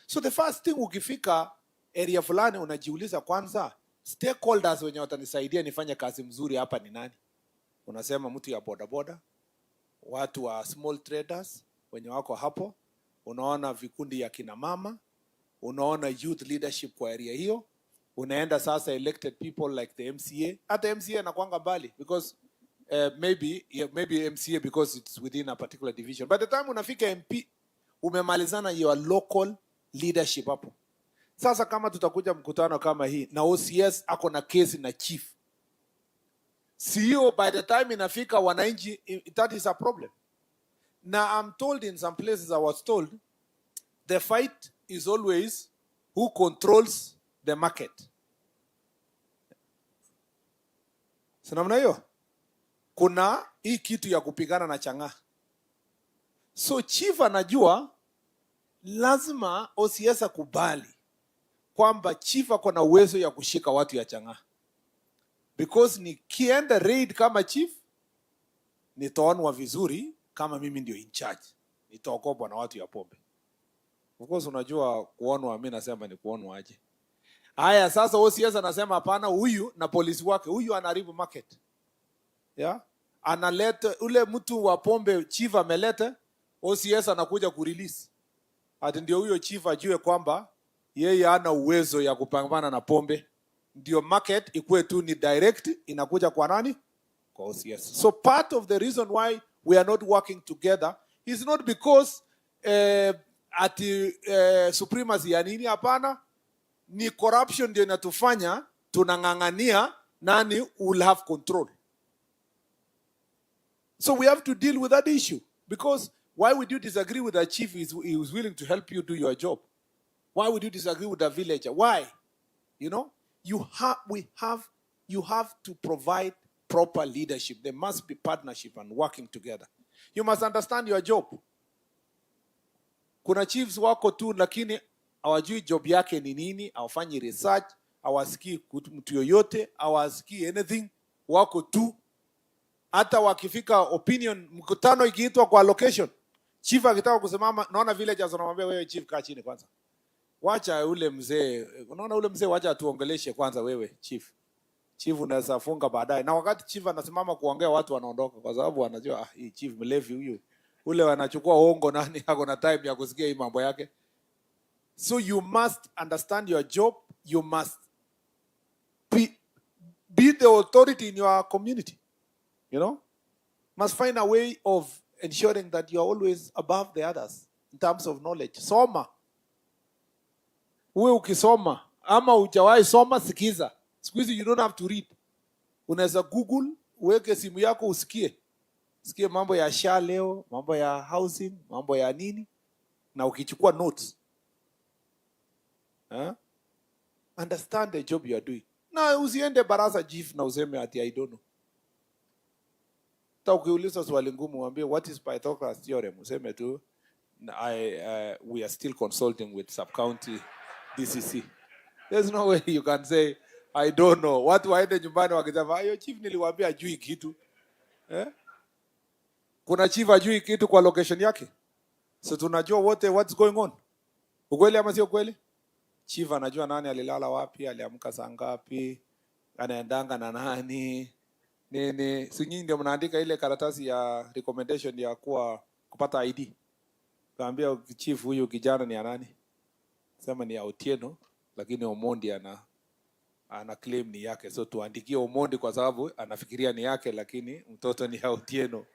So the first thing ukifika area fulani unajiuliza kwanza, stakeholders wenye watanisaidia nifanye kazi mzuri hapa ni nani? Unasema mtu ya bodaboda, watu wa small traders wenye wako hapo, unaona vikundi ya kina mama, unaona youth leadership kwa area hiyo, unaenda sasa elected people like the MCA. Hata MCA nakuanga mbali because maybe MCA because it's within a particular division. By the time unafika MP, umemalizana your local leadership hapo. Sasa kama tutakuja mkutano kama hii na OCS ako na kesi na chief, CEO by the time inafika wananchi, that is a problem. Now I'm told in some places, I was told, the fight is always who controls the market. Sinamna hiyo? Kuna hii kitu ya kupigana na chang'aa. So chief anajua lazima OCS akubali kwamba chief ako na uwezo ya kushika watu ya chang'aa. Because nikienda raid kama chief, nitaonwa vizuri kama mimi ndio in charge. Nitaokopwa na watu ya pombe. Of course unajua kuonwa, mimi nasema ni kuonwa aje. Haya sasa OCS anasema hapana, huyu na polisi wake, huyu anaharibu market. Yeah? Analeta ule mtu wa pombe chief ameleta, OCS anakuja kurelease. Ati ndio huyo chief ajue kwamba yeye hana uwezo ya kupambana na pombe. Ndio market ikuwe tu ni direct inakuja kwa nani? Kwa OCS. So part of the reason why we are not working together is not because supremacy ya nini, hapana. Ni corruption ndio inatufanya tunang'ang'ania nani will have control. So we have to deal with that issue, because why would you disagree with a chief he is willing to help you do your job? Why would you disagree with a villager? Why? You know, you have to provide proper leadership. There must be partnership and working together. You must understand your job. Kuna chiefs wako tu lakini hawajui job yake ni nini, hawafanyi research, hawasikii mtu yoyote, hawasikii anything, wako tu. Hata wakifika opinion, mkutano ikiitwa kwa location, chief akitaka kusimama, naona villagers wanamwambia wewe chief kaa chini kwanza. Wacha ule mzee, unaona ule mzee wacha tuongeleshe kwanza wewe chief. Chief unaweza funga baadaye. Na wakati chief anasimama kuongea watu wanaondoka kwa sababu wanajua hii chief mlevi huyu. Ule wanachukua hongo nani hako na time ya kusikia hii mambo yake. So you must understand your job, you must be the authority in your community. You know? Must find a way of ensuring that you are always above the others in terms of knowledge. Soma. Uwe ukisoma ama hujawahi soma, sikiza. Siku hizi you don't have to read. Unaweza Google, uweke simu yako usikie. Sikie mambo ya SHA leo, mambo ya housing, mambo ya nini, na ukichukua notes. Understand the job you are doing. Na usiende baraza chief na useme ati I don't know. Ta ukiuliza swali ngumu uambie what is Pythagoras theorem, useme tu we are still consulting with sub-county DCC. There's no way you can say I don't know. Watu waende nyumbani wakisema ayo chief niliwaambia ajui kitu. Kuna chief ajui kitu kwa location yake. So tunajua wote what's going on. Ukweli ama sio kweli? Chief anajua nani alilala wapi, aliamka saa ngapi, anaendanga na nani. Nini, si nyinyi ndio mnaandika ile karatasi ya recommendation ya kupata ID. Kaambia chief huyu kijana ni nani? Sema ni ya Otieno, lakini Omondi ana claim ni yake. So tuandikie Omondi kwa sababu anafikiria ni yake lakini mtoto ni ya Otieno.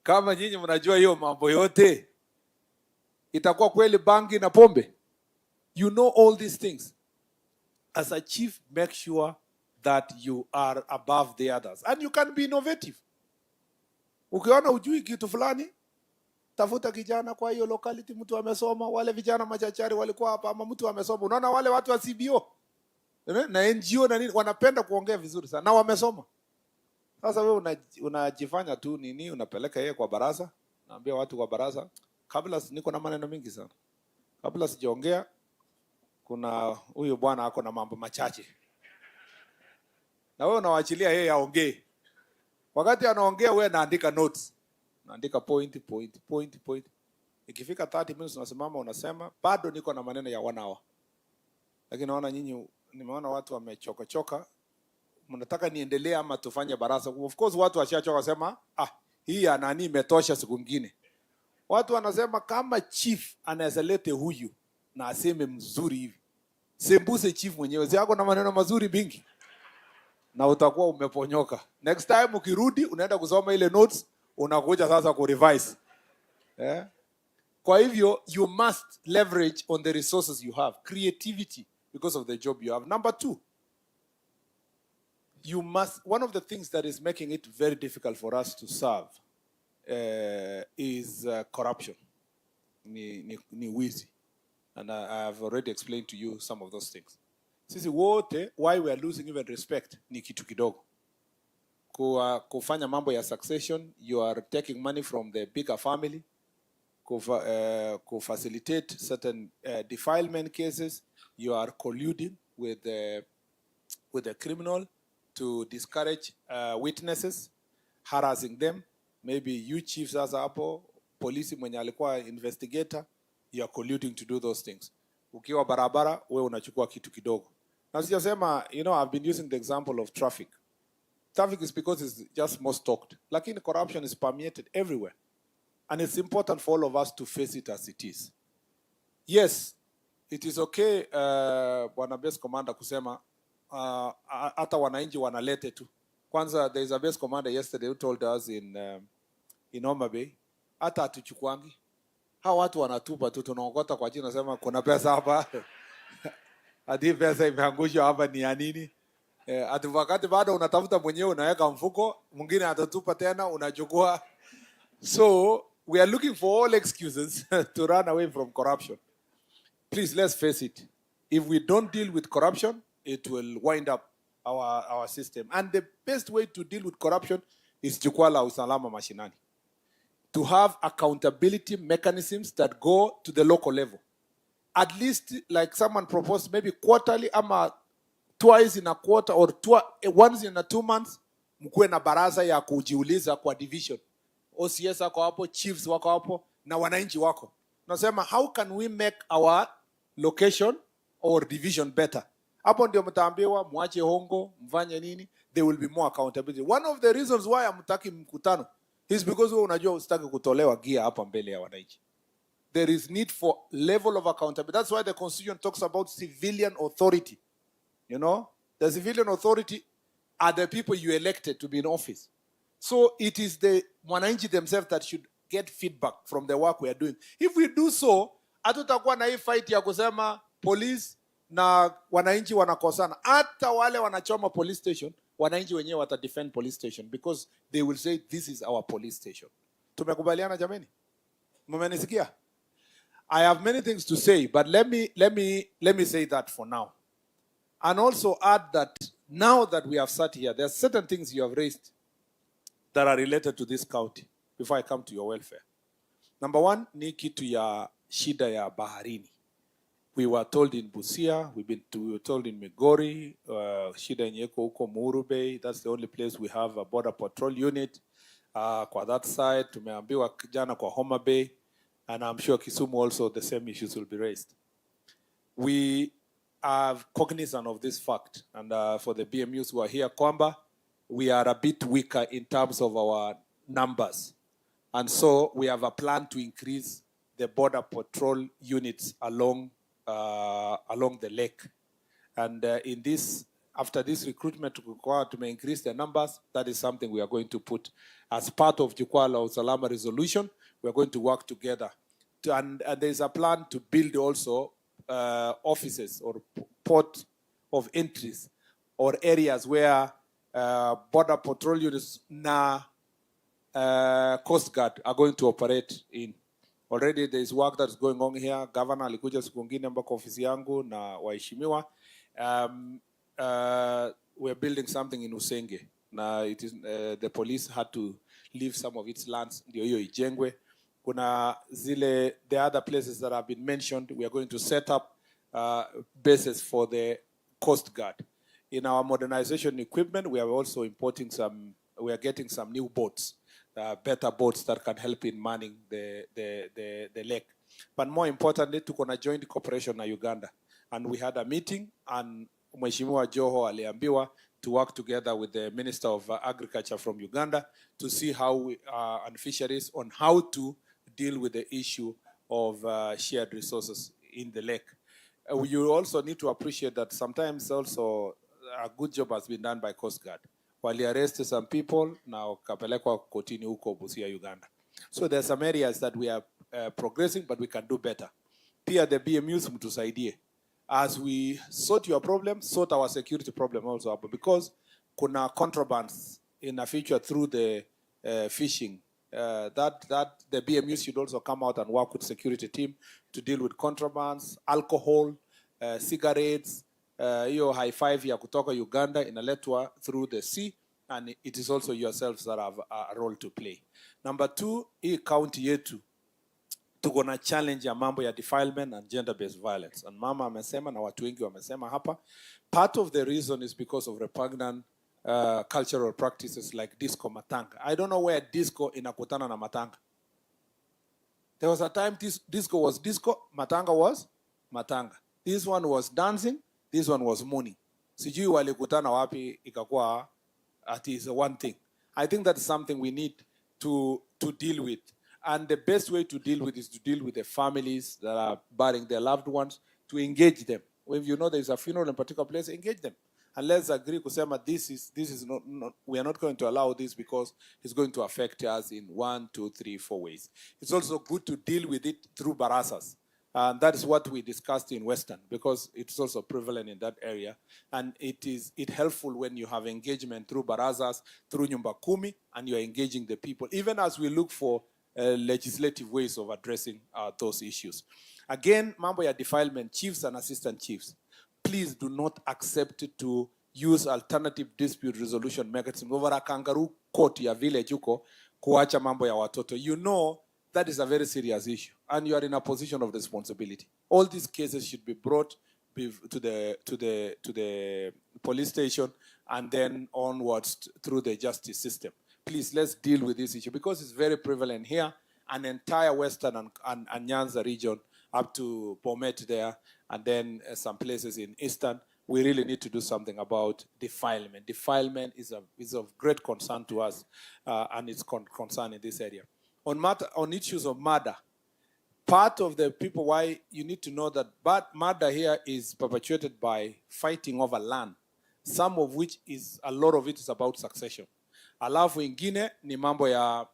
Kama nyinyi mnajua hiyo mambo yote, itakuwa kweli bangi na pombe? You know all these things. As a chief, make sure that you are above the others. And you can be innovative. Ukiona ujui kitu fulani, tafuta kijana kwa hiyo locality, mtu amesoma. Wale vijana machachari walikuwa hapa ama mtu amesoma. Unaona wale watu wa CBO na NGO na nini wanapenda kuongea vizuri sana na wamesoma. Sasa wewe unajifanya tu nini, unapeleka yeye kwa baraza, naambia watu kwa baraza, kabla niko na maneno mingi sana. Kabla sijaongea kuna huyo bwana ako na mambo machache. Na wewe unawaachilia yeye aongee. Wakati anaongea wewe naandika notes. Naandika point. Ikifika 30 minutes unasimama unasema bado niko na maneno ya 1 hour. Lakini naona nyinyi, nimeona watu wamechoka. Mnataka niendelee ama tufanye baraza? Of course watu washachoka sema hii ya nani imetosha siku nyingine. Watu wanasema kama chief anaweza lete huyu na aseme mzuri hivi, sembuse chief mwenyewe zako na maneno mazuri bingi, na utakuwa umeponyoka. Next time ukirudi unaenda kusoma ile notes, unakuja sasa ku revise. Kwa hivyo you must leverage on the resources you have, creativity because of the job you have. Number 2, you must, one of the things that is making it very difficult for us to serve is corruption. Ni wizi. And I have already explained to you some of those things. Sisi wote, why we are losing even respect ni kitu kidogo. Kufanya mambo ya succession, you are taking money from the bigger family. Facilitate certain defilement cases, you are colluding with the criminal to discourage witnesses, harassing them. Maybe you chiefs as hapo, polisi mwenye alikuwa investigator, you are colluding to do those things. Ukiwa barabara, wewe unachukua kitu kidogo. Na sijasema, you know, I've been using the example of traffic. Traffic is because it's just more stocked. Lakini corruption is permeated everywhere. And it's important for all of us to face it as it is. Yes, it is okay, Bwana Base Commander kusema, hata wananchi wanalete tu. Kwanza, there is a base commander yesterday who told us in Homa Bay, hata hatuchukuangi. Hawa watu wanatupa tu, tunaokota kwa jina, nasema kuna pesa hapa. Hadi pesa imeangushwa hapa ni ya nini? Ati wakati bado unatafuta mwenyewe unaweka mfuko, mwingine atatupa tena unachukua. So, we are looking for all excuses to run away from corruption. Please, let's face it. If we don't deal with corruption, it will wind up our system. And the best way to deal with corruption is Jukwaa La Usalama mashinani. To have accountability mechanisms that go to the local level. At least, like someone proposed, maybe quarterly, ama twice in a quarter, or once in a 2 months, mkuwe na baraza ya kujiuliza kwa division. OCS wako hapo, chiefs wako hapo, na wananchi wako. Nasema, how can we make our location or division better? Hapo ndio mtaambiwa, muache hongo, mfanye nini, there will be more accountability. One of the reasons why hamtaki mkutano is because wewe unajua usitaki kutolewa gia hapa mbele ya wananchi. There is need for level of accountability. That's why the Constitution talks about civilian authority. You know, the civilian authority are the people you elected to be in office. So it is the wananchi themselves that should get feedback from the work we are doing. If we do so, hatutakuwa na hii fight ya kusema police na wananchi wanakosana. Hata wale wanachoma police station, wananchi wenyewe wata defend police station because they will say this is our police station. Tumekubaliana jameni? Mmenisikia? I have many things to say, but let me say that for now. And also add that now that we have sat here, there are certain things you have raised that are related to this county before I come to your welfare. Number one, ni kitu ya shida ya baharini. We were told in Busia, we were told in Migori, shida yenye iko huko Muhuru Bay, that's the only place we have a border patrol unit. Kwa that side, tumeambiwa jana kwa Homa Bay, and I'm sure Kisumu also the same issues will be raised. We are cognizant of this fact, and for the BMUs who are here, kwamba, we are a bit weaker in terms of our numbers. And so we have a plan to increase the border patrol units along the lake. And in this, after this recruitment to increase the numbers, that is something we are going to put as part of Jukwaa La Usalama resolution. We are going to work together. And there is a plan to build also offices or port of entries or areas where border patrol units na Coast Guard are going to operate in. Already there is work that's going on here. Governor alikuja siku ngine mpaka ofisi yangu na waheshimiwa. We're building something in Usenge. Na it is the police had to leave some of its lands ndio hiyo ijengwe. Kuna zile the other places that have been mentioned, we are going to set up bases for the Coast Guard. In our modernization equipment, we are also importing we are getting some new boats, better boats that can help in manning the lake. But more importantly, tuko na joint cooperation na Uganda. And we had a meeting, and Mheshimiwa Joho aliambiwa to work together with the Minister of Agriculture from Uganda to see how and fisheries on how to deal with the issue of shared resources in the lake. You also need to appreciate that sometimes also a good job has been done by Coast Guard. Wali arrested some people, now kapelekwa kotini huko Busia, Uganda. So there are some areas that we are progressing, but we can do better. Pia the BMUs mtusaidie. As we sort your problem, sort our security problem also up, because kuna contrabands in the future through the fishing. That the BMUs should also come out and work with security team to deal with contrabands, alcohol, cigarettes, hiyo high five ya kutoka Uganda inaletwa through the sea, and it is also yourselves that have a role to play. Number two, hii county yetu tuko na challenge ya mambo ya defilement and gender-based violence. And mama amesema na watu wengi wamesema hapa, part of the reason is because of repugnant cultural practices like disco matanga. I don't know where disco inakutana na matanga. There was a time disco was disco, matanga was matanga. This one was dancing, this one was mourning. Sijui walikutana wapi ikakuwa at is one thing. I think that's something we need to deal with. And the best way to deal with is to deal with the families that are burying their loved ones, to engage them. If you know there's a funeral in a particular place, engage them. And let's agree, Kusema, this is not, we are not going to allow this because it's going to affect us in 1, 2, 3, 4 ways. It's also good to deal with it through barasas. And that is what we discussed in Western, because it's also prevalent in that area. And it helpful when you have engagement through barazas, through nyumba kumi, and you're engaging the people, even as we look for legislative ways of addressing those issues. Again, mambo ya defilement, chiefs and assistant chiefs, please do not accept to use alternative dispute resolution mechanism over a kangaroo court ya village huko kuacha mambo ya watoto. You know that is a very serious issue, and you are in a position of responsibility. All these cases should be brought to the police station and then onwards through the justice system. Please, let's deal with this issue because it's very prevalent here, an entire Western and Nyanza region up to Bomet there, and then some places in Eastern. We really need to do something about defilement. Defilement is of great concern to us, and it's concern in this area. On issues of murder, part of the people, why you need to know that murder here is perpetuated by fighting over land, some of which a lot of it is about succession. Alafu ingine ni mambo ya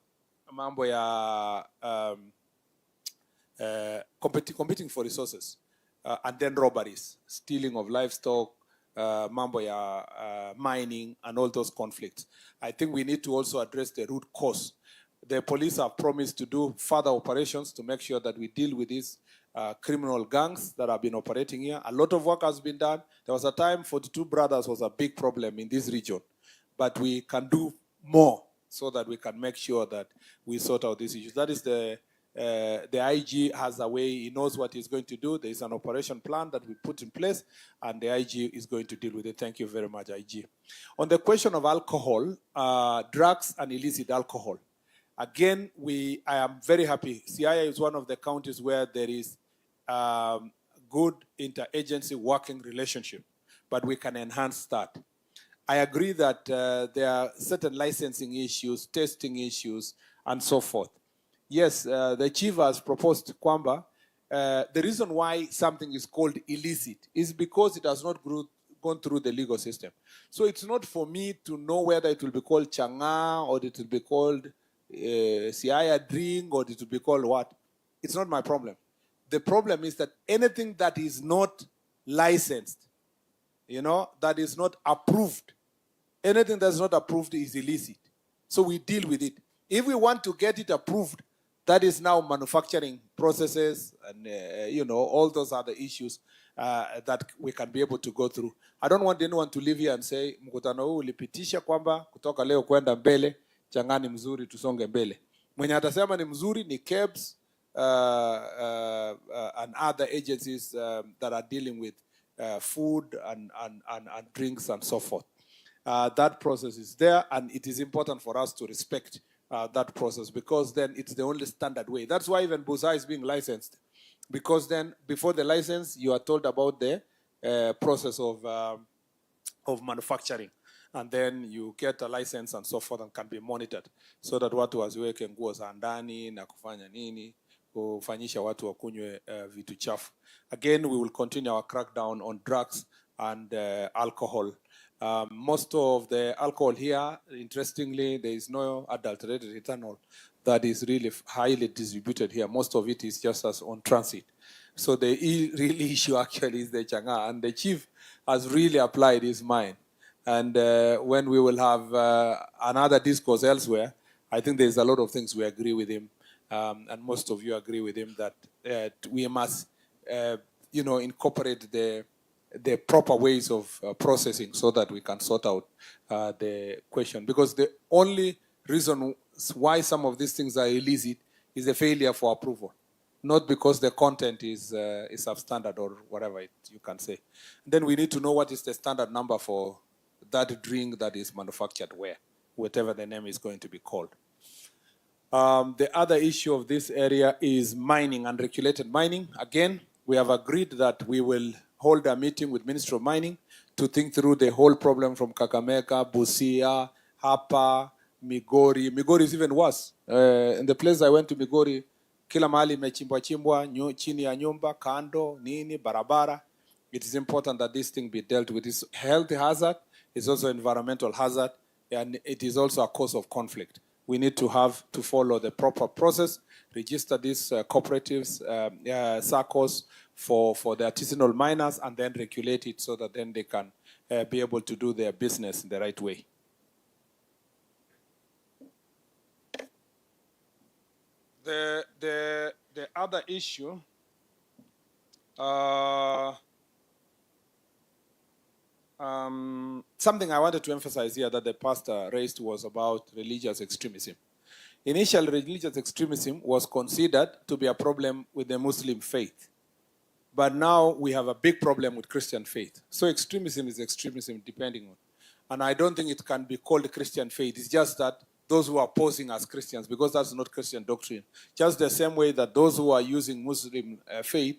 competing for resources, and then robberies, stealing of livestock, mambo ya mining, and all those conflicts. I think we need to also address the root cause. The police have promised to do further operations to make sure that we deal with these criminal gangs that have been operating here. A lot of work has been done. There was a time 42 Brothers was a big problem in this region, but we can do more so that we can make sure that we sort out these issues. That is the IG has a way, he knows what he's going to do. There is an operation plan that we put in place, and the IG is going to deal with it. Thank you very much, IG. On the question of alcohol, drugs and illicit alcohol, again, I am very happy. Siaya is one of the counties where there is good interagency working relationship, but we can enhance that. I agree that there are certain licensing issues, testing issues, and so forth. Yes, the chief has proposed kwamba the reason why something is called illicit is because it has not gone through the legal system. So it's not for me to know whether it will be called changa or it will be called Siaya drink or it will be called what. It's not my problem. The problem is that anything that is not licensed, that is not approved, anything that's not approved is illicit. So we deal with it. If we want to get it approved, that is now manufacturing processes and all those other issues that we can be able to go through. I don't want anyone to leave here and say mkutano huu ulipitisha kwamba kutoka leo kwenda mbele changa ni mzuri tusonge mbele. Mwenye atasema ni mzuri ni KEBS and other agencies that are dealing with food and drinks and so forth. That process is there, and it is important for us to respect that process because then it's the only standard way. That's why even Busa is being licensed, because then before the license, you are told about the process of manufacturing, and then you get a license and so forth and can be monitored so that watu waziweke nguo za ndani na kufanya nini, kufanyisha watu wakunywe vitu chafu. Again, we will continue our crackdown on drugs and alcohol. Most of the alcohol here, interestingly, there is no adulterated ethanol that is really highly distributed here. Most of it is just as on transit. So the real issue actually is the changa, and the chief has really applied his mind. And when we will have another discourse elsewhere, I think there's a lot of things we agree with him, and most of you agree with him that we must, incorporate the proper ways of processing so that we can sort out the question. Because the only reason why some of these things are illicit is a failure for approval, not because the content is substandard or whatever you can say. Then we need to know what is the standard number for that drink that is manufactured where, whatever the name is going to be called. The other issue of this area is mining, unregulated mining. Again, we have agreed that we will hold a meeting with Ministry of Mining to think through the whole problem from Kakamega, Busia, Hapa, Migori. Migori is even worse. In the place I went to Migori, kila mahali imechimbwa chimbwa, chini ya nyumba, kando, nini, barabara. It is important that this thing be dealt with. It's health hazard, it's also environmental hazard, and it is also a cause of conflict. We need to follow the proper process, register these cooperatives, SACCOs for the artisanal miners, and then regulate it so that then they can be able to do their business in the right way. The other issue, something I wanted to emphasize here that the pastor raised was about religious extremism. Initially, religious extremism was considered to be a problem with the Muslim faith. But now we have a big problem with Christian faith. So extremism is extremism depending on. And I don't think it can be called Christian faith. It's just that those who are posing as Christians, because that's not Christian doctrine. Just the same way that those who are using Muslim faith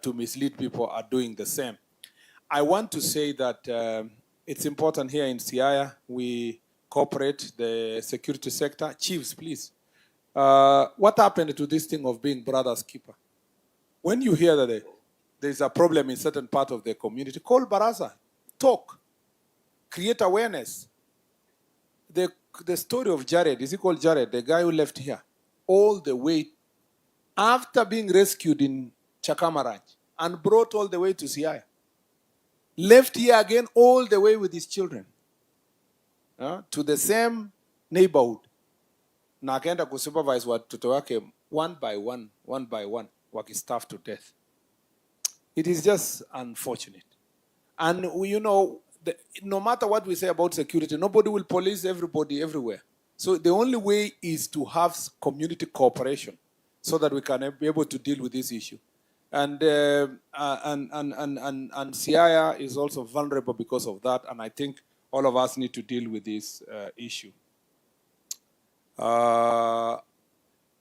to mislead people are doing the same. I want to say that it's important here in Siaya, we cooperate the security sector. Chiefs, please. What happened to this thing of being brother's keeper? When you hear that there's a problem in certain part of the community, call Baraza, talk, create awareness. The story of Jared, is he called Jared, the guy who left here, all the way after being rescued in Chakama Ranch and brought all the way to Siaya. Left here again all the way with his children to the same neighborhood. Na akaenda kusupervise watoto wake one by one, wakistarve to death. It is just unfortunate. And you know, no matter what we say about security, nobody will police everybody everywhere. So the only way is to have community cooperation so that we can be able to deal with this issue. And Siaya is also vulnerable because of that, and I think all of us need to deal with this issue.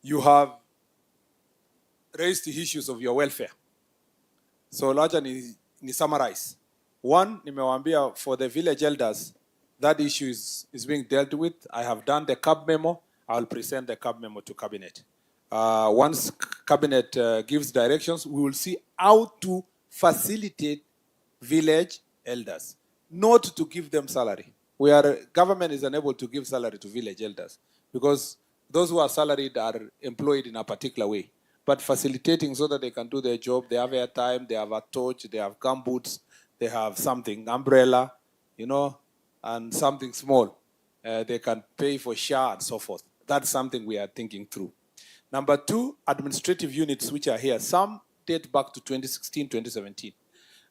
You have raised the issues of your welfare. So larger ni summarize. One, nimewambia for the village elders, that issue is being dealt with. I have done the CAB memo. I'll present the CAB memo to cabinet. Once cabinet gives directions, we will see how to facilitate village elders, not to give them salary. Government is unable to give salary to village elders because those who are salaried are employed in a particular way. But facilitating so that they can do their job, they have airtime, they have a torch, they have gumboots, they have something, umbrella, and something small. They can pay for share and so forth. That's something we are thinking through. Number two, administrative units which are here. Some date back to 2016, 2017.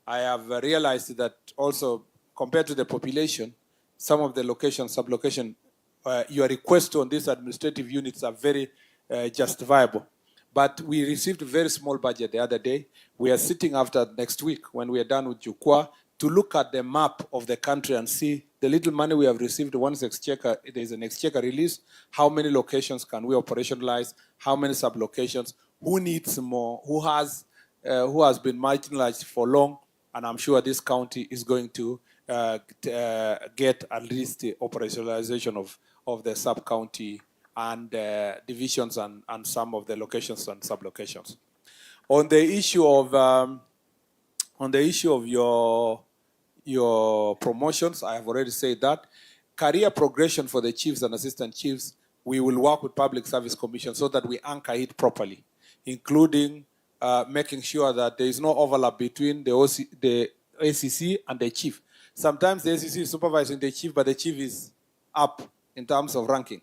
I have realized that also compared to the population, some of the location, sublocation, your requests on these administrative units are very justifiable. But we received a very small budget the other day. We are sitting after next week when we are done with Jukwaa to look at the map of the country and see the little money we have received once exchequer, there is an exchequer release, how many locations can we operationalize, how many sublocations, who needs more, who has been marginalized for long, and I'm sure this county is going to get at least the operationalization of the sub-county and divisions and some of the locations and sublocations. On the issue of your promotions, I have already said that. Career progression for the chiefs and assistant chiefs, we will work with Public Service Commission so that we anchor it properly, including making sure that there is no overlap between the ACC and the chief. Sometimes the ACC is supervising the chief, but the chief is up in terms of ranking.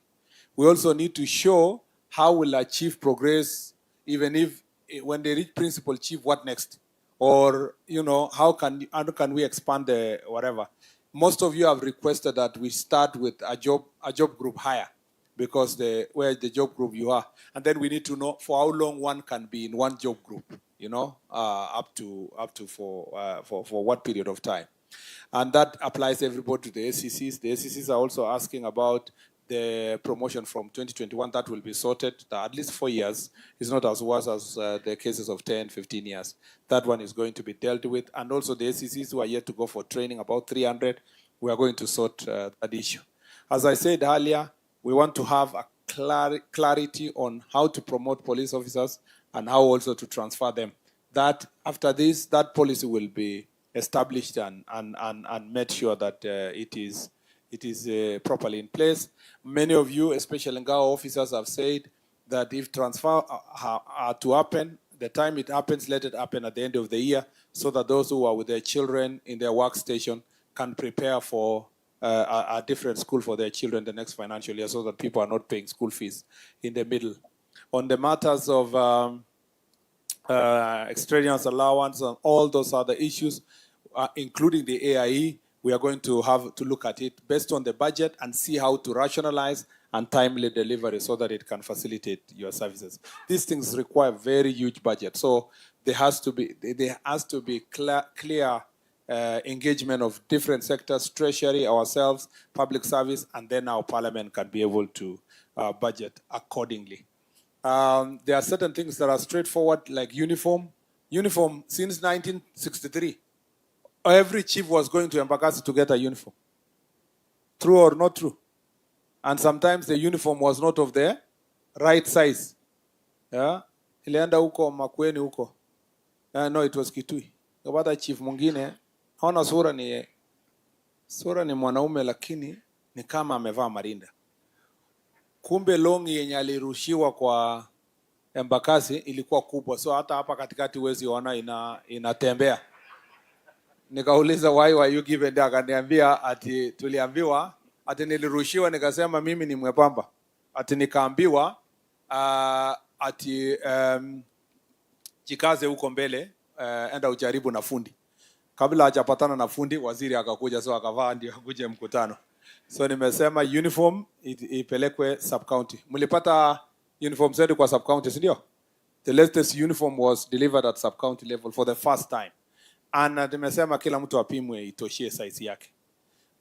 We also need to show how will a chief progress, even if when they reach principal chief, what next? Or, how can we expand the whatever? Most of you have requested that we start with a job group higher because where the job group you are. And then we need to know for how long one can be in one job group, up to for what period of time. And that applies everybody to the ACCs. The ACCs are also asking about the promotion from 2021, that will be sorted. At least 4 years is not as worse as the cases of 10, 15 years. That one is going to be dealt with. And also the SECs who are yet to go for training, about 300, we are going to sort that issue. As I said earlier, we want to have a clarity on how to promote police officers and how also to transfer them. That after this, that policy will be established and made sure that it is properly in place. Many of you, especially Ngao officers, have said that if transfer are to happen, the time it happens, let it happen at the end of the year, so that those who are with their children in their workstation can prepare for a different school for their children the next financial year, so that people are not paying school fees in the middle. On the matters of extraneous allowance and all those other issues, including the AIE, we are going to have to look at it based on the budget and see how to rationalize and timely delivery so that it can facilitate your services. These things require very huge budget. So there has to be clear engagement of different sectors, treasury, ourselves, public service, and then our parliament can be able to budget accordingly. There are certain things that are straightforward, like uniform. Uniform, since 1963, every chief was going to Embakasi to get a uniform. True or not true? And sometimes the uniform was not of the right size. Yeah? Ilienda huko Makueni huko. No, it was Kitui. Kabata chief mwingine, haona sura ni mwanaume lakini ni kama amevaa marinda. Kumbe longi yenye alirushiwa kwa Embakasi ilikuwa kubwa. So hata hapa katikati huwezi ona inatembea. Nikauliza why were you given that? Akaniambia ati tuliambiwa ati nilirushiwa, nikasema mimi ni mwepamba. Ati nikaambiwa ati jikaze huko mbele, enda ujaribu na fundi. Kabla hajapatana na fundi, waziri akakuja, so akavaa ndio akuje mkutano. So nimesema uniform ipelekwe sub county. Mlipata uniform zetu kwa sub county, ndio? The latest uniform was delivered at sub county level for the first time. And nimesema kila mtu apimwe itoshie size yake.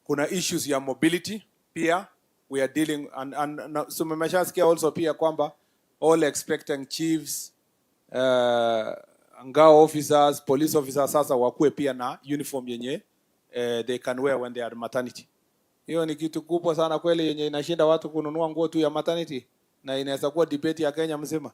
Kuna issues ya mobility pia we are dealing and so mmeshasikia also pia kwamba all expecting chiefs, ngao officers, police officers sasa wakuwe pia na uniform yenye they can wear when they are maternity. Hiyo ni kitu kubwa sana kweli yenye inashinda watu kununua nguo tu ya maternity, na inaweza kuwa debate ya Kenya mzima.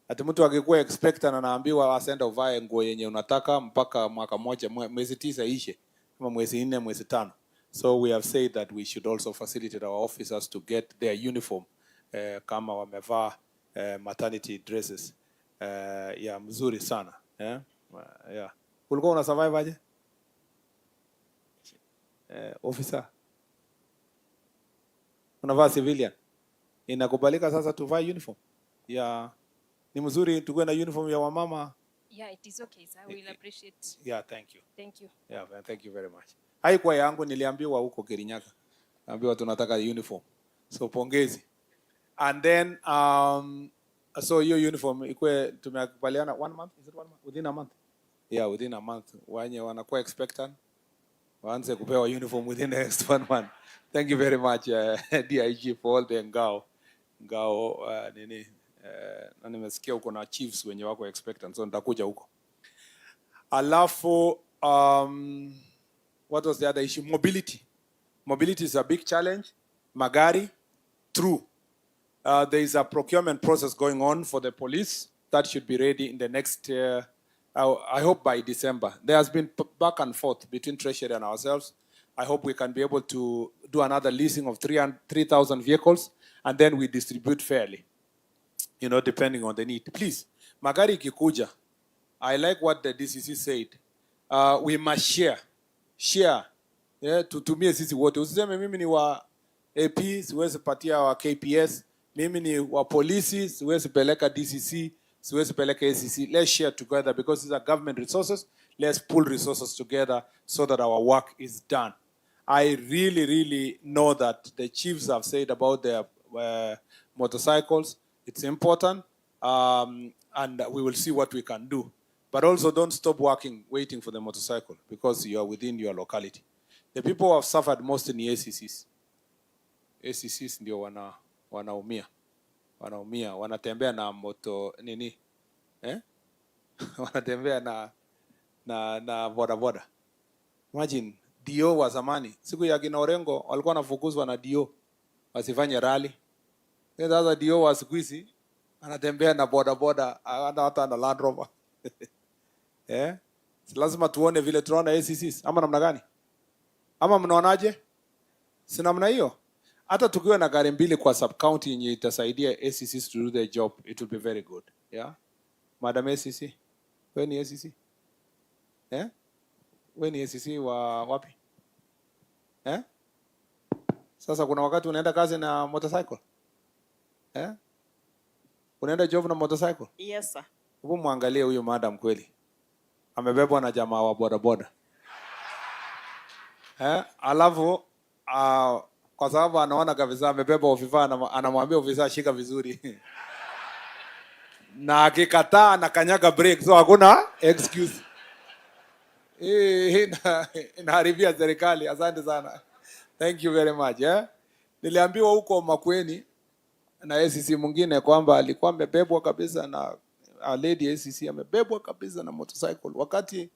Ati mtu akikuwa expectant anaambiwa asenda uvae nguo yenye unataka mpaka mwaka moja, mwezi 9 ishe, kama mwezi 4, mwezi 5. So we have said that we should also facilitate our officers to get their uniform kama wamevaa maternity dresses. Yeah, mzuri sana. Yeah. Ulikuwa una survive aje? Officer. Unavaa civilian. Inakubalika sasa tuvae uniform? Yeah. Ni mzuri tuwe na uniform ya wamama. Yeah, it is okay, sir. We will appreciate. Yeah, thank you. Thank you. Yeah, thank you very much. Haikuwa yangu, niliambiwa huko Kirinyaga. Naambiwa tunataka uniform. So pongezi. And then so hiyo uniform ikwe tumekubaliana 1 month, is it 1 month? Within a month. Yeah, within a month. Wanye wanakuwa expectant. Waanze kupewa uniform within the next 1 month. Thank you very much DIG for all the ngao nini na nimesikia uko na chiefs wenye wako expectant, so nitakuja huko. Alafu what was the other issue? Mobility is a big challenge. Magari, true. There is a procurement process going on for the police that should be ready in the next I hope by December. There has been back and forth between Treasury and ourselves. I hope we can be able to do another leasing of 3,000 vehicles, and then we distribute fairly, you know, depending on the need. Please, magari kikuja, I like what the DCC said. We must share. Yeah, tutumie sisi wote. Usiseme mimi ni wa AP, siwezi patia wa KPS. Mimi ni wa polisi, siwezi peleka DCC, siwezi peleka ACC. Let's share together because these are government resources. Let's pull resources together so that our work is done. I really know that the chiefs have said about their motorcycles. It's important, and we will see what we can do. But also don't stop working, waiting for the motorcycle, because you are within your locality. The people who have suffered most in the ACCs. ACCs ndio wanaumia, wanatembea na moto nini wanatembea na bodaboda. Imagine DO wa zamani, siku ya kina Orengo walikuwa wanafukuzwa na DO wasifanye rally. Sasa DO wa siku hizi anatembea na bodaboda, hata na Land Rover. Lazima tuone vile tunaona ACCs ama namna gani? Ama mnaonaje? Si namna hiyo. Hata tukiwa na gari mbili kwa sub county yenye itasaidia ACCs to do their job, it will be very good. Yeah. Madam ACC, wewe ni ACC? Wewe ni ACC wa wapi? Sasa kuna wakati unaenda kazi na motorcycle? Unaenda job na motorcycle? Yes sir. Hebu muangalie huyo madam kweli. Amebebwa na jamaa wa bodaboda. Alafu kwa sababu anaona kabisa amebeba ofisa, anamwambia ofisa shika vizuri. Na akikataa na kanyaga brake, so hakuna excuse. Inaharibia serikali. Asante sana. Thank you very much. Niliambiwa huko Makueni na ACC mwingine kwamba alikuwa amebebwa kabisa na a lady ACC amebebwa kabisa na motorcycle. Wakati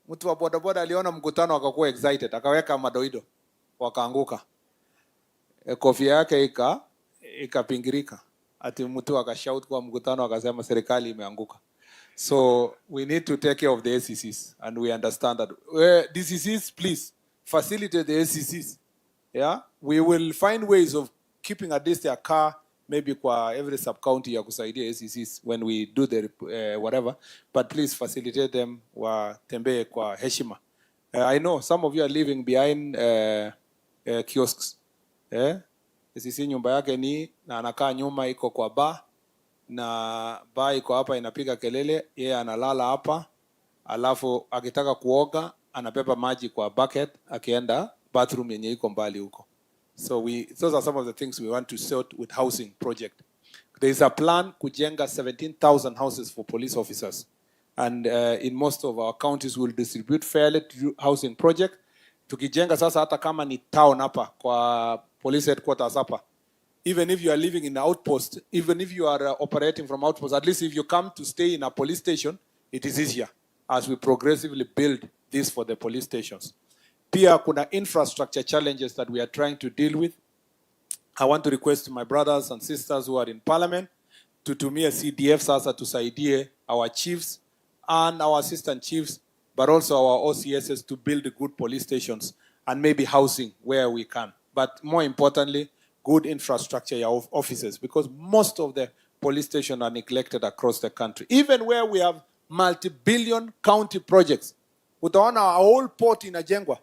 mtu wa bodaboda aliona mkutano akakuwa excited, akaweka madoido, wakaanguka. Kofia yake ikapingirika. Ati mtu akashout kwa mkutano akasema serikali imeanguka. So we need to take care of the ACCs, and we understand that. DCCs, please facilitate the ACCs. Yeah, we will find ways of keeping at least a car maybe kwa every sub county ya kusaidia ACCs when we do the whatever, but please facilitate them watembee kwa heshima. I know some of you are living behind kiosks. ACC nyumba yake ni na anakaa nyuma, iko kwa bar, na bar iko hapa inapiga kelele, yeye analala hapa, alafu akitaka kuoga anabeba maji kwa bucket akienda bathroom yenye iko mbali huko. So those are some of the things we want to sort with housing project. There is a plan kujenga 17,000 houses for police officers, and in most of our counties we'll distribute fairly to housing project. Tukijenga sasa hata kama ni town hapa kwa police headquarters hapa, even if you are living in an outpost, even if you are operating from outpost, at least if you come to stay in a police station, it is easier as we progressively build this for the police stations. Pia kuna infrastructure challenges that we are trying to deal with. I want to request my brothers and sisters who are in parliament to tumia CDF sasa tusaidie our chiefs and our assistant chiefs, but also our OCSs to build good police stations and maybe housing where we can. But more importantly, good infrastructure of offices, because most of the police stations are neglected across the country. Even where we have multi-billion county projects, utaona a whole port inajengwa,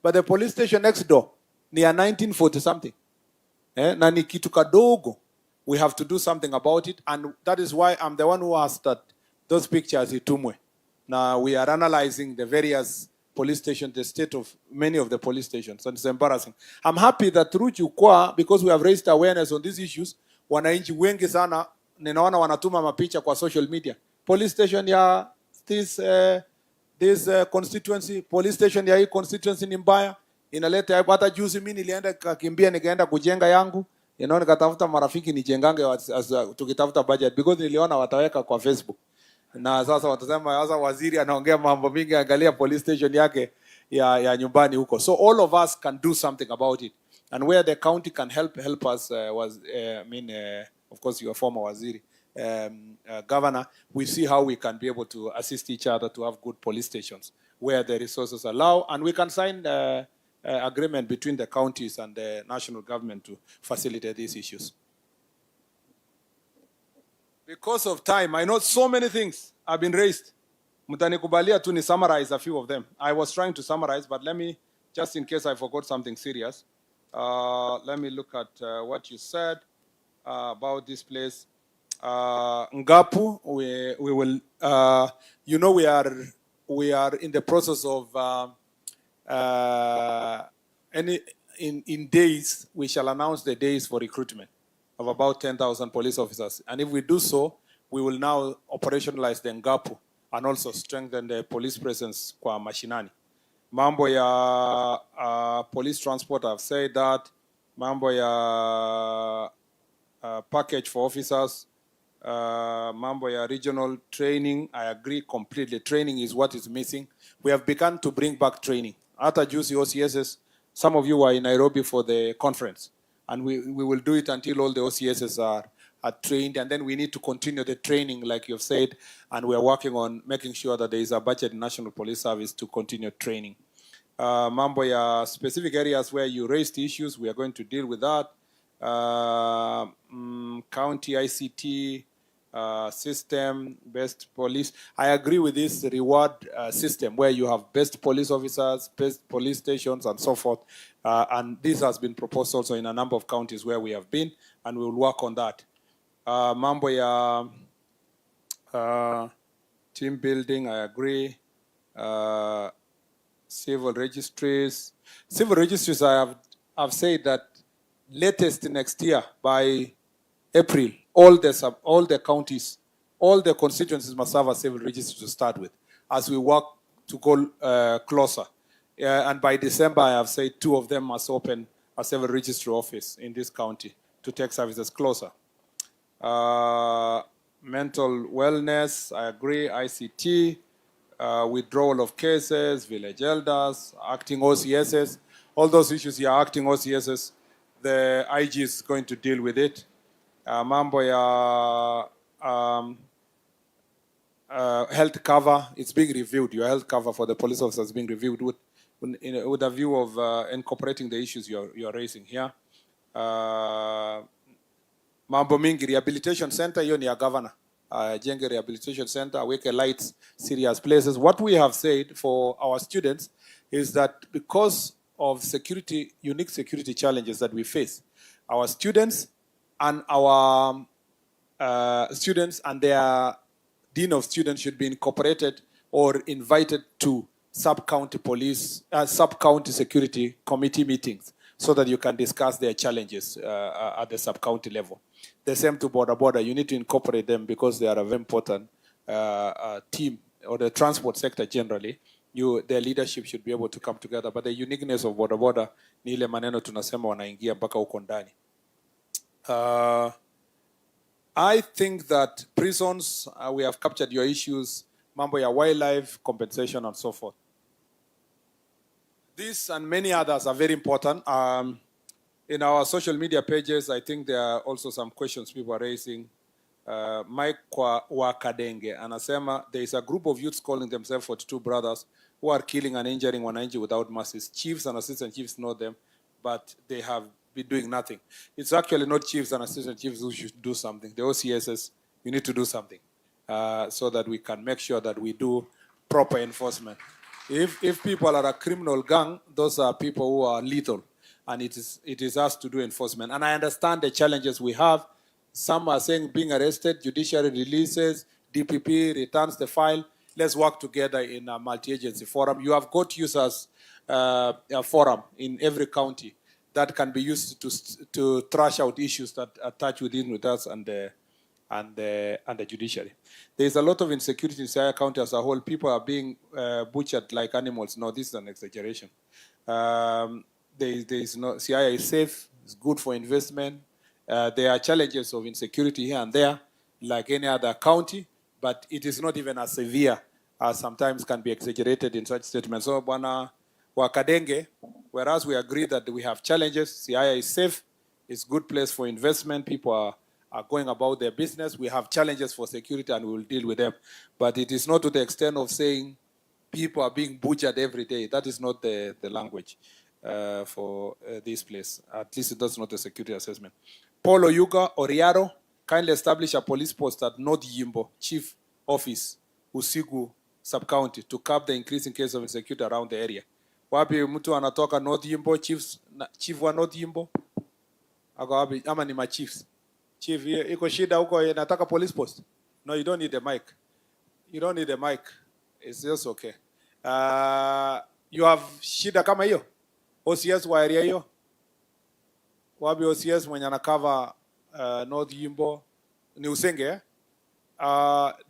but the police station next door ni ya 1940 something. Na ni kitu kadogo. We have to do something about it, and that is why I'm the one who asked that those pictures itumwe. Now we are analyzing the various police stations, the state of many of the police stations, and it's embarrassing. I'm happy that through Jukwaa, because we have raised awareness on these issues, wananchi wengi sana ninaona wanatuma mapicha kwa social media. Police station ya this constituency, police station ya hii constituency ni mbaya, inaleta hata juzi mimi nilienda kakimbia nikaenda kujenga yangu, nikatafuta marafiki nijengange tukitafuta budget, because niliona wataweka kwa Facebook. Na sasa watasema sasa waziri anaongea mambo mingi, angalia police station yake ya nyumbani huko. So all of us can do something about it, and where the county can help us of course your former waziri, governor, we see how we can be able to assist each other to have good police stations where the resources allow, and we can sign agreement between the counties and the national government to facilitate these issues. Because of time, I know so many things have been raised. Mtanikubalia tu ni summarize a few of them. I was trying to summarize, but let me, just in case I forgot something serious, let me look at what you said about this place. Ngapu, we will, we are in the process of, in days, we shall announce the days for recruitment of about 10,000 police officers. And if we do so, we will now operationalize the Ngapu and also strengthen the police presence kwa mashinani. Mambo ya police transport, I've said that. mambo ya package for officers, mambo ya regional training, I agree completely. Training is what is missing. We have begun to bring back training. Hata juzi OCSs, some of you were in Nairobi for the conference, and we will do it until all the OCSs are trained, and then we need to continue the training, like you've said, and we are working on making sure that there is a budget in National Police Service to continue training. Mambo ya specific areas where you raised issues, we are going to deal with that. County ICT system, best police. I agree with this reward system where you have best police officers, best police stations, and so forth. And this has been proposed also in a number of counties where we have been, and we will work on that. Mambo ya team building, I agree. Civil registries. Civil registries, I've said that latest next year by April, all the counties, all the constituencies must have a civil registry to start with, as we work to go closer. And by December, I have said 2 of them must open a civil registry office in this county to take services closer. Mental wellness, I agree. ICT, withdrawal of cases, village elders, acting OCSs, all those issues here, acting OCSs, the IG is going to deal with it. Mambo ya health cover, it's being reviewed. Your health cover for the police officers is being reviewed with a view of incorporating the issues you're raising here. Mambo mingi, rehabilitation center, hiyo ni ya governor. Jenge rehabilitation center, weke lights, serious places. What we have said for our students is that because of security, unique security challenges that we face, our students and their dean of students should be incorporated or invited to sub-county police, sub-county security committee meetings so that you can discuss their challenges at the sub-county level. The same to border. You need to incorporate them because they are a very important team, or the transport sector generally. Their leadership should be able to come together. But the uniqueness of border ni ile maneno tunasema wanaingia mpaka huko ndani. I think that prisons, we have captured your issues, mambo ya wildlife, compensation, and so forth. This and many others are very important. In our social media pages, I think there are also some questions people are raising. Mike Wakadenge anasema there is a group of youths calling themselves 42 brothers who are killing and injuring wananchi without mercies. Chiefs and assistant chiefs know them, but they have been doing nothing. It's actually not chiefs and assistant chiefs who should do something. The OCSs, we need to do something so that we can make sure that we do proper enforcement. If people are a criminal gang, those are people who are lethal, and it is us to do enforcement. And I understand the challenges we have. Some are saying being arrested, judiciary releases, DPP returns the file. Let's work together in a multi-agency forum. You have got users a forum in every county that can be used to thrash out issues that attach within with us and the judiciary. There is a lot of insecurity in Siaya County as a whole. People are being butchered like animals. No, this is an exaggeration. Siaya is safe. It's good for investment. There are challenges of insecurity here and there, like any other county, but it is not even as severe as sometimes can be exaggerated in such statements. So, Bwana Wakadenge, whereas we agree that we have challenges, Siaya is safe, it's a good place for investment, people are going about their business. We have challenges for security and we will deal with them. But it is not to the extent of saying people are being butchered every day. That is not the language for this place. At least that's not a security assessment. Paul Oyuga Oriaro, kindly establish a police post at North Yimbo Chief Office, Usigu Sub-County to curb the increasing case of insecurity around the area. Wapi mtu anatoka North Yimbo, chief wa North Yimbo? Ako wapi? Ama ni ma chiefs? Chief, iko shida huko nataka police post? No, you don't need a mic. You don't need a mic. It's just okay. You have shida kama hiyo? OCS wa area hiyo? Wapi OCS mwenye anakava North Yimbo? Ni Usenge, eh?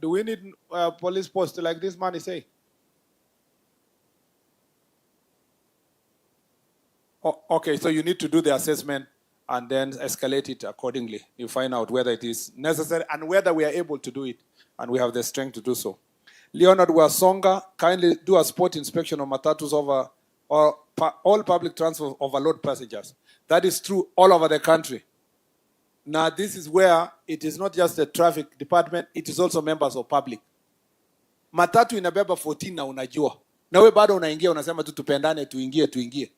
Do we need a police post like this man is saying? Oh, okay, so you need to do the assessment and then escalate it accordingly. You find out whether it is necessary and whether we are able to do it, and we have the strength to do so. Leonard Wasonga, kindly do a spot inspection on matatus over all public transport overload passengers. That is true all over the country. Now, this is where it is not just the traffic department, it is also members of public. Matatu inabeba 14 na unajua. Na we bado unaingia unasema tu tupendane tuingie.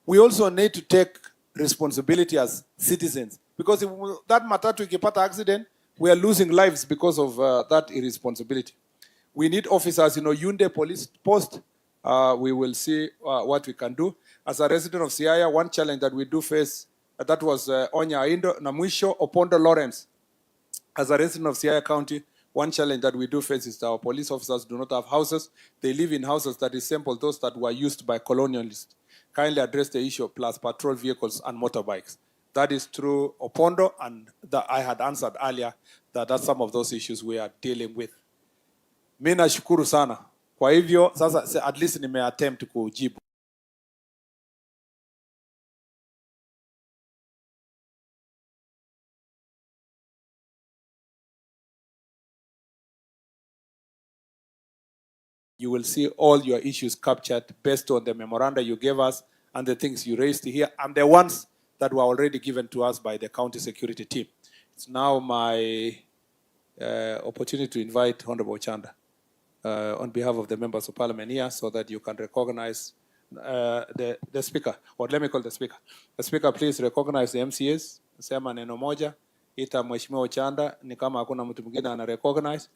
We also need to take responsibility as citizens, because if that matatu ikipata accident, we are losing lives because of that irresponsibility. We need officers, Yunde police post. We will see what we can do. As a resident of Siaya, one challenge that we do face, that was Onya Indo, Namwisho, Opondo Lawrence. As a resident of Siaya County, one challenge that we do face is that our police officers do not have houses. They live in houses that resemble those that were used by colonialists. Kindly address the issue of plus patrol vehicles and motorbikes. That is true, Opondo, and that I had answered earlier that that's some of those issues we are dealing with. Mimi nashukuru sana. Kwa hivyo, sasa at least nimeattempt kujibu. You will see all your issues captured based on the memoranda you gave us and the things you raised here and the ones that were already given to us by the county security team. It's now my opportunity to invite Honorable Chanda on behalf of the members of parliament here so that you can recognize the speaker, or let me call the speaker. The speaker, please recognize the MCAs. Sema neno moja, ita Mheshimiwa Chanda, ni kama hakuna mtu mwingine ana recognize,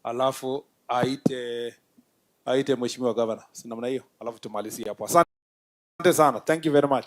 alafu aite Mheshimiwa Governor. Si namna hiyo, alafu tumalizie hapo. Asante sana. Thank you very much.